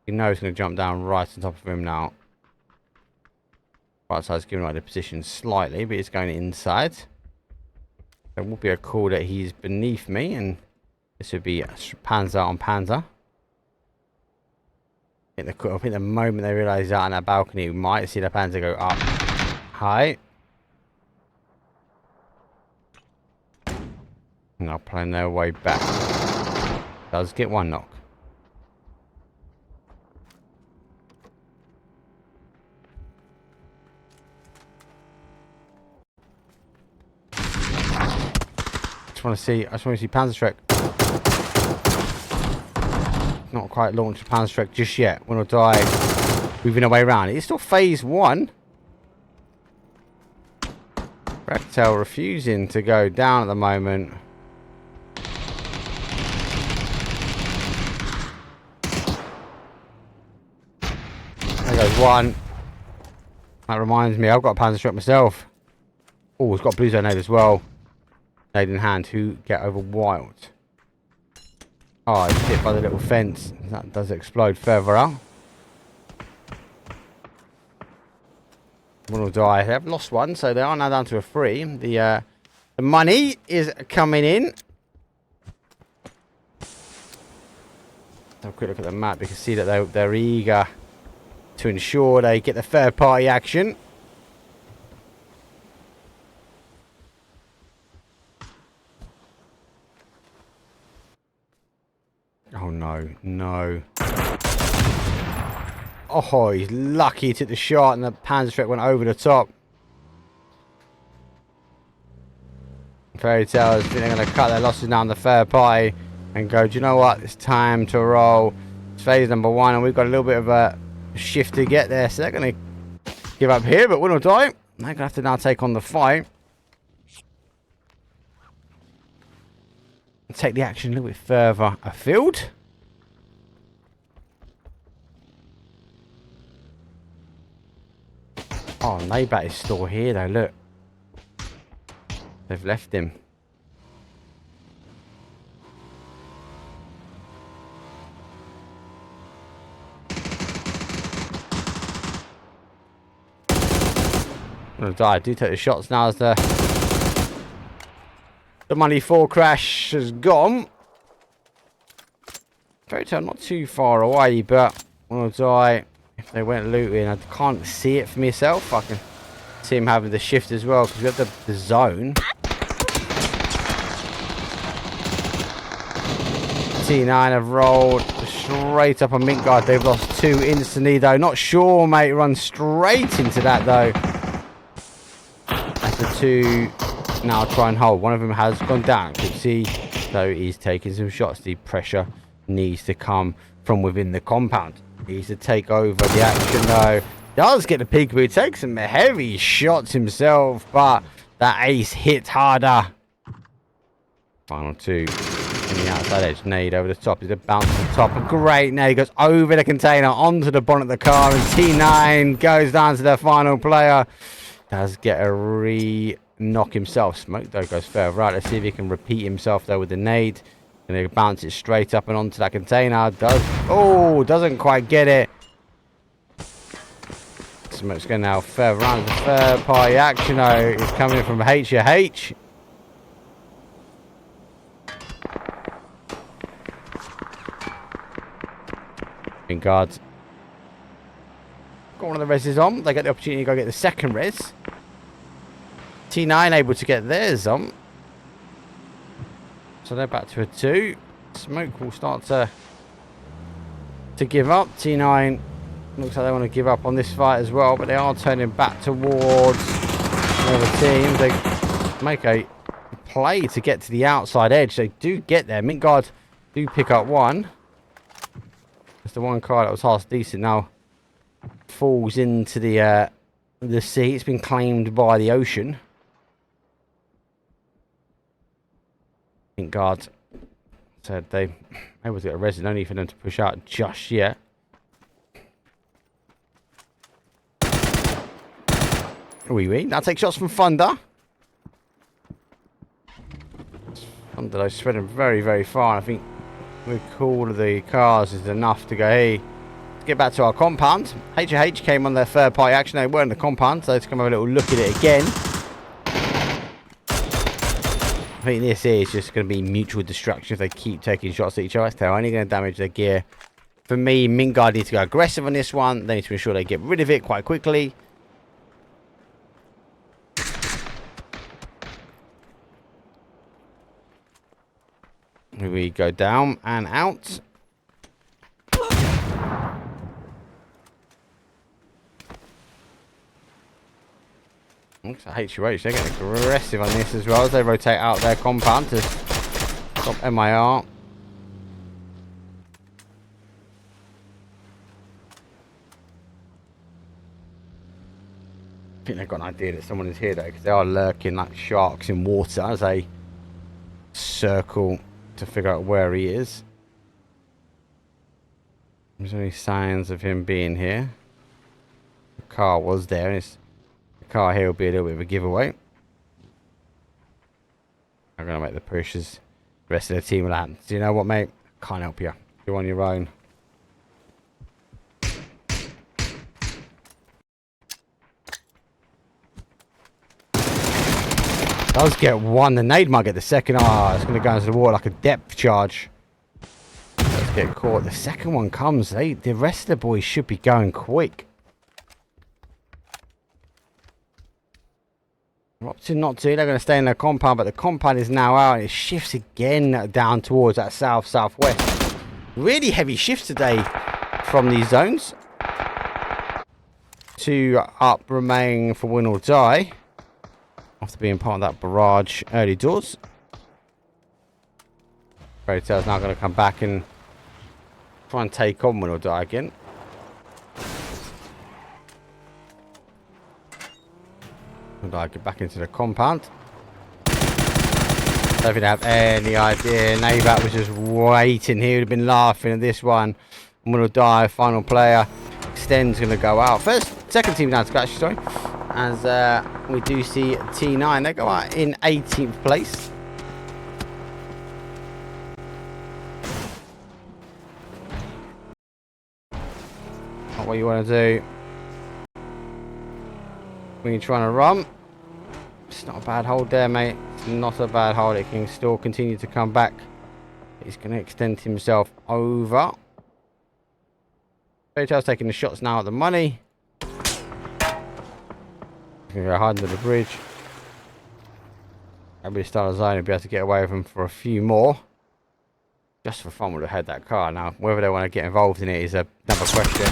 You know he's going to jump down right on top of him now. Right side's giving away the position slightly, but it's going inside. There will be a call that he's beneath me, and this would be Panzer on Panzer. I think the moment they realise that on that balcony, we might see the Panzer go up high. And they'll plan their way back. Does get one knock. I just want to see Panzerschreck. Not quite launched Panzerschreck just yet. WINORDIE moving away around. It's still phase 1. Rectel refusing to go down at the moment. There goes one. That reminds me, I've got a Panzerschreck myself. Oh, it's got a blue zone nade as well. Nade in hand. Who get over wild? Oh, it's hit by the little fence. That does explode further out. WINORDIE. They have lost one, so they are now down to a 3. The money is coming in. Have a quick look at the map. You can see that they're eager to ensure they get the third party action. Oh no, no. Oh, he's lucky he took the shot and the Panzerschreck went over the top. Fairy Tales think they're going to cut their losses down the third party and go, do you know what? It's time to roll. It's phase number 1 and we've got a little bit of a shift to get there. So they're going to give up here, but WINORDIE, they're going to have to now take on the fight. Take the action a little bit further afield. Oh, Nabat is still here though, look. They've left him. WINORDIE do take the shots now as the money 4 crash has gone. Fairy Tale not too far away, but WINORDIE, if they went looting, I can't see it for myself. I can see him having the shift as well because we have the zone. T9 have rolled straight up on Midgard. They've lost 2 instantly though. Not sure, mate. Run straight into that though. That's the 2. Now try and hold. One of them has gone down. You can see, though, he's taking some shots. The pressure needs to come from within the compound. Needs to take over the action, though. Does get the peekaboo. Takes some heavy shots himself, but that ace hit harder. Final 2. In the outside edge. Nade over the top. He's a bounce on the top. A great nade. Goes over the container, onto the bonnet of the car, and T9 goes down to their final player. Does get a knock himself. Smoke though goes further right. Let's see if he can repeat himself though with the nade. And he bounce it straight up and onto that container. Doesn't quite get it. Smoke's going now further around. The third party action though is coming from HH. In guards. Got one of the reses on. They get the opportunity to go get the second res. T9 able to get theirs on. So they're back to a 2. Smoke will start to give up. T9 looks like they want to give up on this fight as well, but they are turning back towards the other team. They make a play to get to the outside edge. They do get there. Midgard do pick up one. That's the one car that was half decent now falls into the sea. It's been claimed by the ocean. Guard said they able to get arrested, no need for them to push out just yet. WEEWEE now take shots from Thunder. Thunder though spreading very, very far. I think the call of the cars is enough to go, hey, get back to our compound. HH came on their third party action. They weren't in the compound, so let's come have a little look at it again. I think this is just going to be mutual destruction if they keep taking shots at each other. They're only going to damage their gear. For me, Mingard needs to go aggressive on this one. They need to ensure they get rid of it quite quickly. Here we go down and out. Looks like HUH, they're getting aggressive on this as well as they rotate out their compound to stop MEA. I think they've got an idea that someone is here though, because they are lurking like sharks in water as they circle to figure out where he is. There's any signs of him being here. The car was there, and the car here will be a little bit of a giveaway. I'm going to make the pushes. The rest of the team will happen. Do you know what, mate? Can't help you. You're on your own. Does get one. The nade might get the second. Ah, it's going to go into the water like a depth charge. Let's get caught. The second one comes. The rest of the boys should be going quick. Opting not to. They're going to stay in their compound, but the compound is now out. And it shifts again down towards that south-southwest. Really heavy shifts today from these zones. 2 up remain for win or die. After being part of that barrage early doors. Fairy Tail's now going to come back and try and take on win or die again. And I get back into the compound. Don't think they have any idea. Naybat was just waiting. He would have been laughing at this one. Win or die, final player. Extend's going to go out. Second team down to scratch, sorry. As we do see T9, they go out in 18th place. Not what you want to do when you're trying to run. It's not a bad hold there, mate. It's not a bad hold. It can still continue to come back. He's going to extend himself over. Fairy Tail's taking the shots now at the money. Going to go hide under the bridge. Everybody start a zone and be able to get away with them for a few more. Just for fun, would have had that car. Now, whether they want to get involved in it is another question.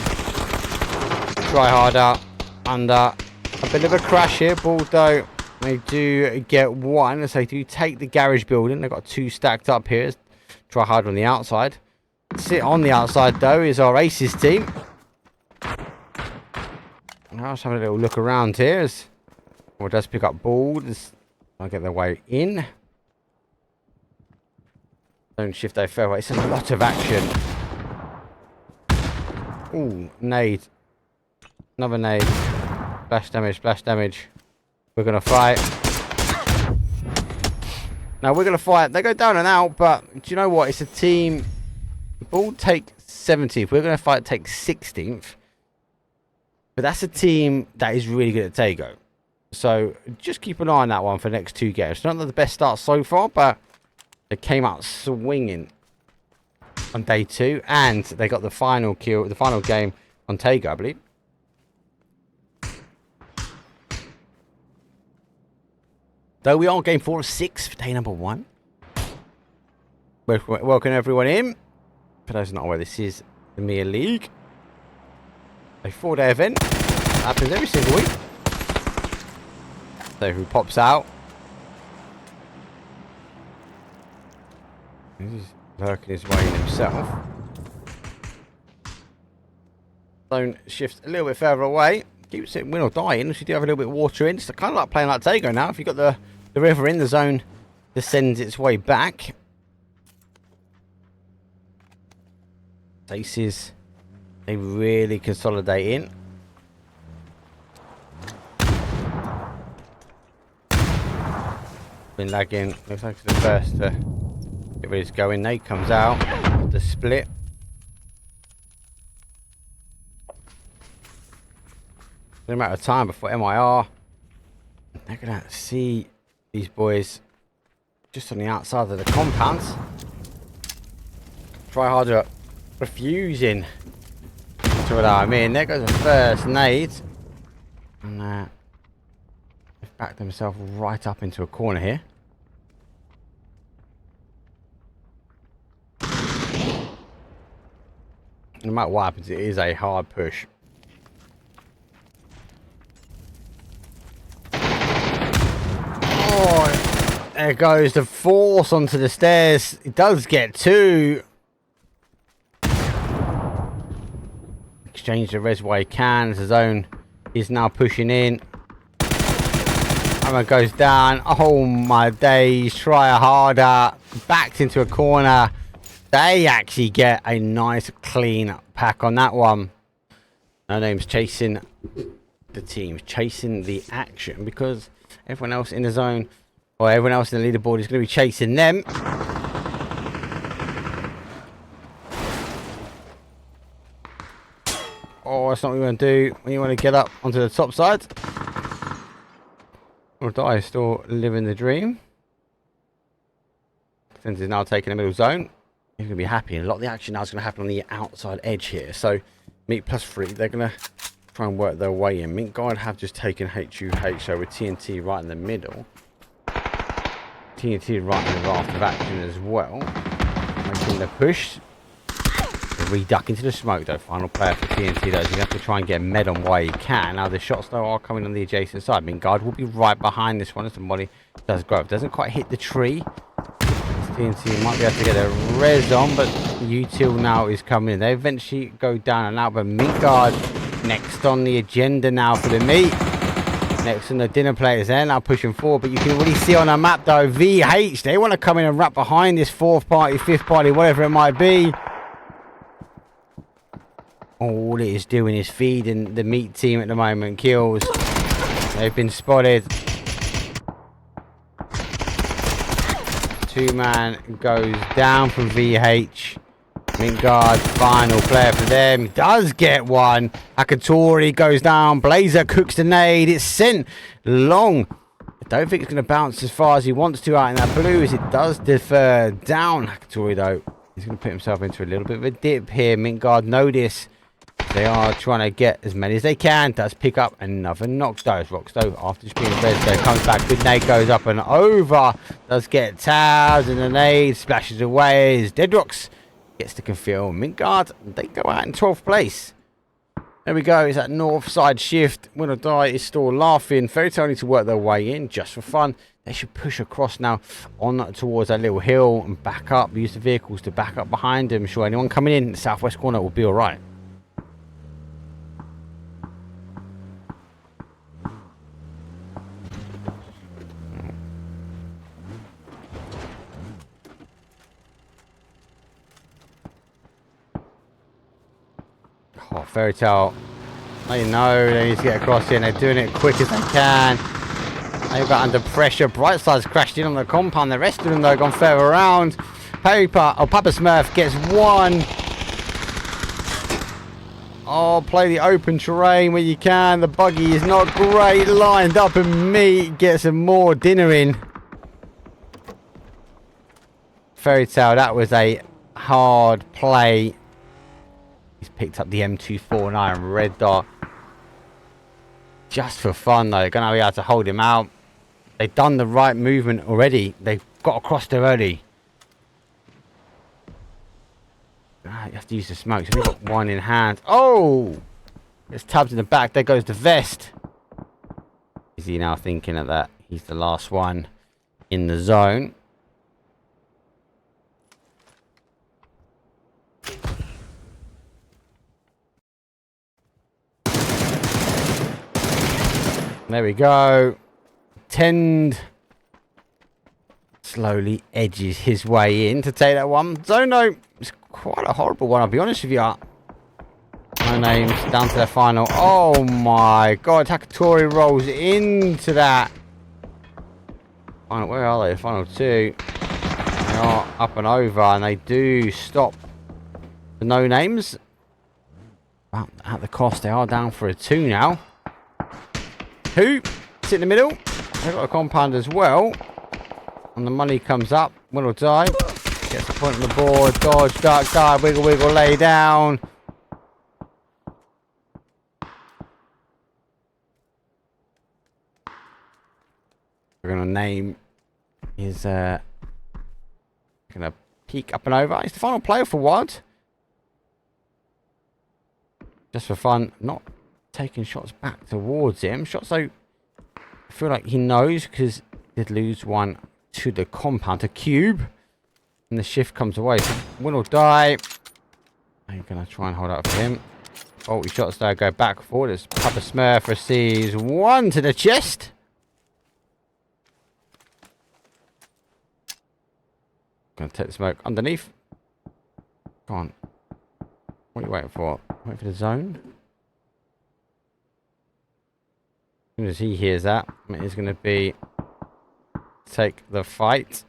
Try harder. Under. A bit of a crash here. Baldo. They do get one. So they do take the garage building. They've got 2 stacked up here. Try harder on the outside. Sit on the outside, though, is our Aces team. I'll just have a little look around here. Or does pick up balls. I'll get their way in. Don't shift their fairway. It's a lot of action. Ooh, nade. Another nade. Splash damage, splash damage. We're going to fight. Now we're going to fight. They go down and out, but do you know what? It's a team. Ball take 17th. We're going to fight take 16th. But that's a team that is really good at Tego. So just keep an eye on that one for the next 2 games. Not the best start so far, but they came out swinging on day 2. And they got the final kill, the final game on Tego, I believe. Though we are on game 4 of 6 for day number 1. Welcome everyone in. For those who don't know where this is, the MEA League. A 4-day event. Happens every single week. So who pops out? He's lurking his way in himself. Zone shifts a little bit further away. Keeps it win or die in. If you do have a little bit of water in. It's kind of like playing like Tego now. If you've got the river in, the zone descends its way back. Aces. They really consolidate in. Been lagging. Looks like it's the first to get ready to go in. Nate comes out. The split. a matter of time before MIR. They're gonna see these boys just on the outside of the compounds. Try harder, refusing to allow him in. There goes the first nade. And they've backed themselves right up into a corner here. No matter what happens, it is a hard push. Oh, there goes the force onto the stairs. It does get two. Exchange the res while he can. The zone is now pushing in. Hammer goes down. Oh my days. Try harder. Backed into a corner. They actually get a nice clean pack on that one. NONAMES chasing the teams, chasing the action, because everyone else in the zone or everyone else in the leaderboard is going to be chasing them. Oh, that's not what you want to do when you want to get up onto the top side. WINORDIE is still living the dream. Since he's now taking the middle zone, he's going to be happy. And a lot of the action now is going to happen on the outside edge here. So, Meat +3, they're going to try and work their way in. Guard have just taken HUH, so with TNT right in the middle. TNT right in the raft of action as well. Making the push. Reduck into the smoke though. Final player for TNT though. He's going to have to try and get med on while he can. Now the shots though are coming on the adjacent side. Guard will be right behind this one as somebody does grow up. Doesn't quite hit the tree. TNT might be able to get a res on, but util now is coming in. They eventually go down and out, but Guard next on the agenda now for the meat. Next on the dinner platers, they're now pushing forward, but you can really see on the map though, VH, they want to come in and wrap behind this fourth party, fifth party, whatever it might be. All it is doing is feeding the meat team at the moment. Kills. They've been spotted. Two-man goes down from VH. Guard, final player for them. Does get one. Akatori goes down. Blazer cooks the nade. It's sent long. I don't think it's going to bounce as far as he wants to out in that blue, as it does defer down. Akatori, though, he's going to put himself into a little bit of a dip here. Guard notice. They are trying to get as many as they can. Does pick up another knock though. Rockstone after just being red, so comes back. Good nade goes up and over. Does get tabs and the nade splashes away. As Deadrocks gets to confirm. Guard, they go out in 12th place. There we go. It's that north side shift. WINORDIE is still laughing. Fairytale need to work their way in just for fun. They should push across now on towards that little hill and back up. Use the vehicles to back up behind them. Sure, anyone coming in the southwest corner will be all right. Oh, Fairytale, they know they need to get across here and they're doing it quick as they can. They got under pressure. Brightside's crashed in on the compound. The rest of them though gone further around. Papa Smurf gets one. Oh, play the open terrain where you can. The buggy is not great. Lined up and Meat gets some more dinner in. Fairytale, that was a hard play. He's picked up the M249 red dot. Just for fun though. They're going to be able to hold him out. They've done the right movement already. They've got across there early. You have to use the smoke. So we've got one in hand. Oh! It's tabbed in the back. There goes the vest. Is he now thinking of that? He's the last one in the zone. There we go. Tend slowly edges his way in to take that one. Zono, it's quite a horrible one, I'll be honest with you. NONAMES down to their final. Oh my god, Takatori rolls into that. Final, where are they? Final two. They are up and over, and they do stop the NONAMES. Well, at the cost, they are down for a 2 now. Who? Sit in the middle. They've got a compound as well. And the money comes up. Win or die. Gets the point on the board. Dodge, duck, dive, wiggle, wiggle, lay down. We're going to name his... going to peek up and over. He's the final player for WOD. Just for fun. Not taking shots back towards him. Shots though, I feel like he knows because he did lose one to the compound, to cube. And the shift comes away. So win or die. I'm going to try and hold out for him. Faulty shots there go back forward. It's Papa Smurf receives one to the chest. Gonna take the smoke underneath. Go on. What are you waiting for? Wait for the zone. As soon as he hears that, he's gonna be take the fight.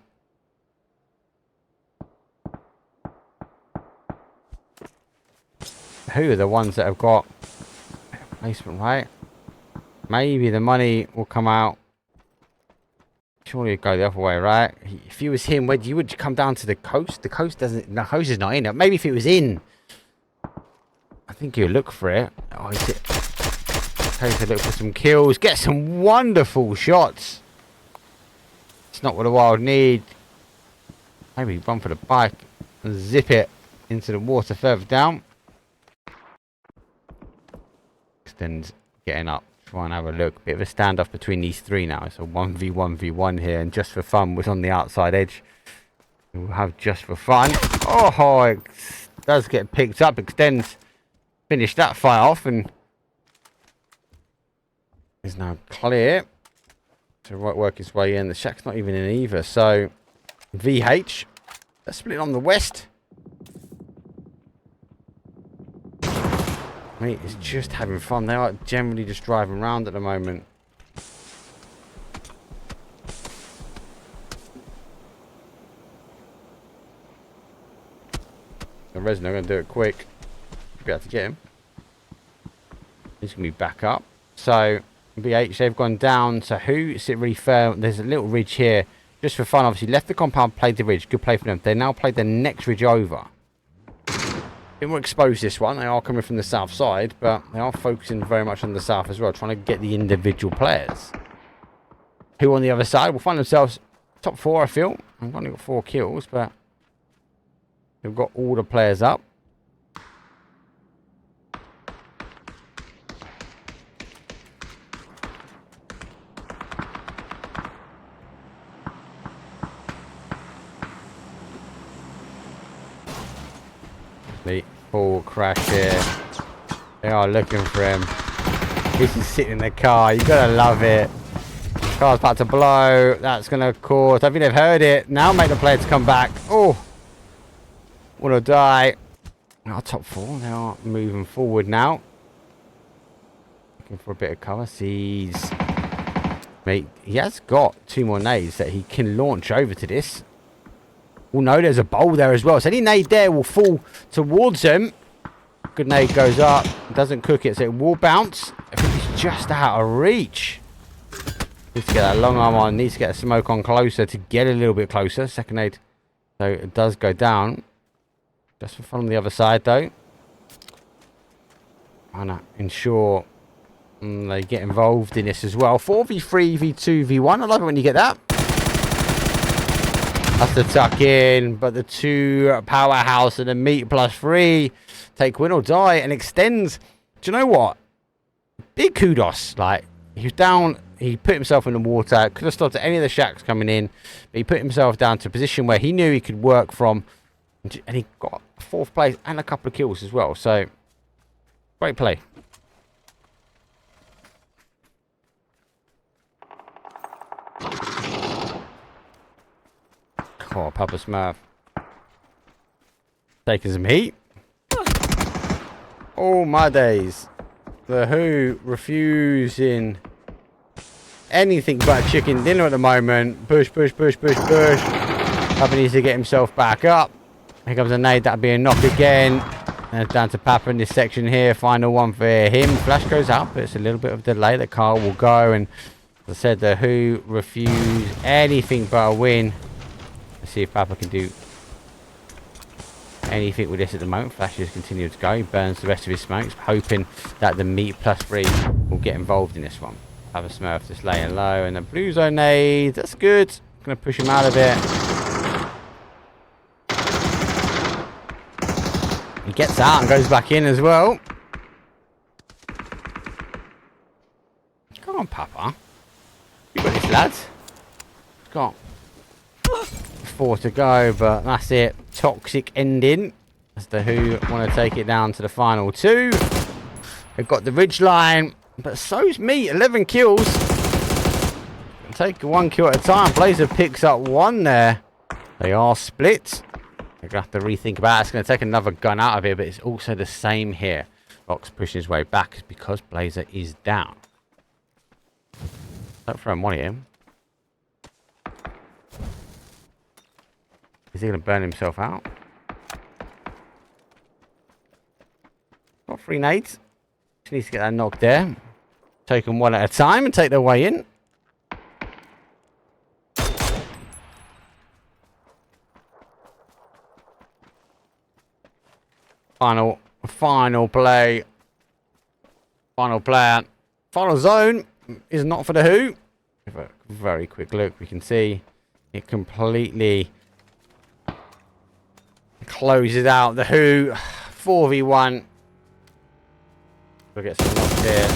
Who are the ones that have got placement right? Maybe the money will come out. Surely it'd go the other way, right? If he was him, you would come down to the coast. The coast doesn't. The coast is not in it. Maybe if it was in, I think he'll look for it. Oh, is it? Okay, to look for some kills, get some wonderful shots. It's not what the Wild need. Maybe run for the bike and zip it into the water further down. Extends getting up. Try and have a look. Bit of a standoff between these three now. It's a 1v1v1 here, and just for fun was on the outside edge. We'll have just for fun. Oh, it does get picked up. Extends. Finish that fight off and is now clear. To work his way in. The shack's not even in either. So VH. They're split on the west. Mate is just having fun. They are generally just driving around at the moment. The Resno are going to do it quick. Be able to get him. He's going to be back up. So VH, they've gone down. So who sit really fair? There's a little ridge here. Just for fun, obviously. Left the compound, played the ridge. Good play for them. They now played the next ridge over. It will expose this one. They are coming from the south side, but they are focusing very much on the south as well, trying to get the individual players. Who on the other side will find themselves top 4, I feel. I've only got 4 kills, but they've got all the players up. The full crash here. They are looking for him. This is sitting in the car. You gotta love it. Car's about to blow. That's gonna cause. I think they've heard it. Now make the player to come back. Oh, wanna die? Our top 4. They are moving forward now. Looking for a bit of cover. Sees. Mate, he has got 2 more nades that he can launch over to this. Oh no, there's a bowl there as well. So any nade there will fall towards him. Good nade goes up. Doesn't cook it, so it will bounce. I think he's just out of reach. Needs to get that long arm on. Needs to get a smoke on closer to get a little bit closer. Second nade. So it does go down. Just for fun on the other side though. Trying to ensure they get involved in this as well. 4v3, v2, v1. I love it when you get that. That's the tuck in, but the 2 powerhouse and a meat +3 take win or die and extends. Do you know what? Big kudos. Like, he was down, he put himself in the water, could have stopped at any of the shacks coming in, but he put himself down to a position where he knew he could work from, and he got 4th place and a couple of kills as well. So, great play. Oh, Papa Smurf. Taking some heat. Oh, my days. The Who refusing anything but chicken dinner at the moment. Push, push, push, push, push. Papa needs to get himself back up. Here comes a nade. That'll be a knock again. And down to Papa in this section here. Final one for him. Flash goes out, but it's a little bit of delay. The car will go, and as I said, the Who refuse anything but a win. Let's see if Papa can do anything with this at the moment. Flash just continues to go. He burns the rest of his smokes, hoping that the meat +3 will get involved in this one. Papa Smurf just laying low, and the blue zone nade. That's good. Gonna push him out of it. He gets out and goes back in as well. Come on, Papa. You got this, lads. Got 4 to go, but that's it. Toxic ending. As the Who want to take it down to the final 2. They've got the ridge line, but so's me. 11 kills. Take 1 kill at a time. Blazer picks up 1 there. They are split. They're going to have to rethink about it. It's going to take another gun out of here, but it's also the same here. Fox pushing his way back because Blazer is down. Don't throw him on him. Is he going to burn himself out? Got 3 nades. Just needs to get that knock there. Take them 1 at a time and take their way in. Final play. Final player. Final zone is not for the Who. Give a very quick look. We can see it completely closes out the Who. 4v1. We'll get some knocks here.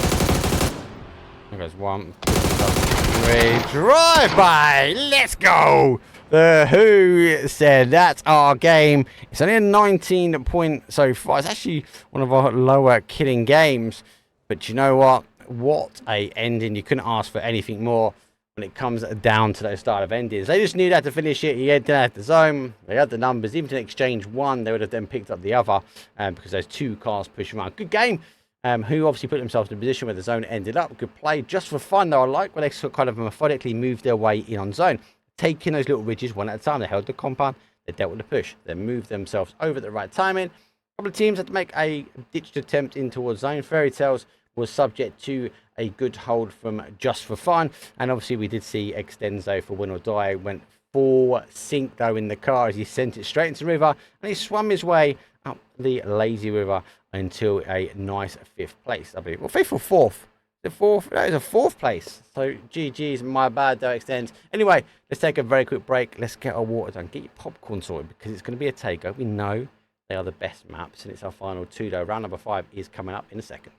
There goes 1. 3. Drive by. Let's go. The Who said that's our game. It's only a 19 point so far. It's actually one of our lower killing games. But you know what? What a ending. You couldn't ask for anything more when it comes down to those style of endings. They just knew that to finish it. He had the zone. They had the numbers. Even to exchange 1, they would have then picked up the other because those 2 cars push around. Good game. Who obviously put themselves in a position where the zone ended up. Good play. Just for fun, though, I like where they kind of methodically moved their way in on zone. Taking those little ridges 1 at a time. They held the compound. They dealt with the push. They moved themselves over at the right timing. A couple of teams had to make a ditched attempt in towards zone. Fairy Tales was subject to a good hold from Just for Fun. And obviously we did see Extenso for WINORDIE went full sink though in the car as he sent it straight into the river. And he swam his way up the lazy river until a nice 5th place, I believe. Well, 5th or 4th. The 4th, that is a 4th place. So GG's, my bad though, Extends. Anyway, let's take a very quick break. Let's get our water done. Get your popcorn sorted because it's going to be a takeover. We know they are the best maps and it's our final 2 though. Round number 5 is coming up in a second.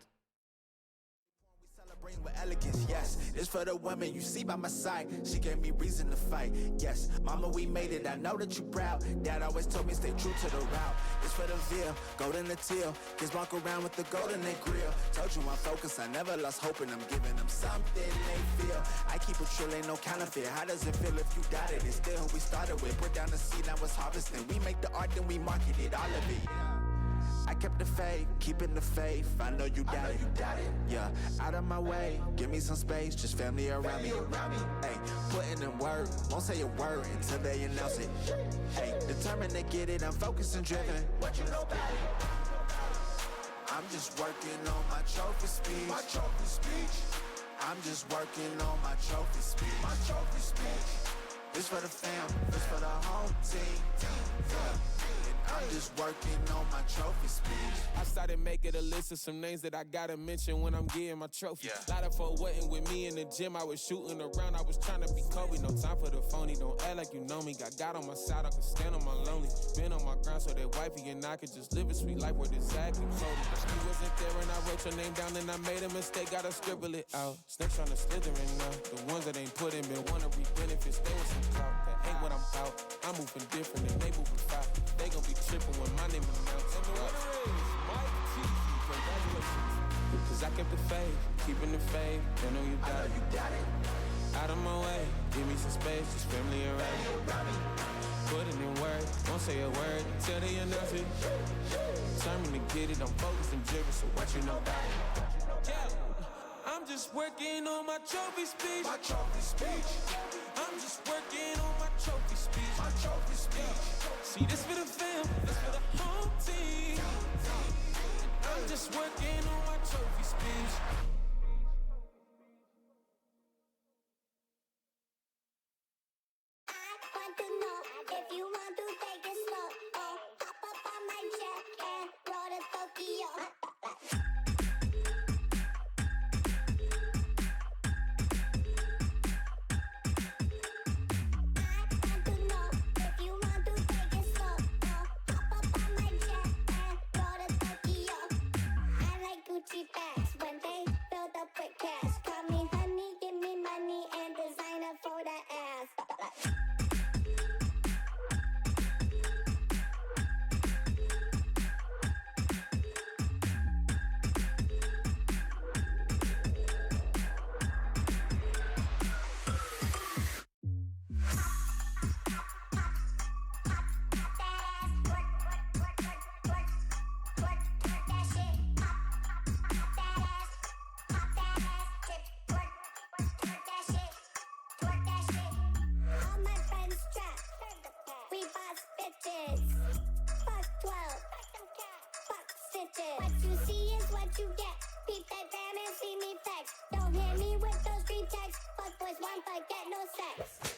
With elegance, yes, it's for the women you see by my side. She gave me reason to fight. Yes, mama, we made it. I know that you proud. Dad always told me stay true to the route. It's for the veal, golden the teal. Kids walk around with the golden they grill. Told you I'm focused, I never lost hope, and I'm giving them something they feel. I keep it true, ain't no counterfeit. How does it feel if you doubted it? Still who we started with. Put down the seed, now it's harvesting. We make the art, then we market it, all of it. I kept the faith, keeping the faith. I know you doubt it. Yeah, out of my way. Give me some space, just family around me. Hey, putting in work, won't say a word until they announce it. Hey, determined to get it, I'm focused and driven. What you know about it? I'm just working on my trophy speech. My trophy speech. I'm just working on my trophy speech. My trophy speech. This for the fam, this for the home team. Yeah. I'm just working on my trophy speech. I started making a list of some names that I gotta mention when I'm getting my trophy. Lot of folk wasn't with me in the gym. I was shooting around. I was trying to be Kobe. No time for the phony. Don't act like you know me. Got God on my side. I can stand on my lonely. Been on my ground so that wifey and I could just live a sweet life where the Zach and Cody. She wasn't there when I wrote your name down and I made a mistake. Gotta scribble it out. Snakes trying to slither in now. The ones that ain't put in been wanna reap benefits. They want some clout. That ain't what I'm about. I'm moving different and they moving fast. They gon' be tripping when my name is announced. Cause I kept the faith, keeping the faith. They know you got it. Out of my way, give me some space, just family around me. Put it in work, won't say a word until they announce it. Determined to get it, I'm focused and driven, so what you know about it? Yeah, I'm just working on my trophy speech. My trophy speech. I'm just working on my trophy speech. My trophy speech. See, this for the fam, this for the home team. bitches. Fuck 12. Fuck stitches. What you see is what you get. Peep that gram and see me flex. Don't hit me with those street texts. Fuck boys want but get no sex.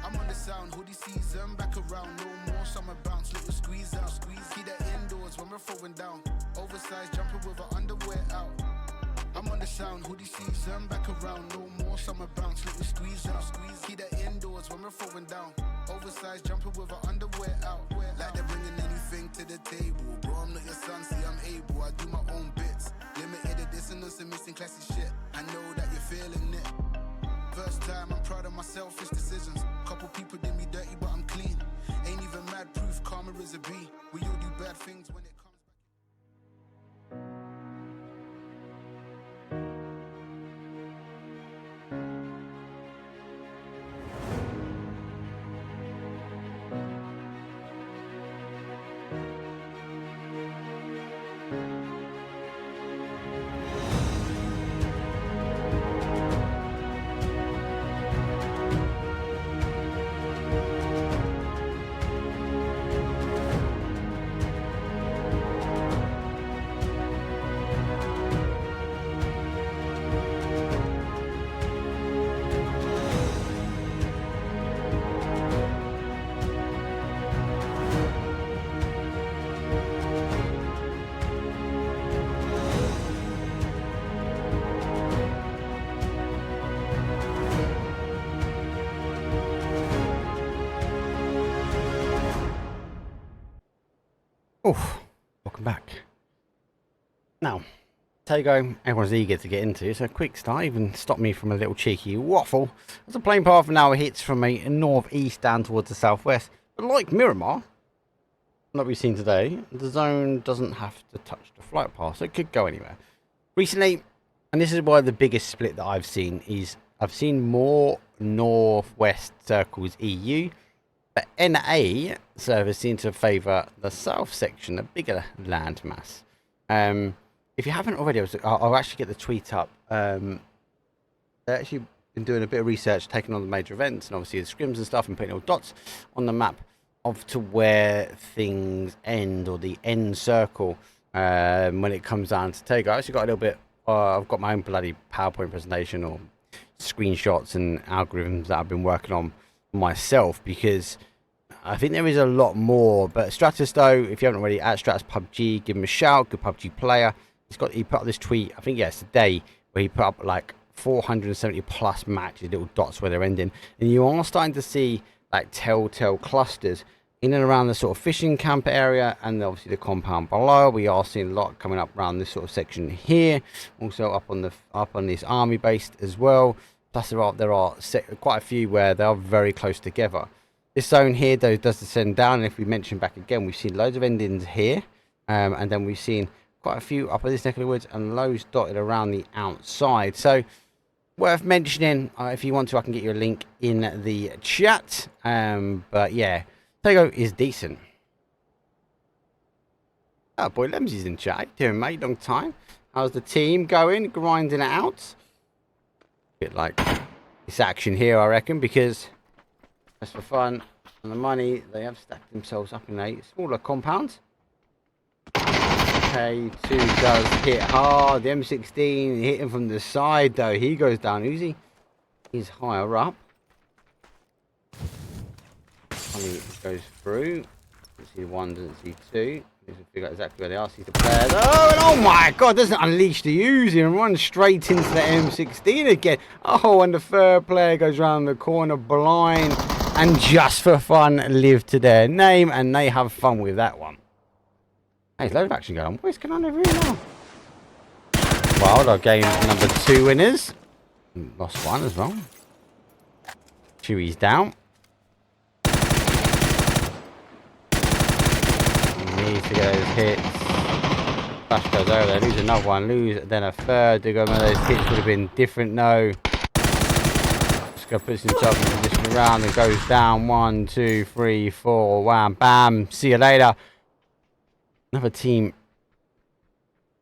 I'm on the sound, hoodie season, back around, no more summer bounce, little squeeze out, keep that indoors when we're throwing down, oversized jumper with our underwear out. I'm on the sound, hoodie season, back around, no more summer bounce, little squeeze out, keep that indoors when we're throwing down, oversized jumper with our underwear out. Like they're bringing anything to the table, bro, I'm not your son, see I'm able, I do my own bits, limited edition, some missing classy shit, I know that you're feeling it. First time, I'm proud of my selfish decisions. Couple people did me dirty, but I'm clean. Ain't even mad proof, karma is a B. We all do bad things when it comes back. Oh, welcome back. Now, Tego, everyone's eager to get into, so a quick start even stopped me from a little cheeky waffle. As the plane path now hits from a northeast down towards the southwest, but like Miramar, that we've seen today, the zone doesn't have to touch the flight path, so it could go anywhere. Recently, and this is why the biggest split that I've seen is I've seen more northwest circles EU, but NA servers seem to favour the south section, a bigger landmass. If you haven't already, I'll actually get the tweet up. They've actually been doing a bit of research, taking on the major events and obviously the scrims and stuff, and putting all dots on the map of to where things end, or the end circle, when it comes down to Tego. I actually got a little bit. I've got my own bloody PowerPoint presentation or screenshots and algorithms that I've been working on myself, because I think there is a lot more. But Stratus, though, if you haven't already, at Stratus PUBG, give him a shout. Good PUBG player. He put up this tweet, I think yesterday, where he put up like 470 plus matches, little dots where they're ending, and you are starting to see like telltale clusters in and around the sort of fishing camp area, and obviously the compound below. We are seeing a lot coming up around this sort of section here, also up on this army base as well. Plus there are quite a few where they are very close together. This zone here, though, does descend down, and if we mention back again, we've seen loads of endings here, and then we've seen quite a few up at this neck of the woods, and loads dotted around the outside. So worth mentioning. If you want to, I can get you a link in the chat. But yeah, Tego is decent. Oh boy, Lemsy's in chat. How you doing, mate? Long time. How's the team going? Grinding it out. Bit like this action here, I reckon, because just for fun and the money, they have stacked themselves up in a smaller compound. K2 does hit hard. The M16 hit him from the side, though. He goes down. Uzi, he's higher up. Money goes through. Doesn't see one, doesn't see two. Needs to figure out exactly where they are. Sees the players. Oh, and oh my God! Doesn't unleash the Uzi and run straight into the M16 again. Oh, and the third player goes around the corner blind and just for fun live to their name, and they have fun with that one. Hey, there's a load of action going on. What's going on over here now? Wild, our game number 2 winners. Lost one as well. Chewy's down. Needs to get those hits. Flash goes over there, lose another one, lose then a third. One of those hits would have been different, no. Just go puts himself in position around and goes down. 1, 2, 3, 4, wham, bam. See you later. Another team.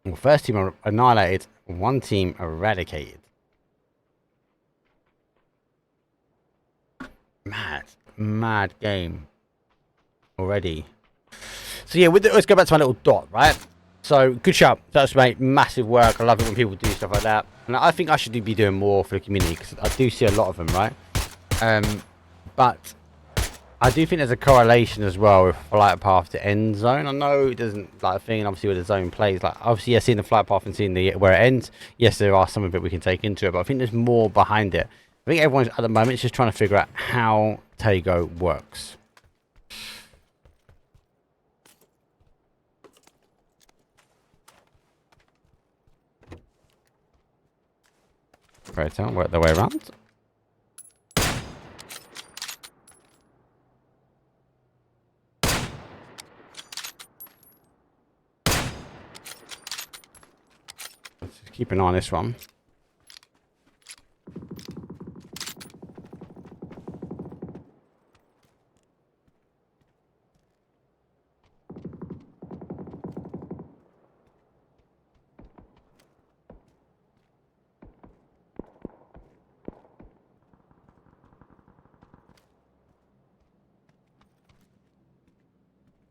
Well, first team annihilated, one team eradicated. Mad game already. So yeah, let's go back to my little dot, right? So good shout. That's mate, massive work. I love it when people do stuff like that, and I think I should be doing more for the community because I do see a lot of them, right? But I do think there's a correlation as well with flight path to end zone. I know it doesn't like a thing, and obviously where the zone plays, like obviously seeing the flight path and seeing the where it ends. Yes, there are some of it we can take into it, but I think there's more behind it. I think everyone's at the moment just trying to figure out how Tego works. Right, so work their way around. Let's just keep an eye on this one.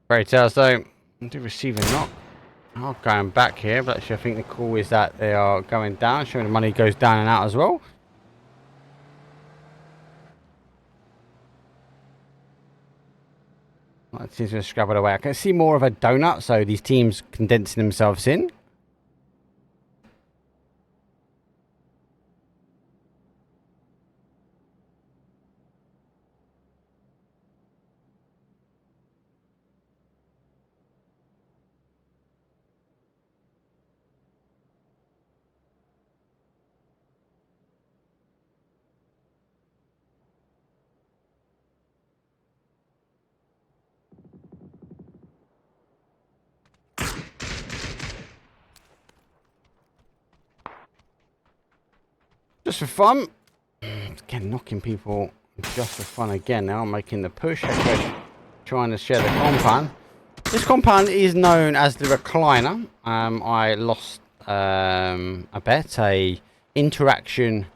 Great, so I do receive a knock. I'm going back here, but actually I think the call is that they are going down, showing the money goes down and out as well. That seems to have scrabbled away. I can see more of a donut, so these teams condensing themselves in. Just for fun. Again, knocking people just for fun again. Now I'm making the push. Trying to share the compound. This compound is known as the recliner. I lost a bet, a interaction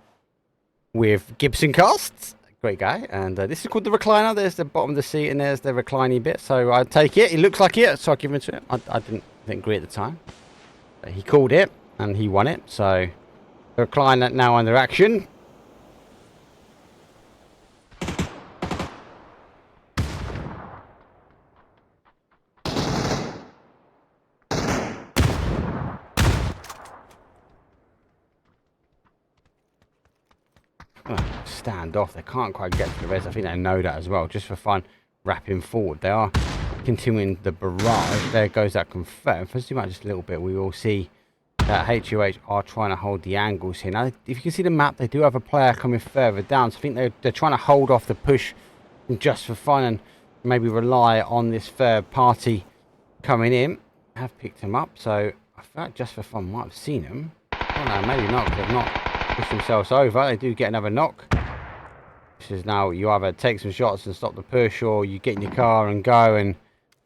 with Gibson Casts. Great guy. And this is called the recliner. There's the bottom of the seat and there's the reclining bit. So I take it. It looks like it. So I give it to him. I didn't agree at the time. But he called it and he won it. So the recliner now under action. Stand off. They can't quite get to the res. I think they know that as well. Just for fun, wrapping forward. They are continuing the barrage. There goes that confirm. For zoom out just a little bit, we will see that HUH are trying to hold the angles here. Now, if you can see the map, they do have a player coming further down. So I think they're trying to hold off the push just for fun and maybe rely on this third party coming in. I have picked him up, so I feel like just for fun might have seen him. Oh no, maybe not, because they've not push themselves over. They do get another knock. This is now you either take some shots and stop the push, or you get in your car and go, and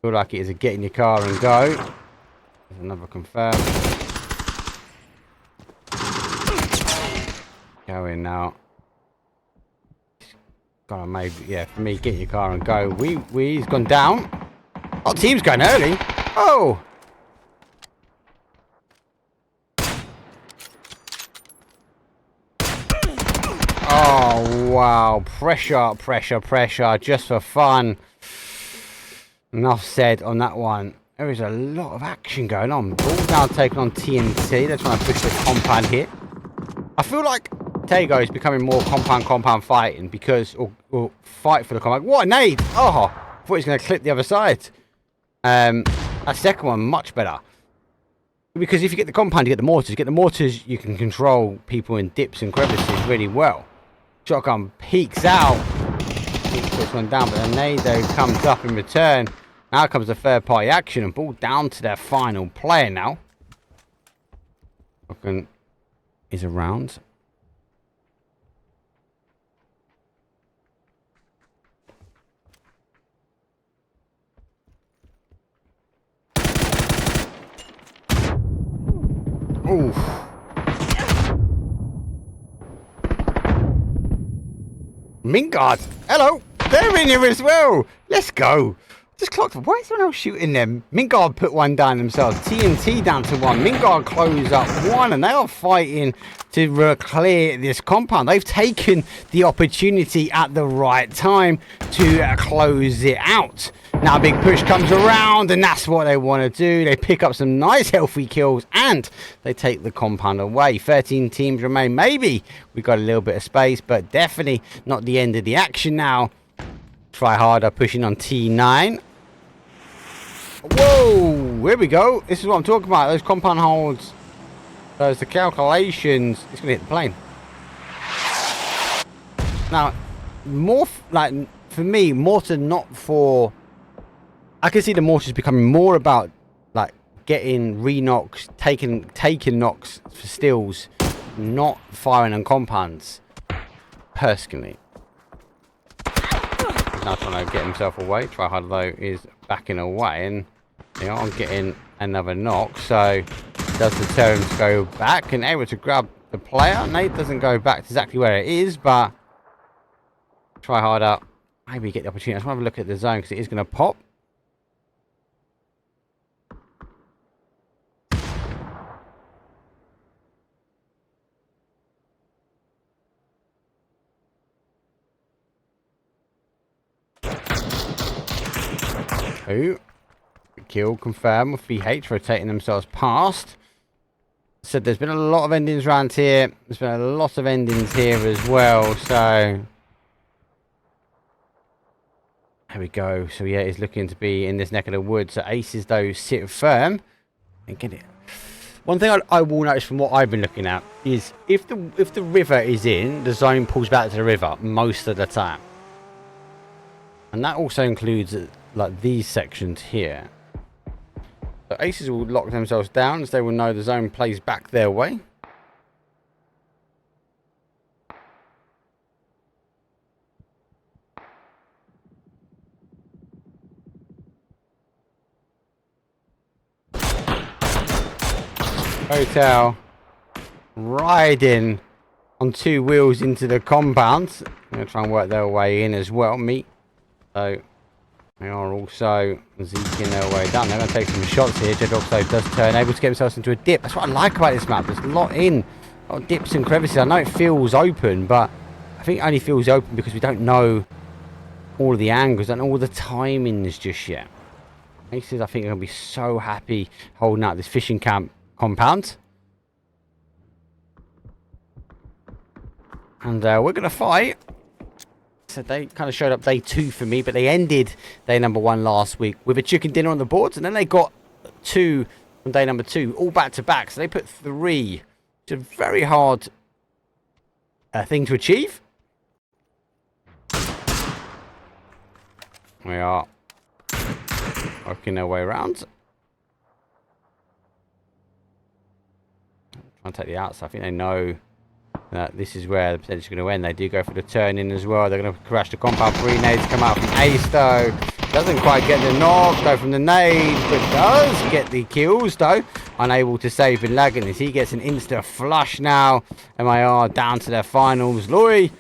feel like it is a get in your car and go. There's another confirm. Go in now. Gotta maybe, yeah, for me, get in your car and go. He's gone down. Oh, team's going early. Oh! Oh, wow. Pressure, pressure, pressure. Just for fun. Enough said on that one. There is a lot of action going on. Ball now taking on TNT. They're trying to push the compound here. I feel like Tego is becoming more compound fighting because, or fight for the compound. What a nade! Oh, I thought he was going to clip the other side. That second one, much better. Because if you get the compound, you get the mortars. You get the mortars, you can control people in dips and crevices really well. Shotgun peeks out. Puts one down, but the nado comes up in return. Now comes the third party action and ball down to their final player now. Shotgun is around. Oof. Mingard, hello. They're in here as well. Let's go. Just clocked. Why is someone else shooting them? Mingard put one down themselves. TNT down to one. Mingard close up one, and they are fighting to clear this compound. They've taken the opportunity at the right time to close it out. Now a big push comes around, and that's what they want to do. They pick up some nice healthy kills, and they take the compound away. 13 teams remain. Maybe we got a little bit of space, but definitely not the end of the action now. Try harder, pushing on T9. Whoa, here we go. This is what I'm talking about. Those compound holds. Those the calculations. It's going to hit the plane. Now, more like for me, mortar not for. I can see the mortars becoming more about like getting re-knocks, taking knocks for stills, not firing on compounds. Personally, he's now trying to get himself away. Try harder though is backing away, and you know I'm getting another knock. So does deter him to go back and able to grab the player. Nate doesn't go back to exactly where it is, but try harder. Maybe get the opportunity. I just want to have a look at the zone because it is going to pop. Ooh. Kill confirmed with VH rotating themselves past. So there's been a lot of endings around here. There's been a lot of endings here as well. So there we go. So yeah, he's looking to be in this neck of the woods. So aces though sit firm and get it. One thing I will notice from what I've been looking at is if the river is in, the zone pulls back to the river most of the time. And that also includes like these sections here. So aces will lock themselves down as they will know the zone plays back their way. Hotel riding on two wheels into the compound. They're going to try and work their way in as well. Meet. So they are also zeking their way down. They're going to take some shots here. Vihodok though does turn, able to get themselves into a dip. That's what I like about this map. There's a lot of dips and crevices. I know it feels open, but I think it only feels open because we don't know all of the angles and all the timings just yet. Aces, I think, are going to be so happy holding out this fishing camp compound. And we're going to fight. So they kind of showed up day 2 for me, but they ended day number 1 last week with a chicken dinner on the boards, and then they got 2 on day number 2, all back to back. So they put 3. It's a very hard thing to achieve. We are working their way around. Trying to take the outside. I think they know This is where the potential going to end. They do go for the turn in as well. They're going to crash the compound. 3 nades come out from Ace though. Doesn't quite get the knock, go from the nades, but does get the kills though. Unable to save Bin Laden as he gets an insta flush now. MEA down to their finals. Louis,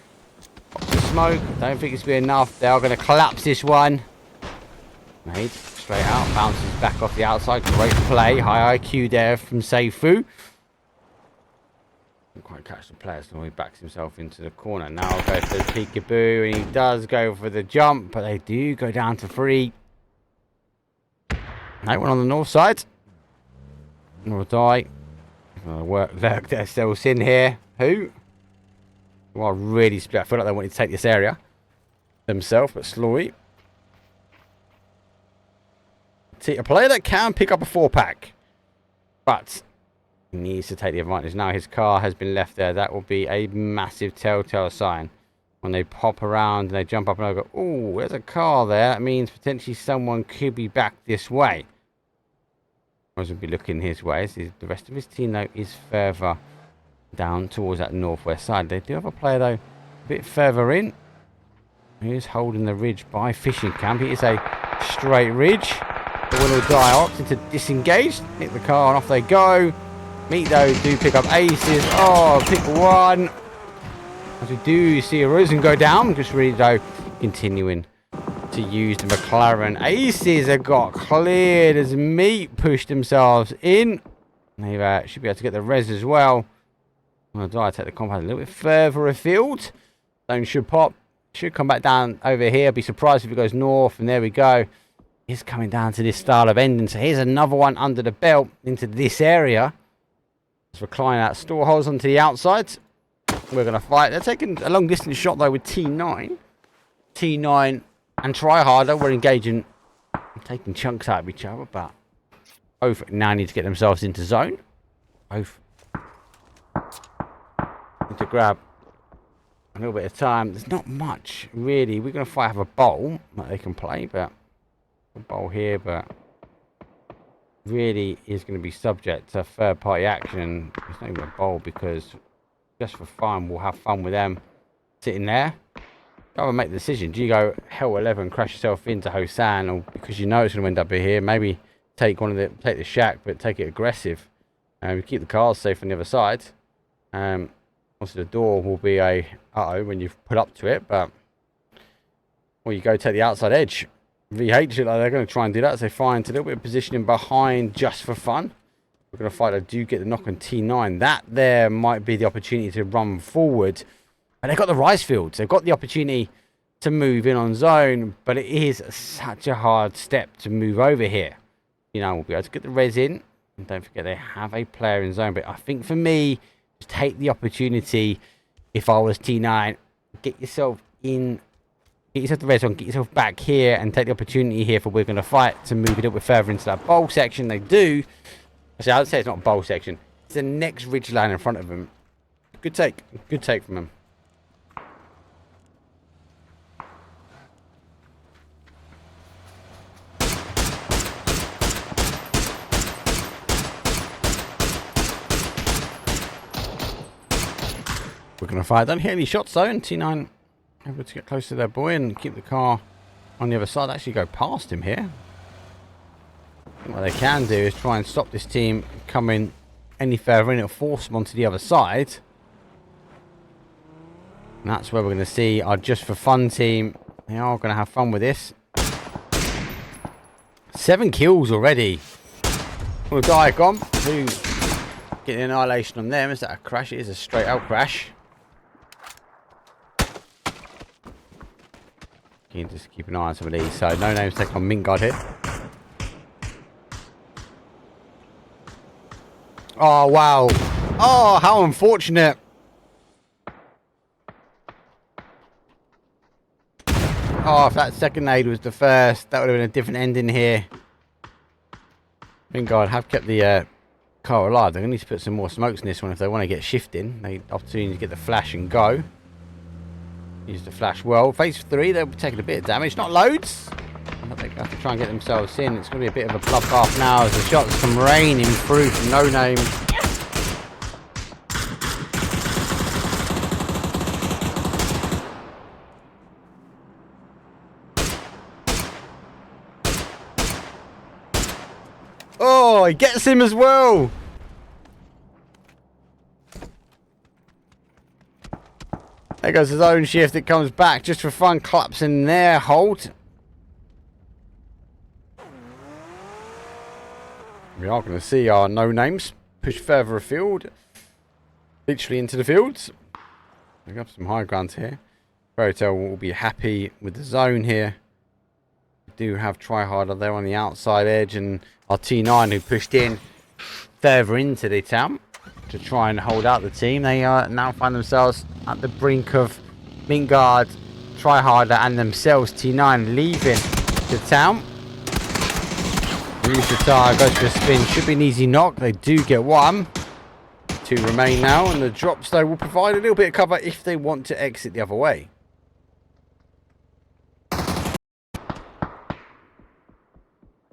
the smoke. Don't think it's been enough. They are going to collapse this one. Nade straight out, bounces back off the outside. Great play, high IQ there from Seifu. Quite catch the player, so he backs himself into the corner. Now I'll go for the peekaboo, and he does go for the jump, but they do go down to 3. No one on the north side. NONAMES. Work their cells in here. Who? Well, really split. I feel like they wanted to take this area themselves, but slowly. See, a player that can pick up a 4-pack, but he needs to take the advantage. Now his car has been left there. That will be a massive telltale sign. When they pop around and they jump up and go, oh, there's a car there. That means potentially someone could be back this way. I was going to be looking his way. The rest of his team, though, is further down towards that northwest side. They do have a player, though, a bit further in. He is holding the ridge by fishing camp. It is a straight ridge. The WINORDIE opts to disengage. Hit the car and off they go. MEA though do pick up aces. Oh, pick one. As we do see a Rosen go down. Just really though continuing to use the McLaren. Aces have got cleared as MEA pushed themselves in. They should be able to get the res as well. WINORDIE take the compound a little bit further afield. Zone should pop. Should come back down over here. Be surprised if it goes north. And there we go. It's coming down to this style of ending. So here's another one under the belt into this area. Let's recline out store holes onto the outside. We're going to fight. They're taking a long distance shot though with T9. T9 and Tryharder were engaging, taking chunks out of each other, but both now need to get themselves into zone. Both need to grab a little bit of time. There's not much really. We're going to fight have a bowl that they can play, but a bowl here, but really is going to be subject to third party action. It's not even a bowl because just for fun, we'll have fun with them sitting there. Go and make the decision. Do you go Hell 11, crash yourself into Hosan, or because you know it's going to end up here, maybe take the shack, but take it aggressive. We keep the cars safe on the other side. Also, the door will be a when you've put up to it, but or you go take the outside edge. VH look like they're going to try and do that as they find a little bit of positioning behind just for fun. We're going to fight. I do get the knock on T9. That there might be the opportunity to run forward. And they've got the rice fields. They've got the opportunity to move in on zone, but it is such a hard step to move over here. You know, we'll be able to get the res in. And don't forget they have a player in zone. But I think for me, just take the opportunity. If I was T9, get yourself in. Get yourself the res on, get yourself back here and take the opportunity here for we're going to fight to move it a little bit further into that bowl section. They do. Actually, I would say it's not a bowl section. It's the next ridge line in front of them. Good take. Good take from them. We're going to fire. Don't hit any shots though. And T9 able to get close to their boy and keep the car on the other side. Actually go past him here. What they can do is try and stop this team coming any further in. It'll force them onto the other side. And that's where we're going to see our Just For Fun team. They are going to have fun with this. 7 kills already. WINORDIE gone. Who getting an annihilation on them. Is that a crash? It is a straight out crash. You can just keep an eye on some of these. So no names taking on Mintguard here. Oh wow. Oh, how unfortunate. Oh, if that second nade was the first, that would have been a different ending here. Mintguard have kept the car alive. They're going to need to put some more smokes in this one if they want to get shifting. They need the opportunity to get the flash and go. Use the flash well. Phase 3, they'll be taking a bit of damage. Not loads. But they have to try and get themselves in. It's going to be a bit of a bloodbath now as the shots come raining through from No Name. Oh, he gets him as well. There goes his own shift. It comes back just for fun. Claps in there. Hold. We are going to see our no names push further afield. Literally into the fields. We got some high ground here. Rotel will be happy with the zone here. We do have Tryharder there on the outside edge, and our T9 who pushed in further into the town to try and hold out the team. They now find themselves at the brink of Mingard, Tryharder and themselves. T9 leaving the town. Mushatar goes for a spin. Should be an easy knock. They do get one. 2 remain now, and the drops though will provide a little bit of cover if they want to exit the other way.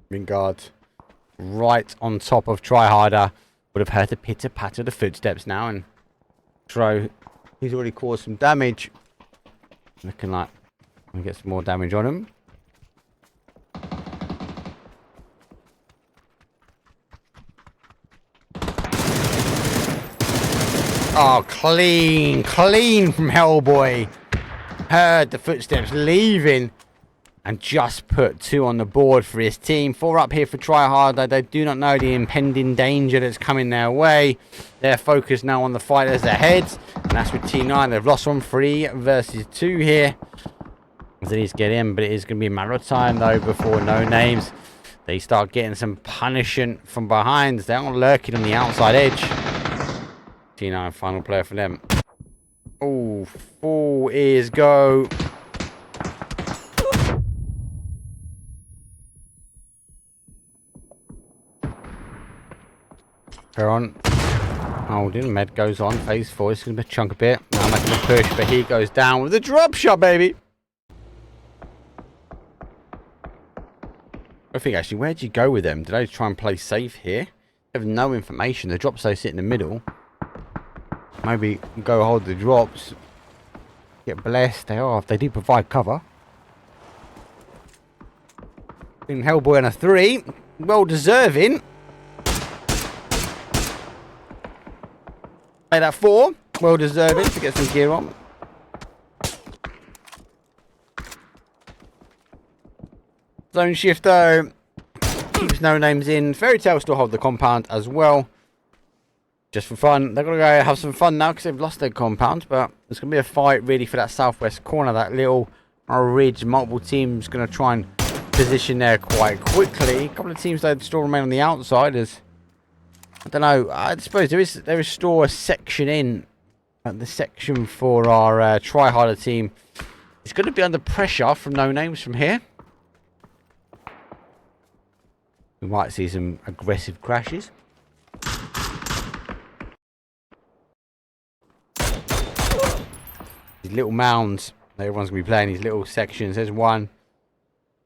Mingard right on top of Tryharder. Would have heard the pitter patter of the footsteps now, and Tro, he's already caused some damage. Looking like we get some more damage on him. Oh, clean from Hellboy. Heard the footsteps leaving and just put 2 on the board for his team. 4 up here for Tryharder. They do not know the impending danger that's coming their way. They're focused now on the fighters ahead, and that's with T9. They've lost on 3 versus 2 here. They need to get in, but it is going to be a matter of time though before no names. They start getting some punishment from behind. They're lurking on the outside edge. T9 final player for them. Oh, full ears go. They're on. Holding. Med goes on. Phase 4. It's going to be a chunk a bit. Now making a push, but he goes down with a drop shot, baby. I think actually, where'd you go with them? Did I try and play safe here? They have no information. The drops they sit in the middle. Maybe go hold the drops. Get blessed. They are. They do provide cover. In Hellboy on a 3. Well deserving. Made that 4. Well deserving to get some gear on. Zone shift though. Keeps no names in. Fairy Tail still hold the compound as well. Just for fun. They're going to go have some fun now because they've lost their compound. But there's going to be a fight really for that southwest corner. That little ridge. Multiple teams going to try and position there quite quickly. A couple of teams though still remain on the outsiders. I don't know. I suppose there is still a section in. The section for our Tryharder team. It's going to be under pressure from no names from here. We might see some aggressive crashes. These little mounds that everyone's going to be playing, these little sections. There's one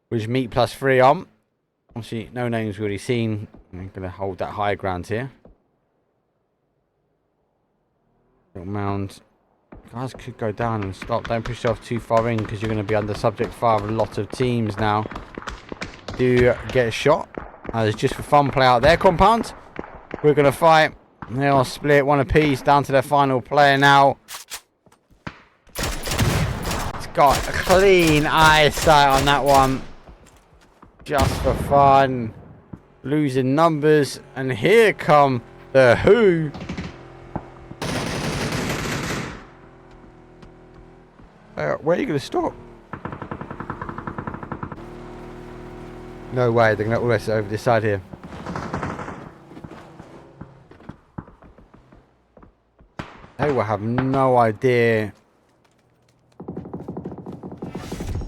which meat plus 3 on. Obviously, no names we've already seen. I'm going to hold that high ground here. Little mound. Guys could go down and stop. Don't push yourself too far in because you're going to be under subject fire of a lot of teams now. Do get a shot. It's just for fun play out their compound. We're going to fight. They'll split 1 apiece down to their final player now. It's got a clean eyesight on that one. Just for fun. Losing numbers. And here come the Who. Where are you going to stop? No way, they're going to all rest over this side here. They will have no idea.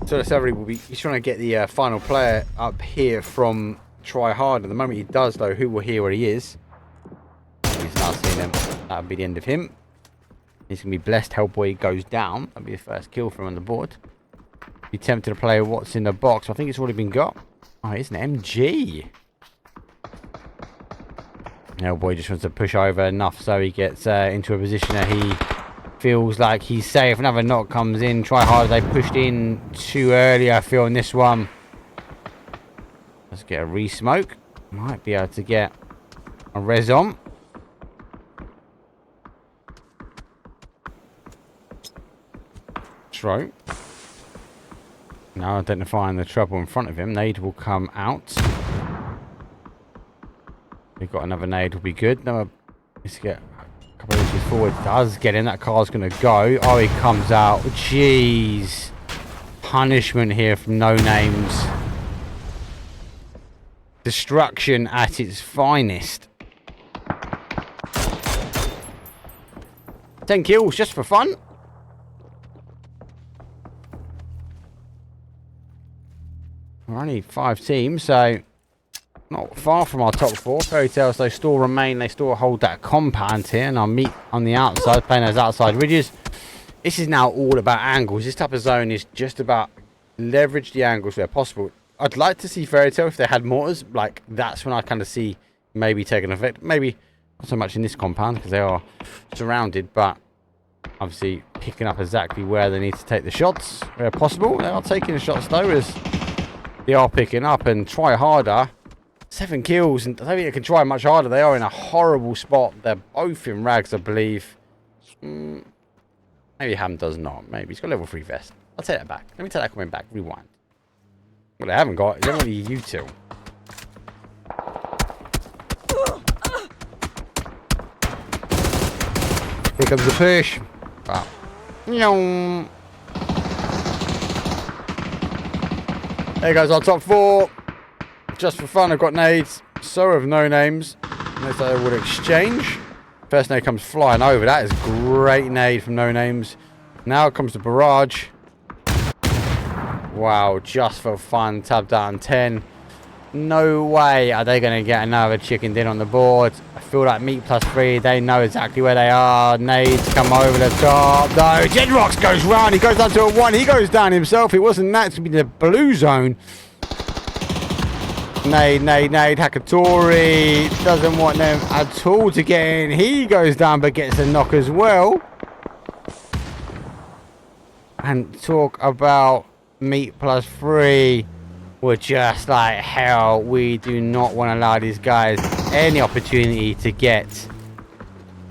So necessarily will be. He's trying to get the final player up here from Tryharder. The moment he does, though, who will hear where he is? He's not seeing him. That'll be the end of him. He's going to be blessed. Hellboy goes down. That'll be the first kill from him on the board. Be tempted to play what's in the box. I think it's already been got. Oh, it's an MG. Hellboy just wants to push over enough so he gets into a position that he feels like he's safe. Another knock comes in. Tryharder, they pushed in too early, I feel, in this one. Let's get a re-smoke. Might be able to get a res on. Throw. Now identifying the trouble in front of him. Nade will come out. We've got another nade, will be good. Now let's get a couple of inches forward. Does get in. That car's going to go. Oh, he comes out. Jeez. Punishment here from No Names. Destruction at its finest. 10 kills just for fun. We're only 5 teams, so not far from our top 4. Fairy Tales, they still remain, they still hold that compound here, and I'll meet on the outside, playing those outside ridges. This is now all about angles. This type of zone is just about leverage the angles where possible. I'd like to see Fairy Tale if they had mortars. Like, that's when I kind of see maybe taking effect. Maybe not so much in this compound because they are surrounded, but obviously picking up exactly where they need to take the shots where possible. They are taking the shots though, as they are picking up, and try harder. 7 kills, and I don't think they can try much harder. They are in a horrible spot. They're both in rags, I believe. Maybe Ham does not. Maybe he's got level 3 vest. I'll take that back. Let me take that comment back. Rewind. What they haven't got is only you two. Here comes the push. Wow. There goes our top 4. Just for fun, I've got nades. So have No Names. Unless they would exchange. First nade comes flying over. That is great nade from No Names. Now comes the barrage. Wow, just for fun. Tab down 10. No way are they going to get another chicken dinner on the board. I feel like meat plus 3. They know exactly where they are. Nades come over the top. No, Jedrox goes round. He goes down to a 1. He goes down himself. It wasn't that. It's going to be the blue zone. Nade. Hakatori doesn't want them at all to get in. He goes down but gets a knock as well. And talk about meat plus 3. We're just like hell. We do not want to allow these guys any opportunity to get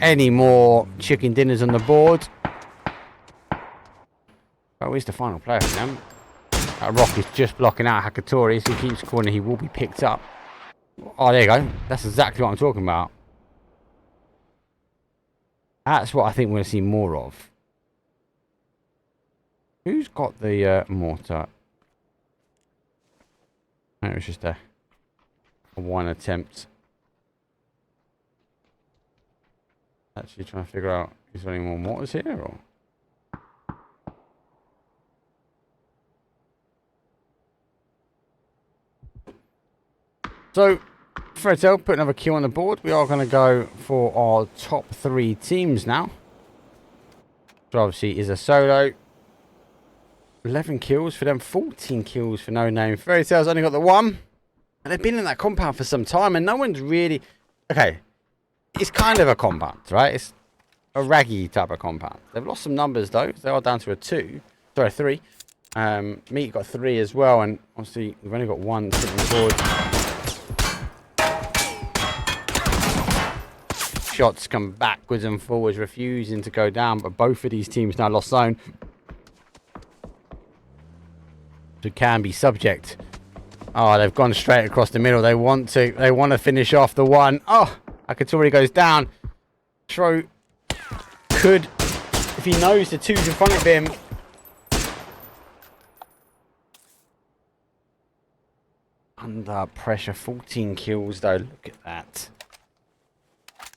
any more chicken dinners on the board. Oh, he's the final player for them. That rock is just blocking out Hakatori, so he keeps calling. He will be picked up. Oh, there you go. That's exactly what I'm talking about. That's what I think we're going to see more of. Who's got the mortar? It was just a 1 attempt. Actually trying to figure out, is there any more mortars here or? So, Fairy Tale put another kill on the board. We are going to go for our top 3 teams now. So obviously is a solo. 11 kills for them, 14 kills for No Name. Fairy Tale's only got the 1. And they've been in that compound for some time, and no one's really... Okay, it's kind of a compound, right? It's a raggy type of compound. They've lost some numbers, though. They are down to a 2. Sorry, 3. Meat got 3 as well, and obviously we've only got 1 sitting on the board. Shots come backwards and forwards, refusing to go down, but both of these teams now lost zone. So can be subject. Oh, they've gone straight across the middle. They want to finish off the 1. Oh, Hakatori goes down. Throw could, if he knows the 2's in front of him. Under pressure, 14 kills though. Look at that.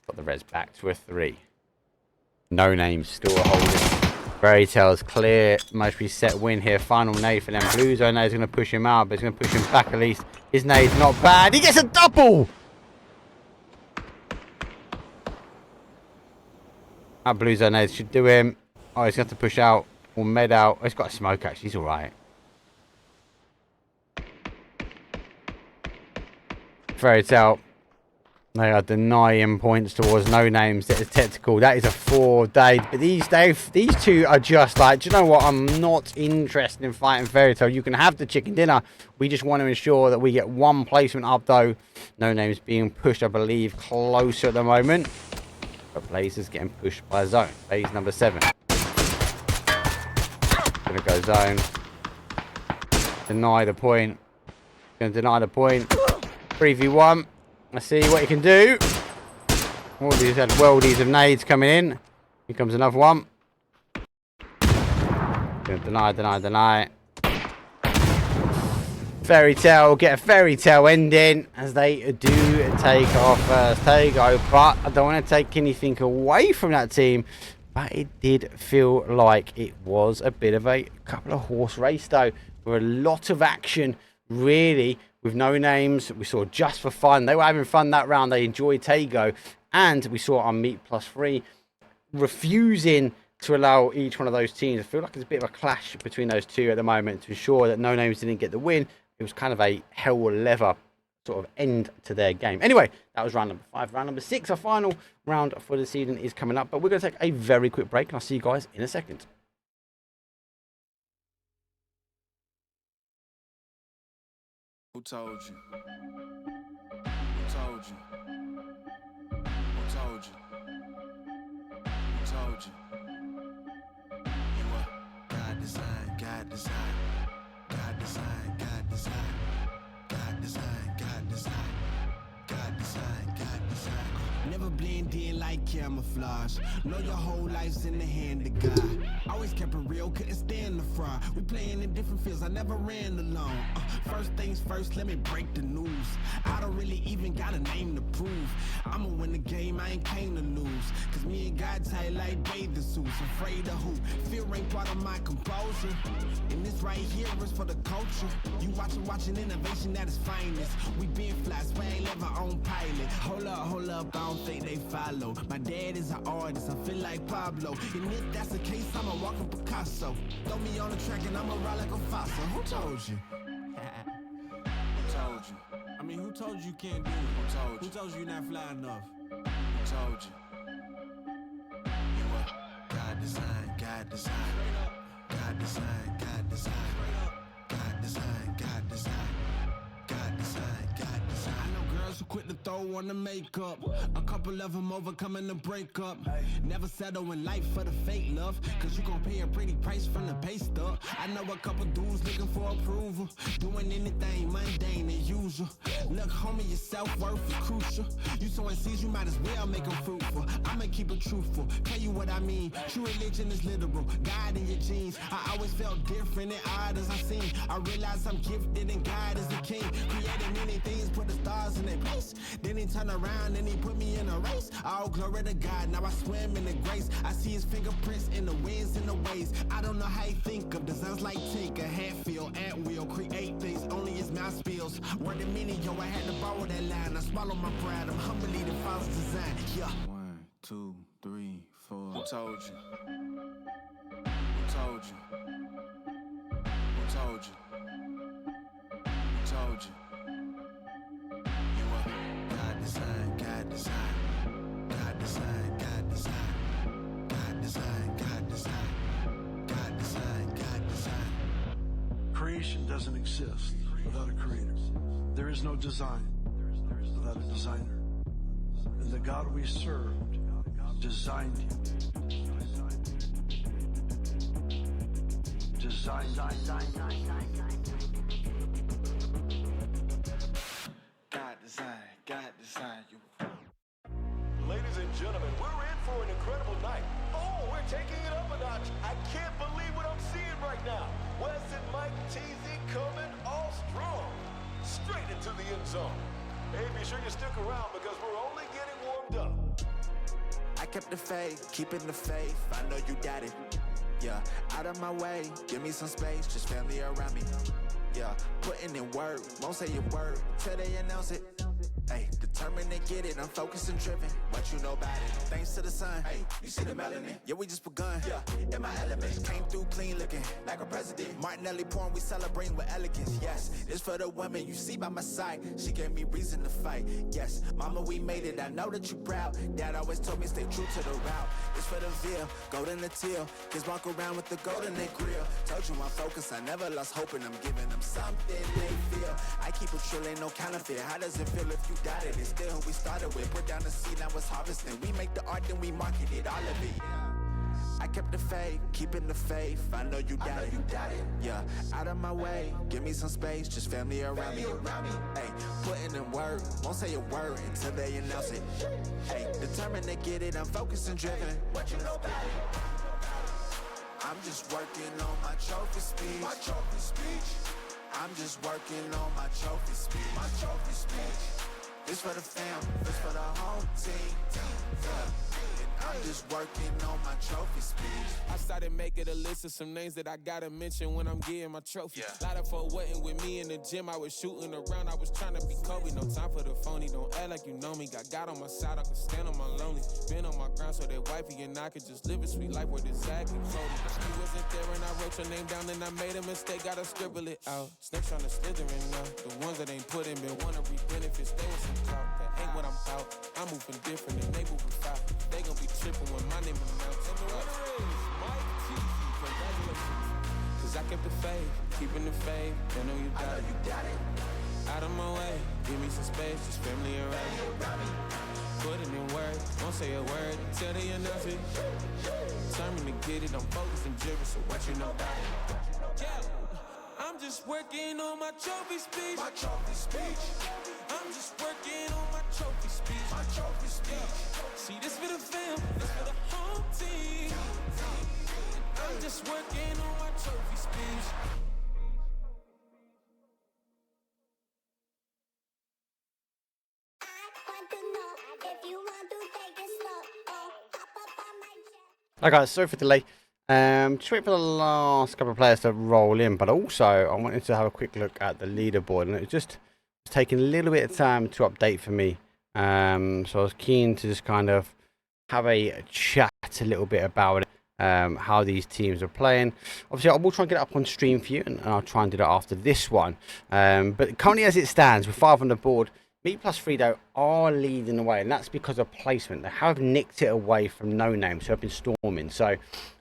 Got the res back to a 3. No Names still holding. Fairy Tale's clear. Most reset win here. Final nade for them. Blue Zone nade's going to push him out, but it's going to push him back at least. His nade's not bad. He gets a double! That Blue Zone nade should do him. Oh, he's going to have to push out or med out. Oh, he's got a smoke actually. He's alright. Fairy Tale They are denying points towards No Names. That is technical. That is a 4-day. But these two are just like, do you know what? I'm not interested in fighting Fairy Tail. You can have the chicken dinner. We just want to ensure that we get one placement up, though. No Names being pushed, I believe, closer at the moment. But Blazers getting pushed by zone. Phase number 7. Gonna go zone. Deny the point. Gonna deny the point. 3v1. Let's see what he can do. All these had worldies of nades coming in. Here comes another one. Gonna deny. Fairy Tail get a Fairy Tail ending as they do take our first takeover. But I don't want to take anything away from that team. But it did feel like it was a bit of a couple of horse race though. With a lot of action really. With No Names, we saw Just for Fun. They were having fun that round. They enjoyed Tago. And we saw our Meet +3 refusing to allow each one of those teams. I feel like there's a bit of a clash between those two at the moment to ensure that No Names didn't get the win. It was kind of a hell or leather sort of end to their game. Anyway, that was round number 5. Round number 6, our final round for the season is coming up. But we're going to take a very quick break. And I'll see you guys in a second. Who told you? Who told you? Who told you? Who told you? You are God design, God design. God design, God design. God design, God design. God design, God design. Never blend in like camouflage. Know your whole life's in the hand of God. Always kept it real, couldn't stand the fraud. We playing in different fields, I never ran alone. First things first, let me break the news. I don't really even got a name to prove. I'ma win the game, I ain't came to lose. Cause me and God tight like bathing suits. Afraid of who? Fear ain't part of my composure. And this right here is for the culture. You watching innovation at its finest. We been fly, swag, live our own pilot. Hold up, I don't think they follow. My dad is an artist, I feel like Pablo. And if that's the case, I'm a walking Picasso. Throw me on the track and I'ma ride like a fossil. Who told you? Who told you? I mean, who told you can't do it? Who told you? Who told you you're not fly enough? Who told you? You are God design, God design. God design, God design. God design, God design. God design, God design. I know girls who quit to throw on the makeup. A couple of them overcoming the breakup. Never settle in life for the fake love. Cause you gon' pay a pretty price from the pay stub. I know a couple dudes looking for approval. Doing anything mundane and usual. Look, homie, your self-worth is crucial. You sowing seeds, you might as well make them fruitful. I'ma keep it truthful, tell you what I mean. True religion is literal, God in your genes. I always felt different and odd as I seen. I realized I'm gifted and God is the king. Created many things, put the stars in their place. Then he turned around and he put me in a race. All glory to God, now I swim in the grace. I see his fingerprints in the winds and the waves. I don't know how he think of designs like Tinker, Hatfield, Antwill. Create things, only his mouth spills. Word a minute, yo, I had to borrow that line. I swallow my pride, I'm humbly the Father's design. Yeah. 1, 2, 3, 4. Who told you? Who told you? Who told you? Who told you? You are God design, God design. God design, God design. God design, God design. God design, God design. Creation doesn't exist without a creator. There is no design without a designer. And the God we served designed you. Designed God design you. Ladies and gentlemen, we're in for an incredible night. Oh, we're taking it up a notch. I can't believe what I'm seeing right now. Wes and Mike TZ coming all strong. Straight into the end zone. Hey, be sure you stick around because we're only getting warmed up. I kept the faith, keeping the faith. I know you got it. Yeah, out of my way, give me some space, just family around me. Yeah, putting in work, won't say a word till they announce it. Hey, determined to get it, I'm focused and driven. What you know about it? Thanks to the sun. Hey, you see the melanin? Yeah, we just begun. Yeah, in my element. Came through clean looking, like a president. Martinelli porn, we celebrating with elegance. Yes, it's for the women you see by my side. She gave me reason to fight. Yes, mama, we made it. I know that you proud. Dad always told me stay true to the route. It's for the veal, golden the teal. Kids walk around with the gold in their grill. Told you I'm focused, I never lost hope, and I'm giving them something they feel. I keep it true, ain't no counterfeit. How does it feel if you doubt it? It's still who we started with. Put down the seed, now it's harvesting. We make the art, then we market it, all of it. I kept the faith, keeping the faith. I know you doubt it. Yeah, out of my way, give me some space, just family around me. Hey, putting in work, won't say a word until they announce it. Hey, determined to get it, I'm focused and driven. What you know about it? I'm just working on my trophy speech. My trophy speech. I'm just working on my trophy speech. My trophy speech. This for the fam, this for the home team. Yeah. I'm just working on my trophy speech. I started making a list of some names that I gotta mention when I'm getting my trophy. Lot of folk wasn't with me in the gym. I was shooting around, I was trying to be Kobe. No time for the phony, don't act like you know me. Got God on my side, I can stand on my lonely. Been on my ground so that wifey and I could just live a sweet life where the Zach and Cody. She wasn't there and I wrote your name down and I made a mistake, gotta scribble it out. Snakes trying to slither in now. The ones that ain't put in been wanna reap benefits. They want some clout, that ain't what I'm about. I'm moving different and they moving foul. They gon' be tripping when my name announced. Mike Teasy, congratulations. Cause I kept the faith, keeping the faith. I know you got it. Out of my way, give me some space, just family around me. Put it in work, won't say a word until they announce it. Determined to get it, I'm focused and driven, so what you know about it? Yeah, I'm just working on my trophy speech. My trophy speech. I'm just working on my trophy speech. My trophy speech. See, this for the fam, this for the home team. I'm just working on my trophy speech. Hi guys, sorry for the delay. Just wait for the last couple of players to roll in, but also I wanted to have a quick look at the leaderboard, and it was just taking a little bit of time to update for me. So I was keen to just kind of have a chat a little bit about it, how these teams are playing. Obviously, I will try and get it up on stream for you, and I'll try and do that after this one. But currently, as it stands, with 5 on the board, Me plus Fredo are leading the way, and that's because of placement. They have nicked it away from NONAMES, who have been storming. So,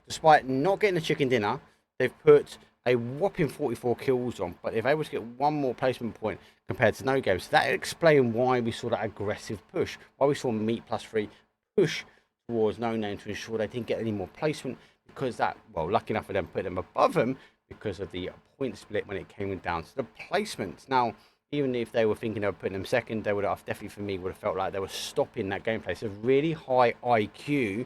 despite not getting the chicken dinner, they've put a whopping 44 kills on, but they're able to get one more placement point compared to no games. So that explains why we saw that aggressive push, why we saw Meat plus 3 push towards NONAMES to ensure they didn't get any more placement, because that, well, lucky enough for them, put them above them because of the point split when it came down to the placements. Now, even if they were thinking of putting them second, they would have definitely, for me, would have felt like they were stopping that gameplay. So really high IQ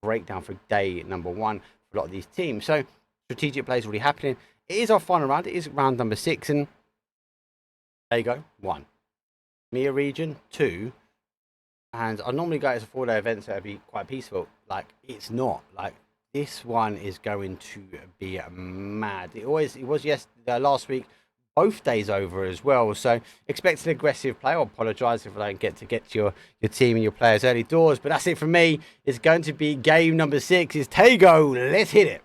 breakdown for day number 1 for a lot of these teams. So strategic plays already happening. It is our final round. It is round number 6, and there you go. 1. MEA region 2. And I normally go as a 4-day event, so it'd be quite peaceful. Like, it's not. Like, this one is going to be mad. It was last week. Both days over as well, so expect an aggressive play. I apologise if I don't get your team and your players early doors, but that's it from me. It's going to be game number 6. It's Tego. Let's hit it.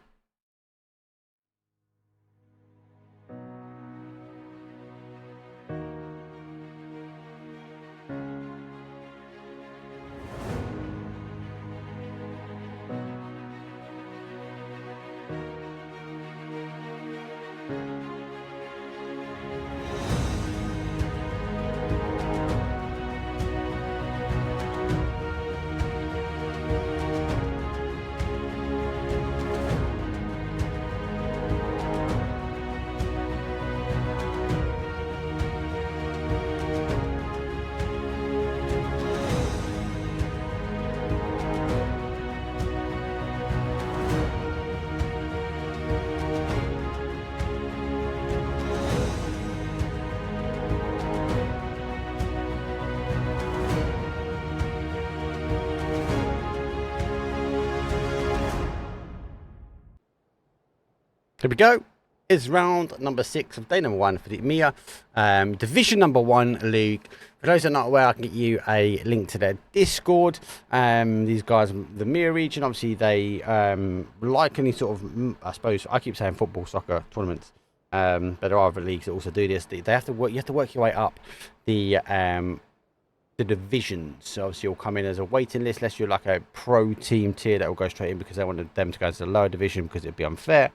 Here we go. It's round number 6 of day number 1 for the MEA Division number 1 league. For those that are not aware, I can get you a link to their Discord. These guys, the MEA region, obviously they like any sort of, I suppose, I keep saying football, soccer tournaments, but there are other leagues that also do this. They have to work. You have to work your way up the divisions. So obviously you'll come in as a waiting list, unless you're like a pro team tier that will go straight in because they wanted them to go to the lower division because it'd be unfair.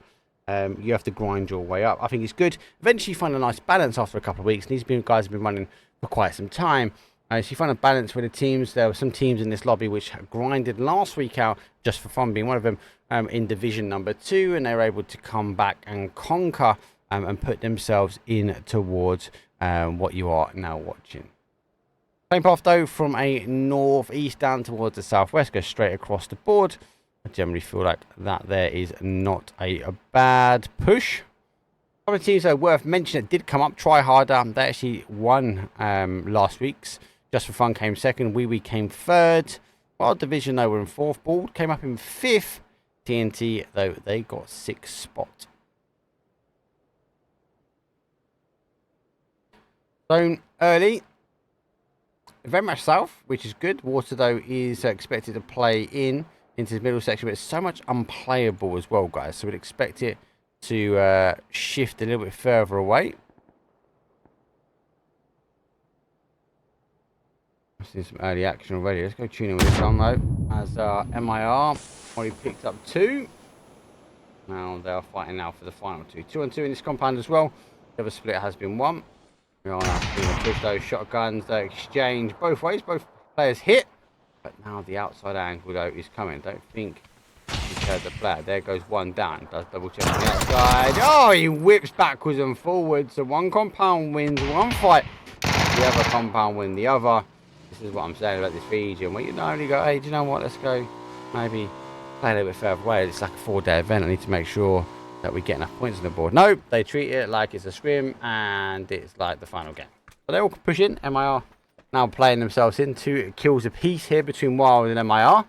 You have to grind your way up. I think it's good. Eventually you find a nice balance after a couple of weeks. And these guys have been running for quite some time. So you find a balance with the teams. There were some teams in this lobby which grinded last week out just for fun, being one of them, in division number 2, and they were able to come back and conquer and put themselves in towards what you are now watching. Same path though, from a northeast down towards the southwest, goes straight across the board. I generally feel like that there is not a bad push. Other teams that are worth mentioning that did come up, Try Harder. They actually won last week's. Just for Fun came second. WEEWEE came third. Wild Division though were in 4th. Bald came up in 5th. TNT though they got 6th spot. Zone early. Very much south, which is good. Water though is expected to play into the middle section, but it's so much unplayable as well, guys. So we'd expect it to shift a little bit further away. I've seen some early action already. Let's go tune in with this one though. As MIR already picked up 2. Now they are fighting now for the final 2. 2-on-2 in this compound as well. The other split has been won. We are now going to push those shotguns. They exchange both ways. Both players hit. But now the outside angle though is coming. Don't think he's heard the player. There goes one down. Does double check on the outside. Oh, he whips backwards and forwards. So one compound wins one fight. The other compound win the other. This is what I'm saying about this region. Where you don't only go, hey, do you know what? Let's go maybe play a little bit further away. It's like a 4-day event. I need to make sure that we get enough points on the board. No, they treat it like it's a scrim and it's like the final game. So they all push in. MIR now playing themselves in 2 kills apiece here between Wild and MIR.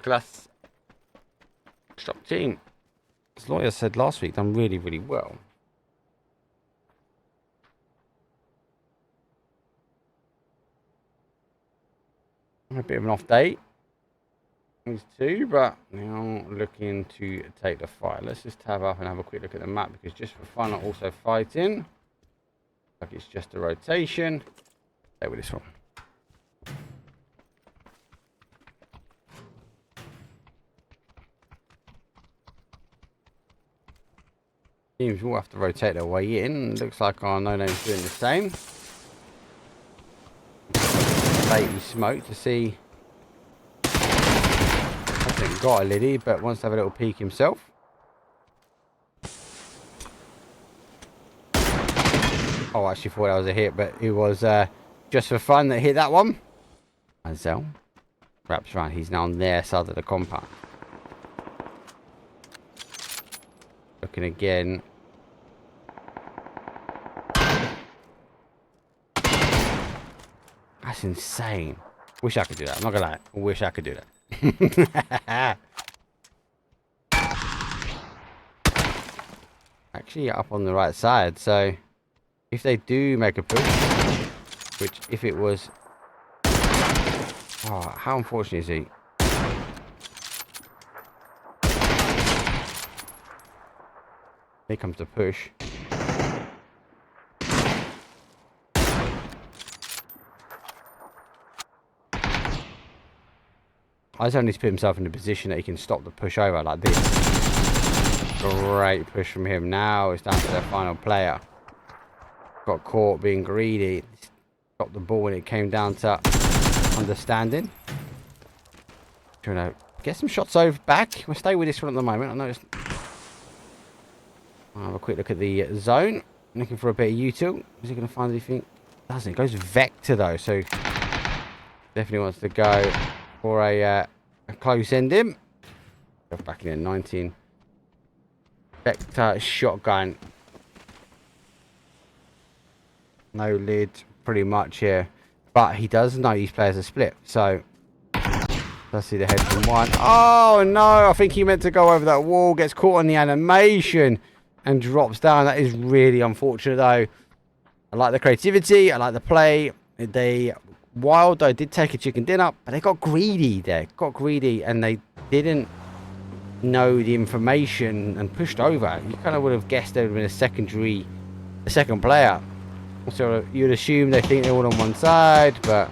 Class strong team. As Lawyer said last week, done really, really well. A bit of an off day. These 2, but now looking to take the fight. Let's just tab up and have a quick look at the map, because just for fun, I'm also fighting. Like it's just a rotation. Stay with this one. Teams will have to rotate their way in. Looks like our NONAMES doing the same. Baby smoke to see. Hasn't got a liddy, but wants to have a little peek himself. Oh, I actually thought that was a hit, but it was just for fun that hit that one. Mazel wraps around. He's now on their side of the compound. Looking again. That's insane. Wish I could do that. I'm not gonna lie. I wish I could do that. Actually up on the right side, so if they do make a push, which if it was, oh, how unfortunate is he? Here comes the push. I just need to put himself in a position that he can stop the push over like this. Great push from him. Now it's down to their final player. Got caught being greedy. Got the ball when it came down to understanding. Trying to get some shots over back. We'll stay with this one at the moment. I know I'll have a quick look at the zone. Looking for a bit of util. Is he going to find anything? Doesn't. It goes Vector though, so definitely wants to go for a close ending. Back in at 19. Vector shotgun. No lid, pretty much here. But he does know these players are split, so let's see the head from one. Oh no! I think he meant to go over that wall. Gets caught on the animation. and drops down. That is really unfortunate, though. I like the creativity. I like the play. Wild, though, did take a chicken dinner, but they got greedy there. Got greedy, and they didn't know the information and pushed over. You kind of would have guessed there would have been a second player. So you'd assume they think they're all on one side, but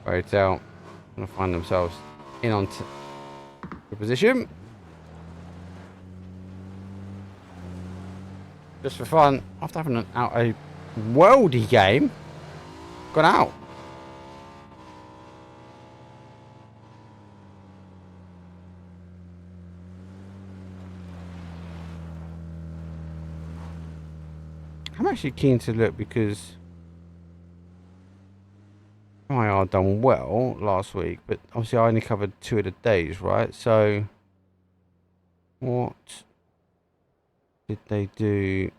right out, going to find themselves in on the position. Just for fun, after having a worldy game, gone out. I'm actually keen to look because MEA done well last week, but obviously I only covered 2 of the days, right? So what did they do?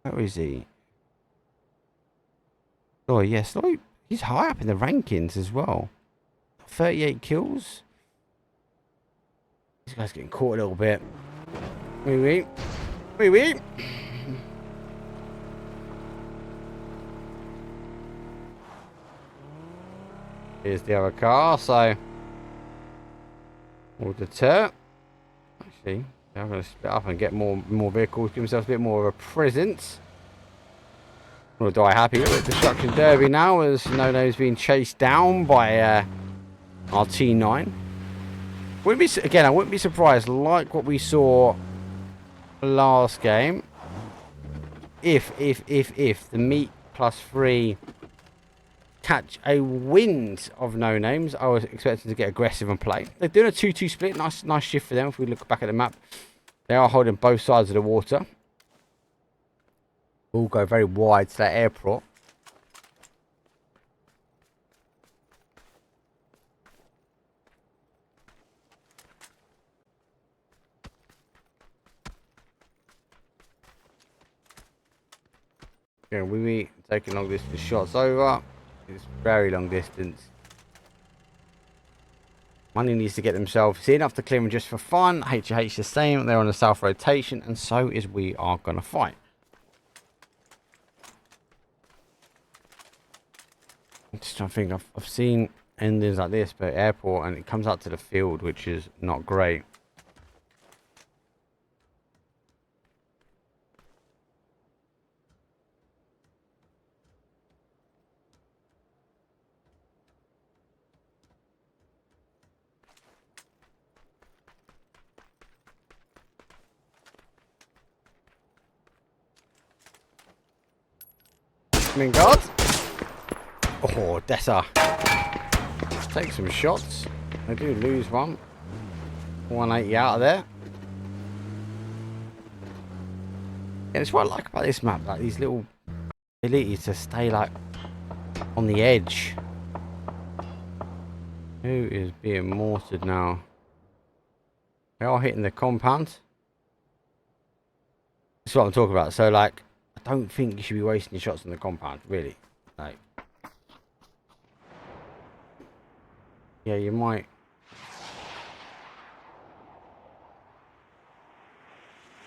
Where is he? Oh yes, he's high up in the rankings as well. 38 kills. This guy's getting caught a little bit. WEEWEE. Here's the other car, so we'll deter. Actually, I'm going to split up and get more vehicles, give themselves a bit more of a presence. We'll die happy with Destruction Derby now, as NONAMES being chased down by our T9. I wouldn't be surprised, like what we saw last game, if the MEA +3 catch a wind of NONAMES. I was expecting to get aggressive and play. They're doing a 2-2 split. Nice shift for them. If we look back at the map, they are holding both sides of the water. All go very wide to that airport. Yeah, WEEWEE taking long distance shots over. It's very long distance. Money needs to get themselves in after clearing just for fun. HH the same. They're on the south rotation, and so is We Are Gonna Fight. I'm just trying to think. I've seen endings like this, but airport, and it comes out to the field, which is not great. God. Oh, Dessa. Let's take some shots. They do lose one. 180 out of there. Yeah, that's what I like about this map. Like these little abilities to stay like on the edge. Who is being mortared now? They are hitting the compound. That's what I'm talking about. So like, I don't think you should be wasting your shots on the compound, really. Like, yeah, you might.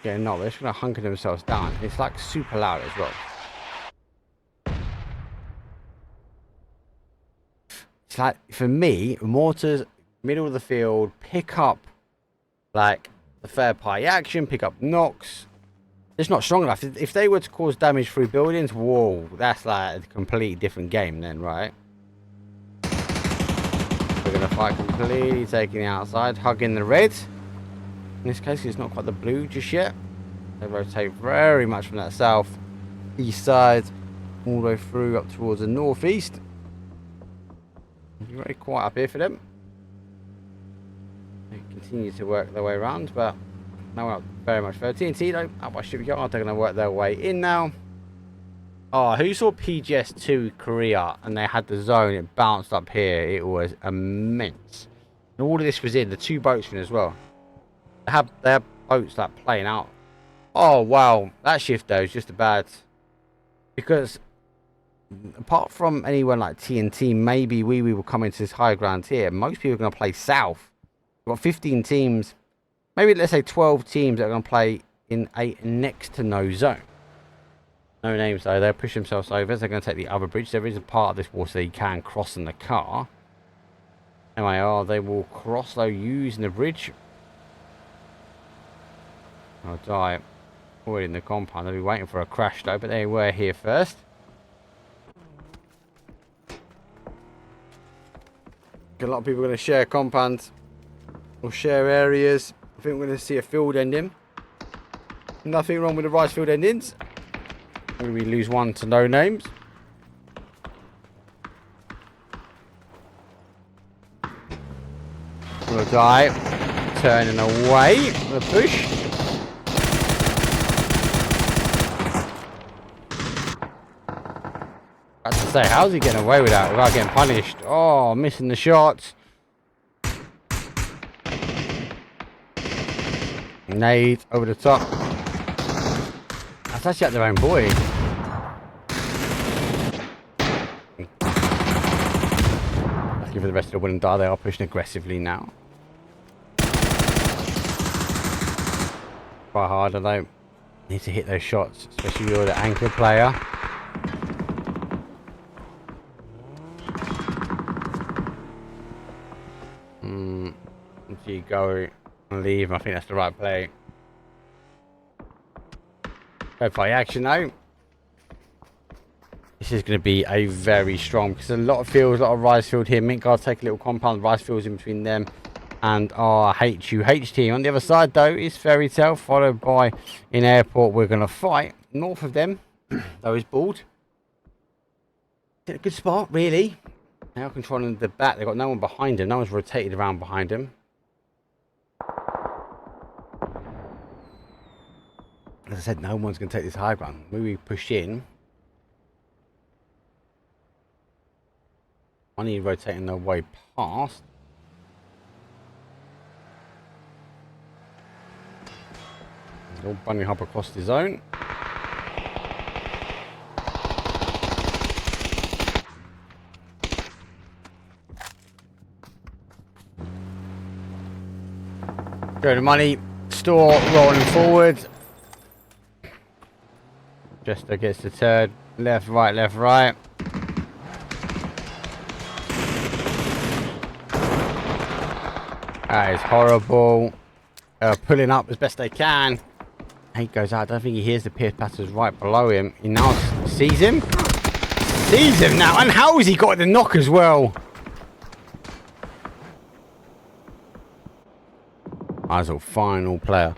Yeah, no, they're just gonna hunker themselves down. It's like super loud as well. It's like, for me, mortars, middle of the field, pick up like the third party action, pick up knocks. It's not strong enough. If they were to cause damage through buildings, whoa, that's like a completely different game then, right? We're going to fight completely, taking the outside, hugging the red. In this case, it's not quite the blue just yet. They rotate very much from that south east side all the way through up towards the northeast. Very quiet up here for them. They continue to work their way around, but no, not very much further. TNT though, out by Shipyard, they're going to work their way in now. Oh, who saw PGS2 Korea and they had the zone, it bounced up here, it was immense. And all of this was in, the 2 boats in as well. They have boats like playing out. Oh wow, that shift though is just a bad, because apart from anyone like TNT, maybe we will come into this high ground here. Most people are going to play south. We've got 15 teams. Maybe let's say 12 teams that are going to play in a next to no zone. No names though, they'll push themselves over. They're going to take the other bridge. There is a part of this water that you can cross in the car. MEA, they will cross though using the bridge. I'll die already in the compound. They'll be waiting for a crash though, but they were here first. A lot of people are going to share compounds or share areas. I think we're going to see a field ending. Nothing wrong with the rice field endings. We lose one to no names. Gonna die. Turning away. The push. I have to say, how's he getting away with that without getting punished? Oh, missing the shots. Nade over the top. That's actually at their own boy. Lucky for the rest of the wooden die, they are pushing aggressively now. Quite hard, although need to hit those shots, especially if you're the anchor player. If you go and leave, I think that's the right play. Go play action though. This is going to be a very strong, because a lot of fields, a lot of rice field here. Mintguard take a little compound, rice fields in between them and our HUH team. On the other side though is Fairy Tale, followed by in Airport. We're going to fight north of them. Though is Bald. In a good spot really. They are controlling the back. They've got no one behind him. No one's rotated around behind him. As I said, no one's going to take this high ground. We push in. Only rotating their way past. All bunny hop across the zone. Go to money. Store rolling forward. Jester gets the third. Left, right, left, right. That is horrible. Pulling up as best they can. He goes out. I don't think he hears the pierce patterns right below him. He now sees him. Sees him now. And how has he got the knock as well? As a final player.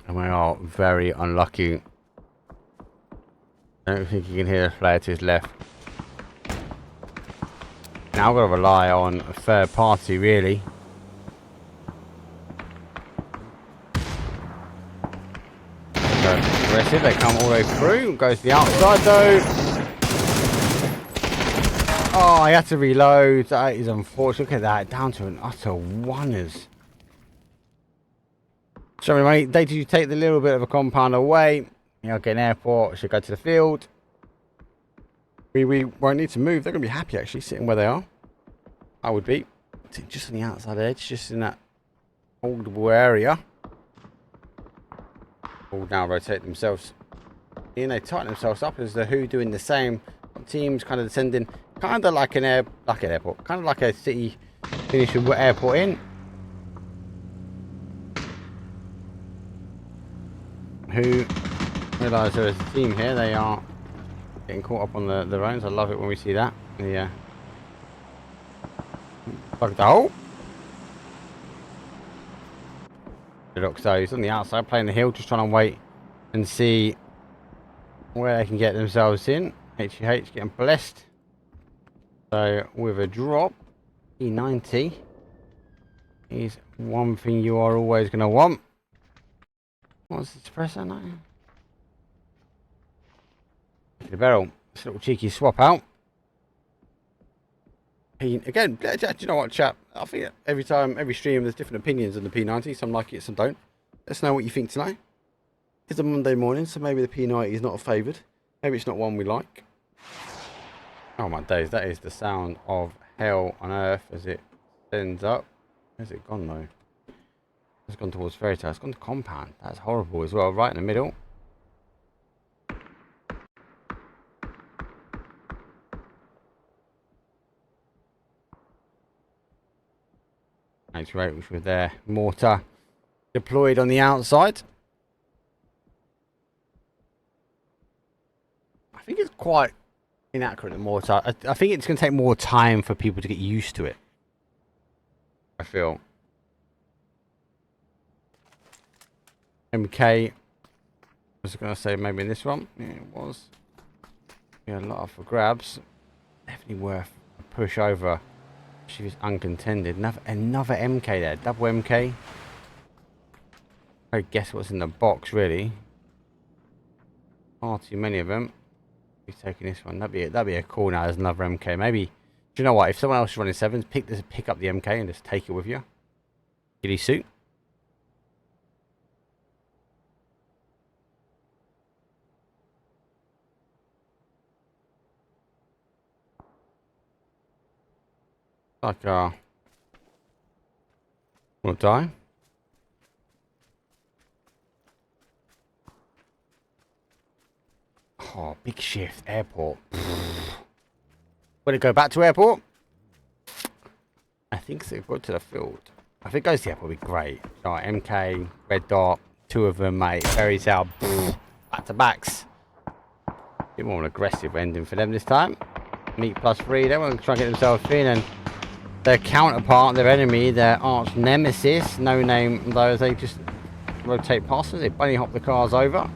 And we are very unlucky. I don't think you can hear the player to his left. Now I've got to rely on a third party really. Aggressive, they come all the way through. Goes to the outside though. Oh, I had to reload. That is unfortunate. Look at that. Down to an utter oners. Sorry, mate. Did you take the little bit of a compound away? You know, get an airport. Should go to the field. We won't need to move. They're going to be happy actually sitting where they are. I would be. Just on the outside edge. Just in that holdable area. All now rotate themselves in. They tighten themselves up as the Who doing the same. Teams kind of descending. Kind of like an airport. Kind of like a city finishing airport in. Who realise there is a team here. They are getting caught up on the rounds. I love it when we see that. Yeah. Plug the hole. So he's on the outside playing the hill, just trying to wait and see where they can get themselves in. HUH getting blessed. So with a drop, E90 is one thing you are always going to want. What's the suppressor now? The barrel. This little cheeky swap out. Again, do you know what, chap? I think every stream, there's different opinions on the P90. Some like it, some don't. Let's know what you think tonight. It's a Monday morning, so maybe the P90 is not a favoured. Maybe it's not one we like. Oh my days, that is the sound of hell on earth as it sends up. Where's it gone though? It's gone towards Fairy Tale. It's gone to Compound. That's horrible as well. Right in the middle. That's right, which was their mortar deployed on the outside. I think it's quite inaccurate, the mortar. I think it's going to take more time for people to get used to it. I feel. MK. I was going to say maybe in this one. Yeah, it was. Yeah, a lot for grabs. Definitely worth a push over. She was uncontended. Another MK there. Double MK. I guess what's in the box, really. Far too many of them. He's taking this one. That'd be a call now. There's another MK. Maybe. Do you know what? If someone else is running sevens, pick up the MK and just take it with you. Giddy suit. Like will die. Oh, big shift. Airport. Will it go back to airport? I think so. Go to the field. If it goes to the airport, it'll be great. Alright, MK, red dot, 2 of them, mate. Fairies out. Back to backs. A bit more of an aggressive ending for them this time. Meat +3. They want to try and get themselves in, and their counterpart, their enemy, their arch nemesis, no name, though, they just rotate past them. They bunny hop the cars over.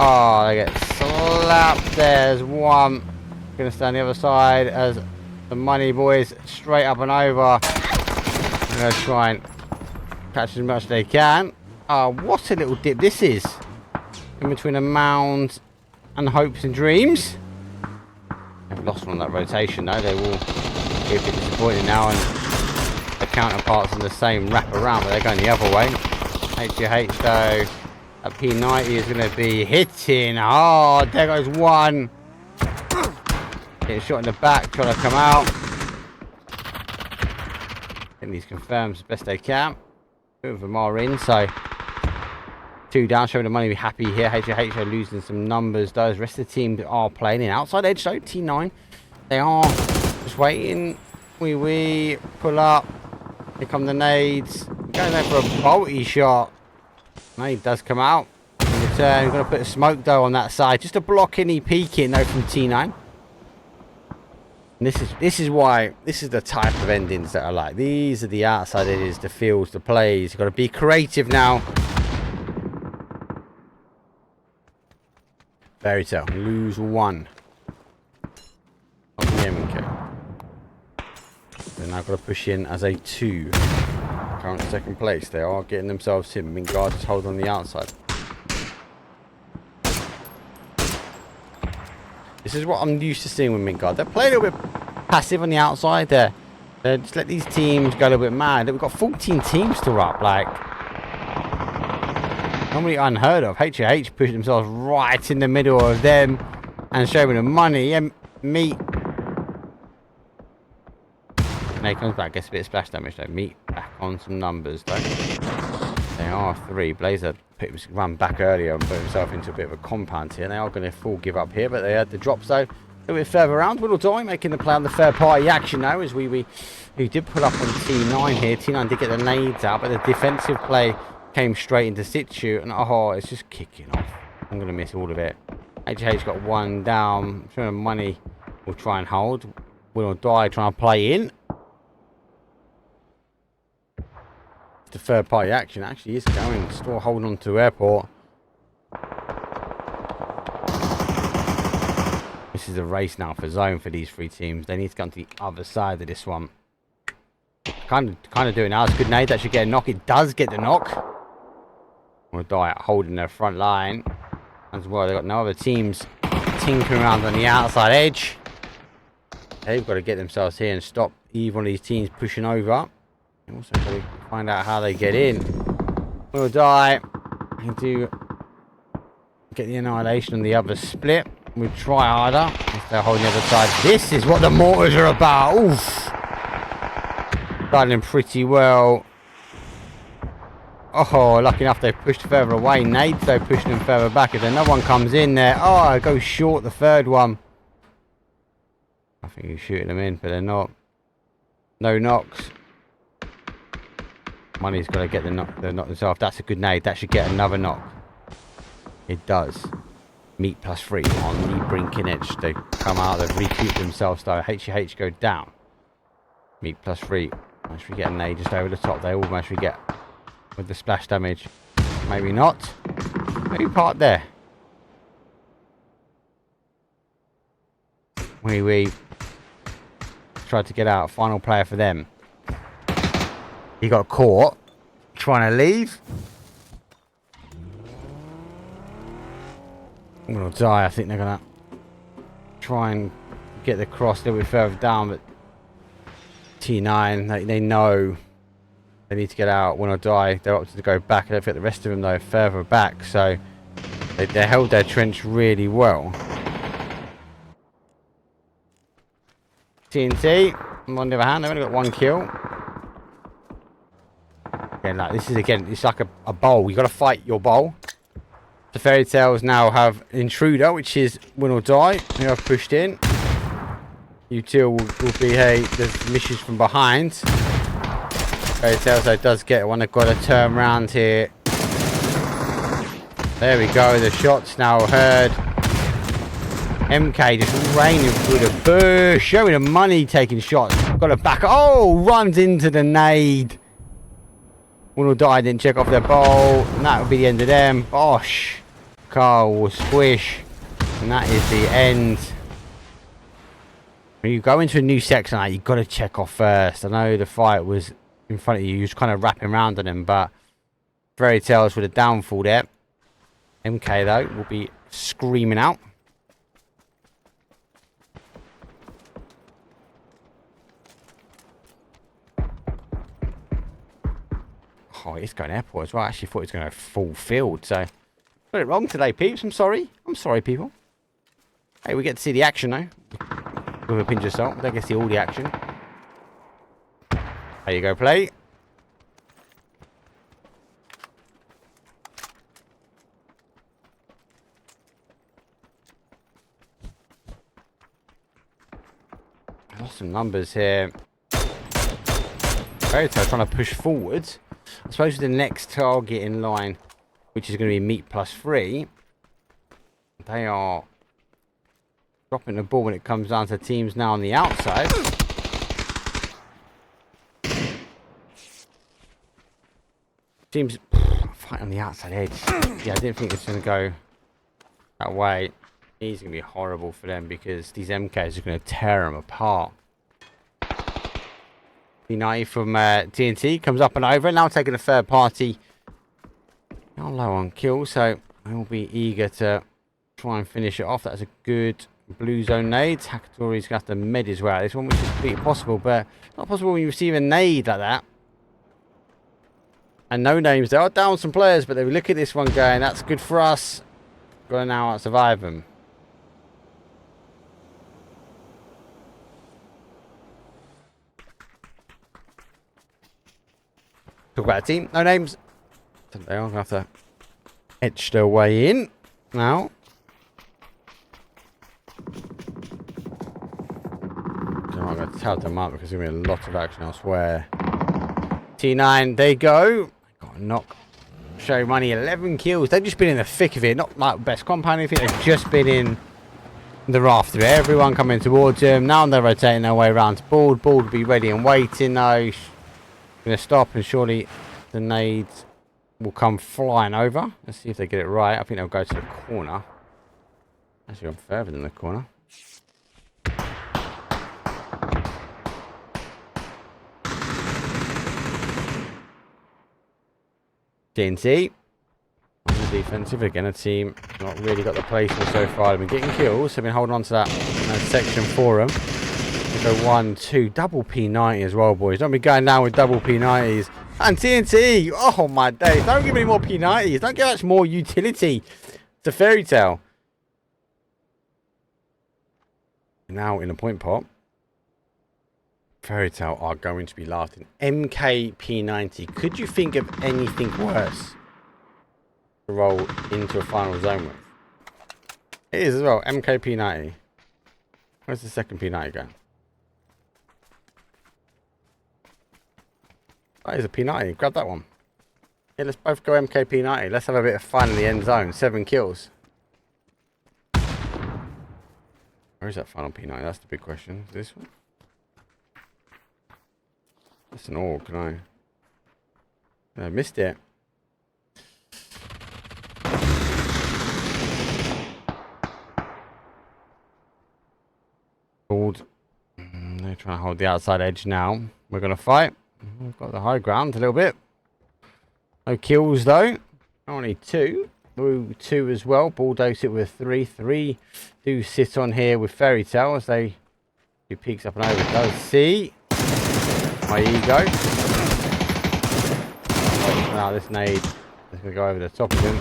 Oh, they get slapped. There's one. Gonna stay on the other side as the money boys straight up and over. They're gonna try and catch as much as they can. Oh, what a little dip this is. In between a mound and hopes and dreams. They've lost one on that rotation though. They will be a bit disappointed now, and the counterparts in the same wrap around, but they're going the other way. HGH though, that P90 is going to be hitting hard. There goes one. Getting shot in the back, trying to come out. Getting these confirms as best they can. 2 of them are in, so 2 down, showing the money be happy here. HGH are losing some numbers. Those rest of the team are playing in outside edge though. T9, they are just waiting. WEEWEE, pull up. Here come the nades. Going there for a bolty shot. Nade does come out. In return, we're going to put a smoke though on that side, just to block any peeking though from T9. And this is why this is the type of endings that I like. These are the outside edges, the fields, the plays. You've got to be creative now. Fairy Tale, lose 1. Of the MK. They're now got to push in as a 2. Current second place. They are getting themselves in. Mingard just hold on the outside. This is what I'm used to seeing with Mingard. They play a little bit passive on the outside there. They just let these teams go a little bit mad. We've got 14 teams to up. Like, normally unheard of. HH pushed themselves right in the middle of them and showing them money. And Meat. And he comes back, gets a bit of splash damage though. Meat back on some numbers though. They are 3. Blazer run back earlier and put himself into a bit of a compound here. They are going to full give up here, but they had the drops though. A little bit further around. WINORDIE making the play on the third party action now, as WEEWEE, who did put up on T9 here. T9 did get the nades out, but the defensive play came straight into situ, and oh, it's just kicking off. I'm going to miss all of it. HH got 1 down. I'm sure the money will try and hold. WINORDIE trying to play in. The third party action actually is going. Still holding on to airport. This is a race now for zone for these 3 teams. They need to come to the other side of this one. Kind of doing now. It's a good nade. That should get a knock. It does get the knock. WINORDIE holding their front line as well. They've got no other teams tinkering around on the outside edge. They've got to get themselves here and stop either one of these teams pushing over. Also got to find out how they get in. WINORDIE need to get the annihilation on the other split. We try harder if they're holding the other side. This is what the mortars are about. Oof. Starting pretty well. Oh, lucky enough they pushed further away. Nades though pushing them further back. If another one comes in there, oh, I go short the third one. I think he's shooting them in, but they're not. No knocks. Money's got to get the knock themselves. That's a good nade. That should get another knock. It does. Meat +3 on the brinking edge. They come out. They've recouped themselves though. HH go down. Meat +3. Once we get a nade just over the top, they almost we get with the splash damage. Maybe not. Maybe part there. WEEWEE tried to get out. Final player for them. He got caught trying to leave. I'm gonna die. I think they're gonna try and get the cross a little bit further down, but T9 they know they need to get out. When I die, they're opted to go back. I don't think the rest of them though further back, so they held their trench really well. TNT on the other hand, they've only got 1 kill. Again, like this is it's like a bowl. You got to fight your bowl. The fairy tales now have intruder, which is win or die. Who I've pushed in. You two will be there's missions from behind. Fairy tales though does get one. They've got to turn around here. There we go. The shots now heard. MK just raining through the bush, showing the money, taking shots. Got a back. Oh, runs into the nade. One will die, didn't check off their bowl, and that will be the end of them. Bosh. Car will squish, and that is the end. When you go into a new section like you've got to check off first. I know the fight was in front of you, you was kind of wrapping around on him, but Fairy Tales with a downfall there. MK though will be screaming out. Oh, it's going airport as well. I actually thought it was going to go full field, so got it wrong today, peeps. I'm sorry. I'm sorry, people. Hey, we get to see the action though. With a pinch of salt. We don't get to see all the action. There you go, play. I lost some numbers here. Very tough, trying to push forwards. I suppose the next target in line, which is going to be meat +3, they are dropping the ball when it comes down to teams now on the outside. Teams fight on the outside edge. Yeah, I didn't think it's going to go that way. It's going to be horrible for them because these MKs are going to tear them apart. P90 from TNT comes up and over. Now taking a third party. Not low on kills, so I will be eager to try and finish it off. That's a good blue zone nade. Hakatori's going to have to med as well. This one, which is completely possible, but not possible when you receive a nade like that. And no names. They are down some players, but they look at this one going, that's good for us. Got to now survive them. Talk about a team. No names. They are going to have to etch their way in now. I'm going to tell them up because there's going to be a lot of action elsewhere. T9, they go. Got a knock. Show money, 11 kills. They've just been in the thick of it. Not like best compound. I think they've just been in the raft of it. Everyone coming towards them. Now they're rotating their way around to Bald. Bald will be ready and waiting though. Going to stop and surely the nades will come flying over. Let's see if they get it right. I think they'll go to the corner. Actually, I'm further than the corner. TNT on the defensive again. A team not really got the placement so far. They've been getting kills. They've been holding on to that section for them. Go 1, 2, double P90 as well, boys. Don't be going down with double P90s. And TNT, oh my days. Don't give me more P90s. Don't give us more utility. It's a fairy tale. Now in the point pot. Fairy Tale are going to be laughing. MKP90. Could you think of anything worse to roll into a final zone with? It is as well. MKP90. Where's the second P90 going? That is a P90. Grab that one. Yeah, let's both go MKP90. Let's have a bit of fun in the end zone. 7 kills. Where is that final P90? That's the big question. Is this one? That's an AUG, can I missed it. Hold. They're trying to hold the outside edge now. We're going to fight. We've got the high ground a little bit. No kills though. Only 2. Blue 2 as well. Bulldoze it with 3. 3 do sit on here with Fairy Tale as he peeks up and over. Does see my ego. Now this nade is going to go over the top of him.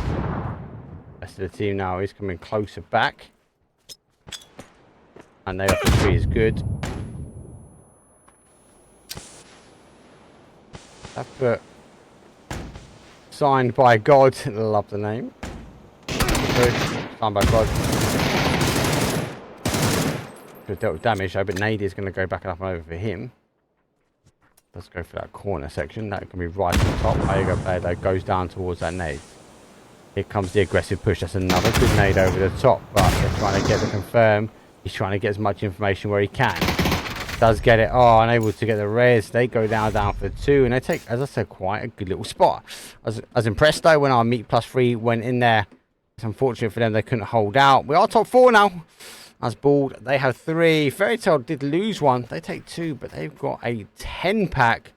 Rest of the team now is coming closer back. And they up the 3 is good. I've put signed by God. Love the name. Good. Signed by God. Could have dealt with damage though, but Nade is going to go back up and over for him. Let's go for that corner section. That can be right on top. There you go, player that goes down towards that nade. Here comes the aggressive push. That's another good nade over the top, but they're trying to get the confirm. He's trying to get as much information where he can. Does get it. Oh, unable to get the res. They go down for 2, and they take, as I said, quite a good little spot. I was impressed though when our meat +3 went in there. It's unfortunate for them they couldn't hold out. We are top 4 now. As Bald, they have 3. Fairy Tale did lose 1. They take 2, but they've got a 10-pack.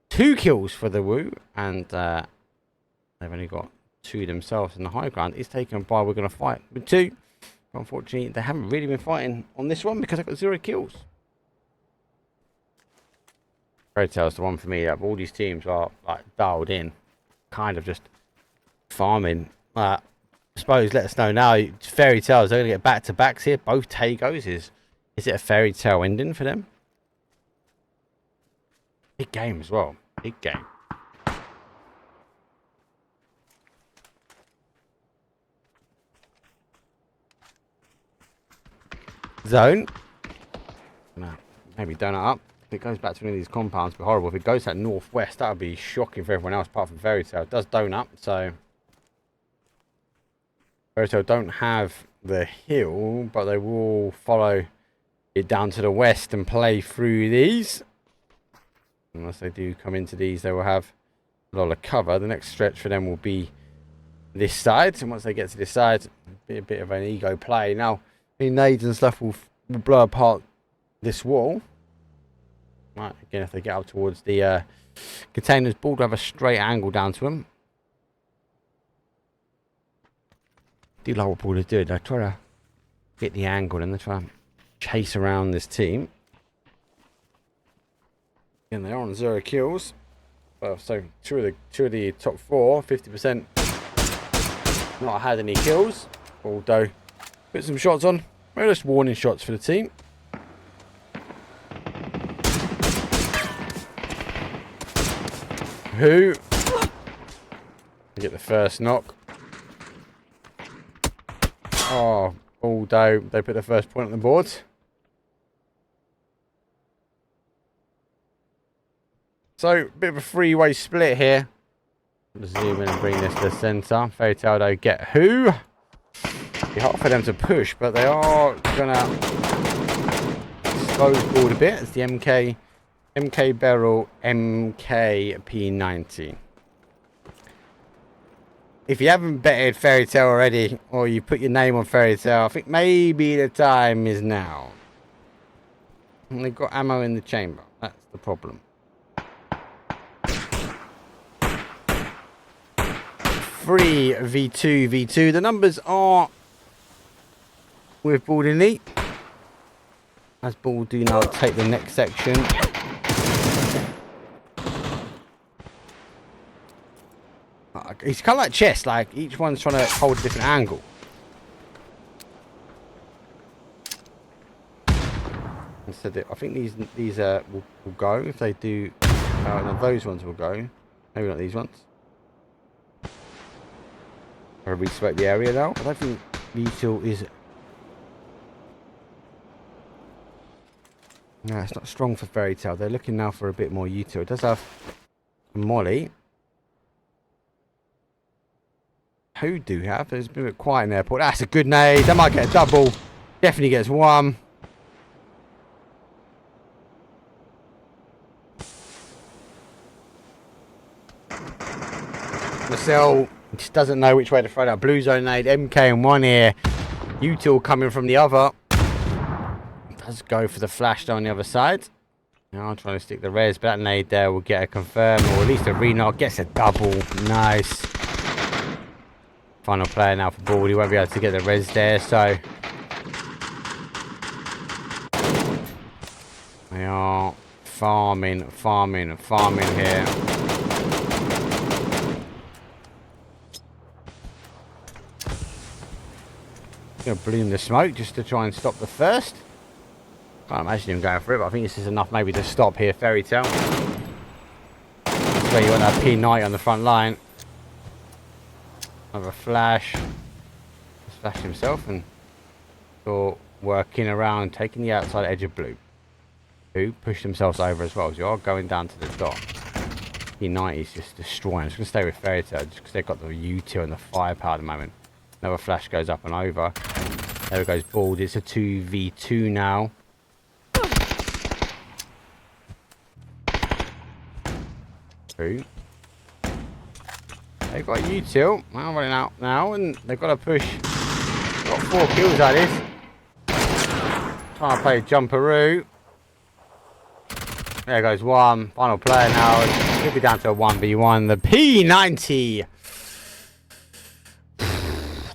2 kills for the Woo, and they've only got 2 themselves. And the high ground is taken by We're Going to Fight with 2. Unfortunately, they haven't really been fighting on this one because they've got 0 kills. Fairy Tale's the one for me. All these teams are like dialed in, kind of just farming. I suppose let us know now. Fairy Tales, they're going to get back-to-backs here. Both Tagos. Is it a Fairy Tale ending for them? Big game as well. Big game. Zone. No, maybe donut up. If it goes back to one of these compounds, it'd be horrible. If it goes that northwest, that would be shocking for everyone else apart from Fairy Tale. It does donut, so Fairy Tale don't have the hill, but they will follow it down to the west and play through these. Unless they do come into these, they will have a lot of cover. The next stretch for them will be this side, and once they get to this side, it'll be a bit of an ego play. Now, the nades and stuff will blow apart this wall. Right, again, if they get up towards the containers, Ball will have a straight angle down to them. Do like what Ball is doing. They try to get the angle and they try to chase around this team. And they're on 0 kills. Well, so two of the top 4, 50% not had any kills. Although put some shots on. Well, just warning shots for the team. Who get the first knock? Oh, although they put the first point on the board. So, bit of a 3-way split here. Let's zoom in and bring this to the centre. Fairy Tale though get who? Be hard for them to push, but they are gonna expose board a bit. It's the MK Beryl MKP90. If you haven't betted Fairy Tale already, or you put your name on Fairy Tale, I think maybe the time is now. And they've got ammo in the chamber. That's the problem. 3v2v2. The numbers are with Baldinini. As Ball do now take the next section. It's kind of like chess, like each one's trying to hold a different angle. Instead, I think these will go if they do. No, those ones will go. Maybe not these ones. I respect the area now. I don't think the util is. No, it's not strong for Fairy Tale. They're looking now for a bit more util. It does have Molly. Who do have? There's been a bit quiet in the airport. That's a good nade. That might get a double. Definitely gets one. Marcel just doesn't know which way to throw that blue zone nade. MK in one ear. Util coming from the other. Does go for the flash down the other side. Now I'm trying to stick the res, but that nade there will get a confirm, or at least a re-knock. Gets a double. Nice. Final player now for Bald. He won't be able to get the res there, so they are farming here. Gonna bloom the smoke just to try and stop the first. Can't imagine him going for it, but I think this is enough maybe to stop here. Fairy Tale. That's where you want that P90 on the front line. Another flash. Just flash himself and you're working around, taking the outside edge of blue. Who push themselves over as well. So you are going down to the dot. P90 is just destroying. I'm just gonna stay with Fairy Tale just because they've got the util and the firepower at the moment. Another flash goes up and over. There goes Bald. It's a 2v2 now. Two. They've got util. I'm running out now, and they've got to push. Got 4 kills out of this. Trying to play jumperoo. There goes one. Final player now. It'll be down to a 1v1. The P90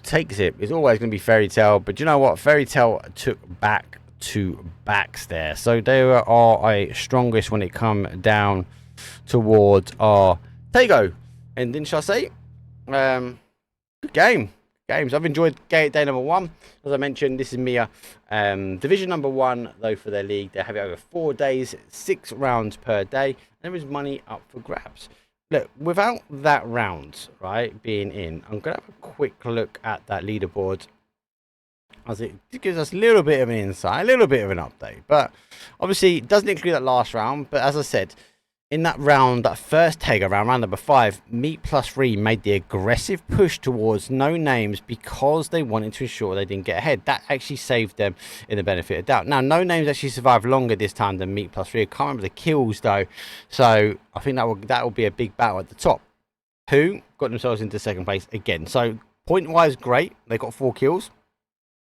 takes it. It's always going to be Fairy Tale, but you know what? Fairy Tale took back to backs there, so they are our strongest when it come down towards our Tego. And then shall I say, good game. Games. I've enjoyed day number 1. As I mentioned, this is MEA. Division number 1 though for their league. They have it over 4 days, 6 rounds per day. There is money up for grabs. Look, without that round, right, being in, I'm going to have a quick look at that leaderboard, as it gives us a little bit of an insight, a little bit of an update. But obviously, it doesn't include that last round. But as I said, in that round, that first Tego round, round number 5, Meat Plus 3 made the aggressive push towards No Names because they wanted to ensure they didn't get ahead. That actually saved them in the benefit of doubt. Now, No Names actually survived longer this time than Meat Plus 3. I can't remember the kills, though. So, I think that will be a big battle at the top. Who got themselves into second place again. So, point-wise, great. They got 4 kills.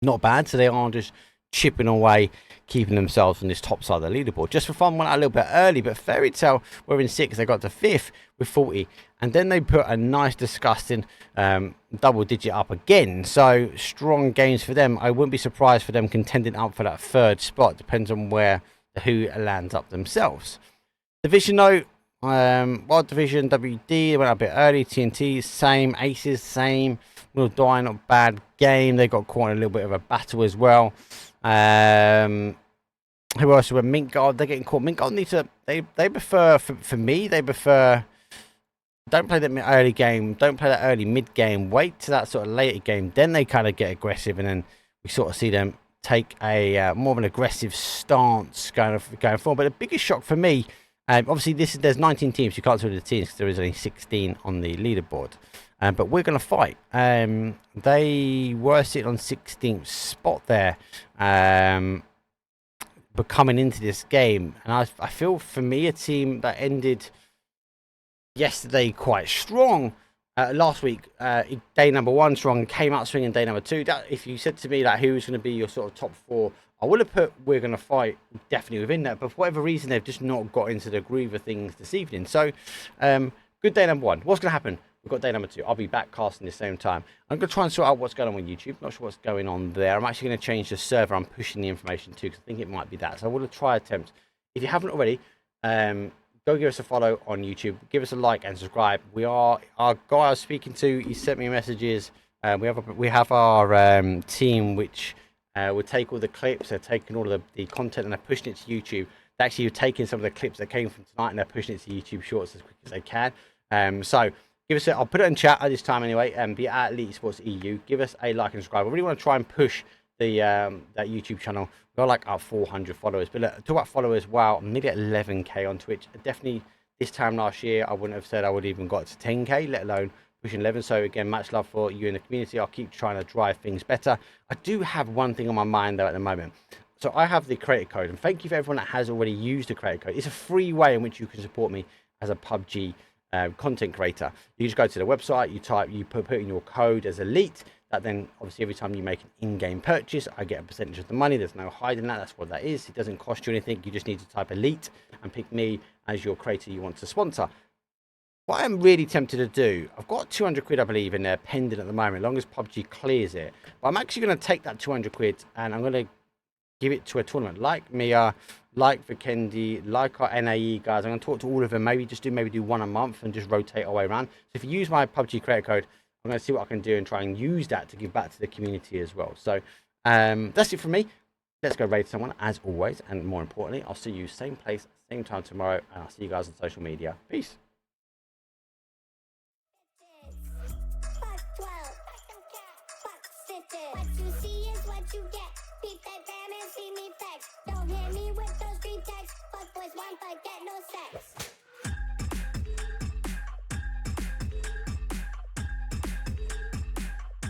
Not bad. So, they are just chipping away, keeping themselves on this top side of the leaderboard. Just for fun, went out a little bit early, but Fairy Tale were in 6th. They got to 5th with 40, and then they put a nice, disgusting double digit up again. So strong games for them. I wouldn't be surprised for them contending up for that 3rd spot. Depends on where who lands up themselves. Division note. Wild Division WD, they went out a bit early. TNT same, Aces same. Will Die, not bad game. They got caught in a little bit of a battle as well. Who else were Mint Guard? They're getting caught. Mint Guard need to. They prefer for me. They prefer. Don't play that early game. Don't play that early mid game. Wait to that sort of later game. Then they kind of get aggressive, and then we sort of see them take a more of an aggressive stance going forward. But the biggest shock for me, obviously, there's 19 teams. You can't see the teams because there is only 16 on the leaderboard. But we're going to fight. They were sitting on 16th spot there, but coming into this game. And I feel, for me, a team that ended yesterday quite strong. Last week, day number 1 strong, came out swinging day number 2. That, if you said to me that who's going to be your sort of top 4, I would have put we're going to fight definitely within that. But for whatever reason, they've just not got into the groove of things this evening. So, good day number 1. What's going to happen? We've got day number 2. I'll be back casting the same time. I'm going to try and sort out what's going on with YouTube. Not sure what's going on there. I'm actually going to change the server I'm pushing the information to, because I think it might be that. So I want to try attempt. If you haven't already, go give us a follow on YouTube. Give us a like and subscribe. Our guy I was speaking to, he sent me messages. We have our team, which will take all the clips, they're taking all of the content and they're pushing it to YouTube. They're actually taking some of the clips that came from tonight and they're pushing it to YouTube Shorts as quick as they can. So give us I'll put it in chat at this time anyway, and be at Elite Esports EU. Give us a like and subscribe. I really want to try and push the that YouTube channel. We've got like 400 followers, but look, talk about followers. Wow, I'm nearly at 11k on Twitch. Definitely this time last year I wouldn't have said I would even got to 10k, let alone pushing 11. So again, much love for you in the community. I'll keep trying to drive things better. I do have one thing on my mind though at the moment. So I have the creator code, and thank you for everyone that has already used the creator code. It's a free way in which you can support me as a PUBG content creator. You just go to the website, you put in your code as Elite. That then obviously every time you make an in-game purchase, I get a percentage of the money. There's no hiding that. That's what that is. It doesn't cost you anything. You just need to type Elite and pick me as your creator you want to sponsor. What I'm really tempted to do, I've got 200 quid I believe in there pending at the moment, as long as PUBG clears it. But I'm actually going to take that 200 quid and I'm going to give it to a tournament like MEA, like Vikendi, like our NAE guys. I'm going to talk to all of them. Maybe do one a month and just rotate our way around. So if you use my PUBG creator code, I'm going to see what I can do and try and use that to give back to the community as well. So that's it from me. Let's go raid someone as always. And more importantly, I'll see you same place, same time tomorrow. And I'll see you guys on social media. Peace. What you see is what you get. Peep that gram and see me flex. Don't hit me with those free texts. Fuck boys want but get no sex.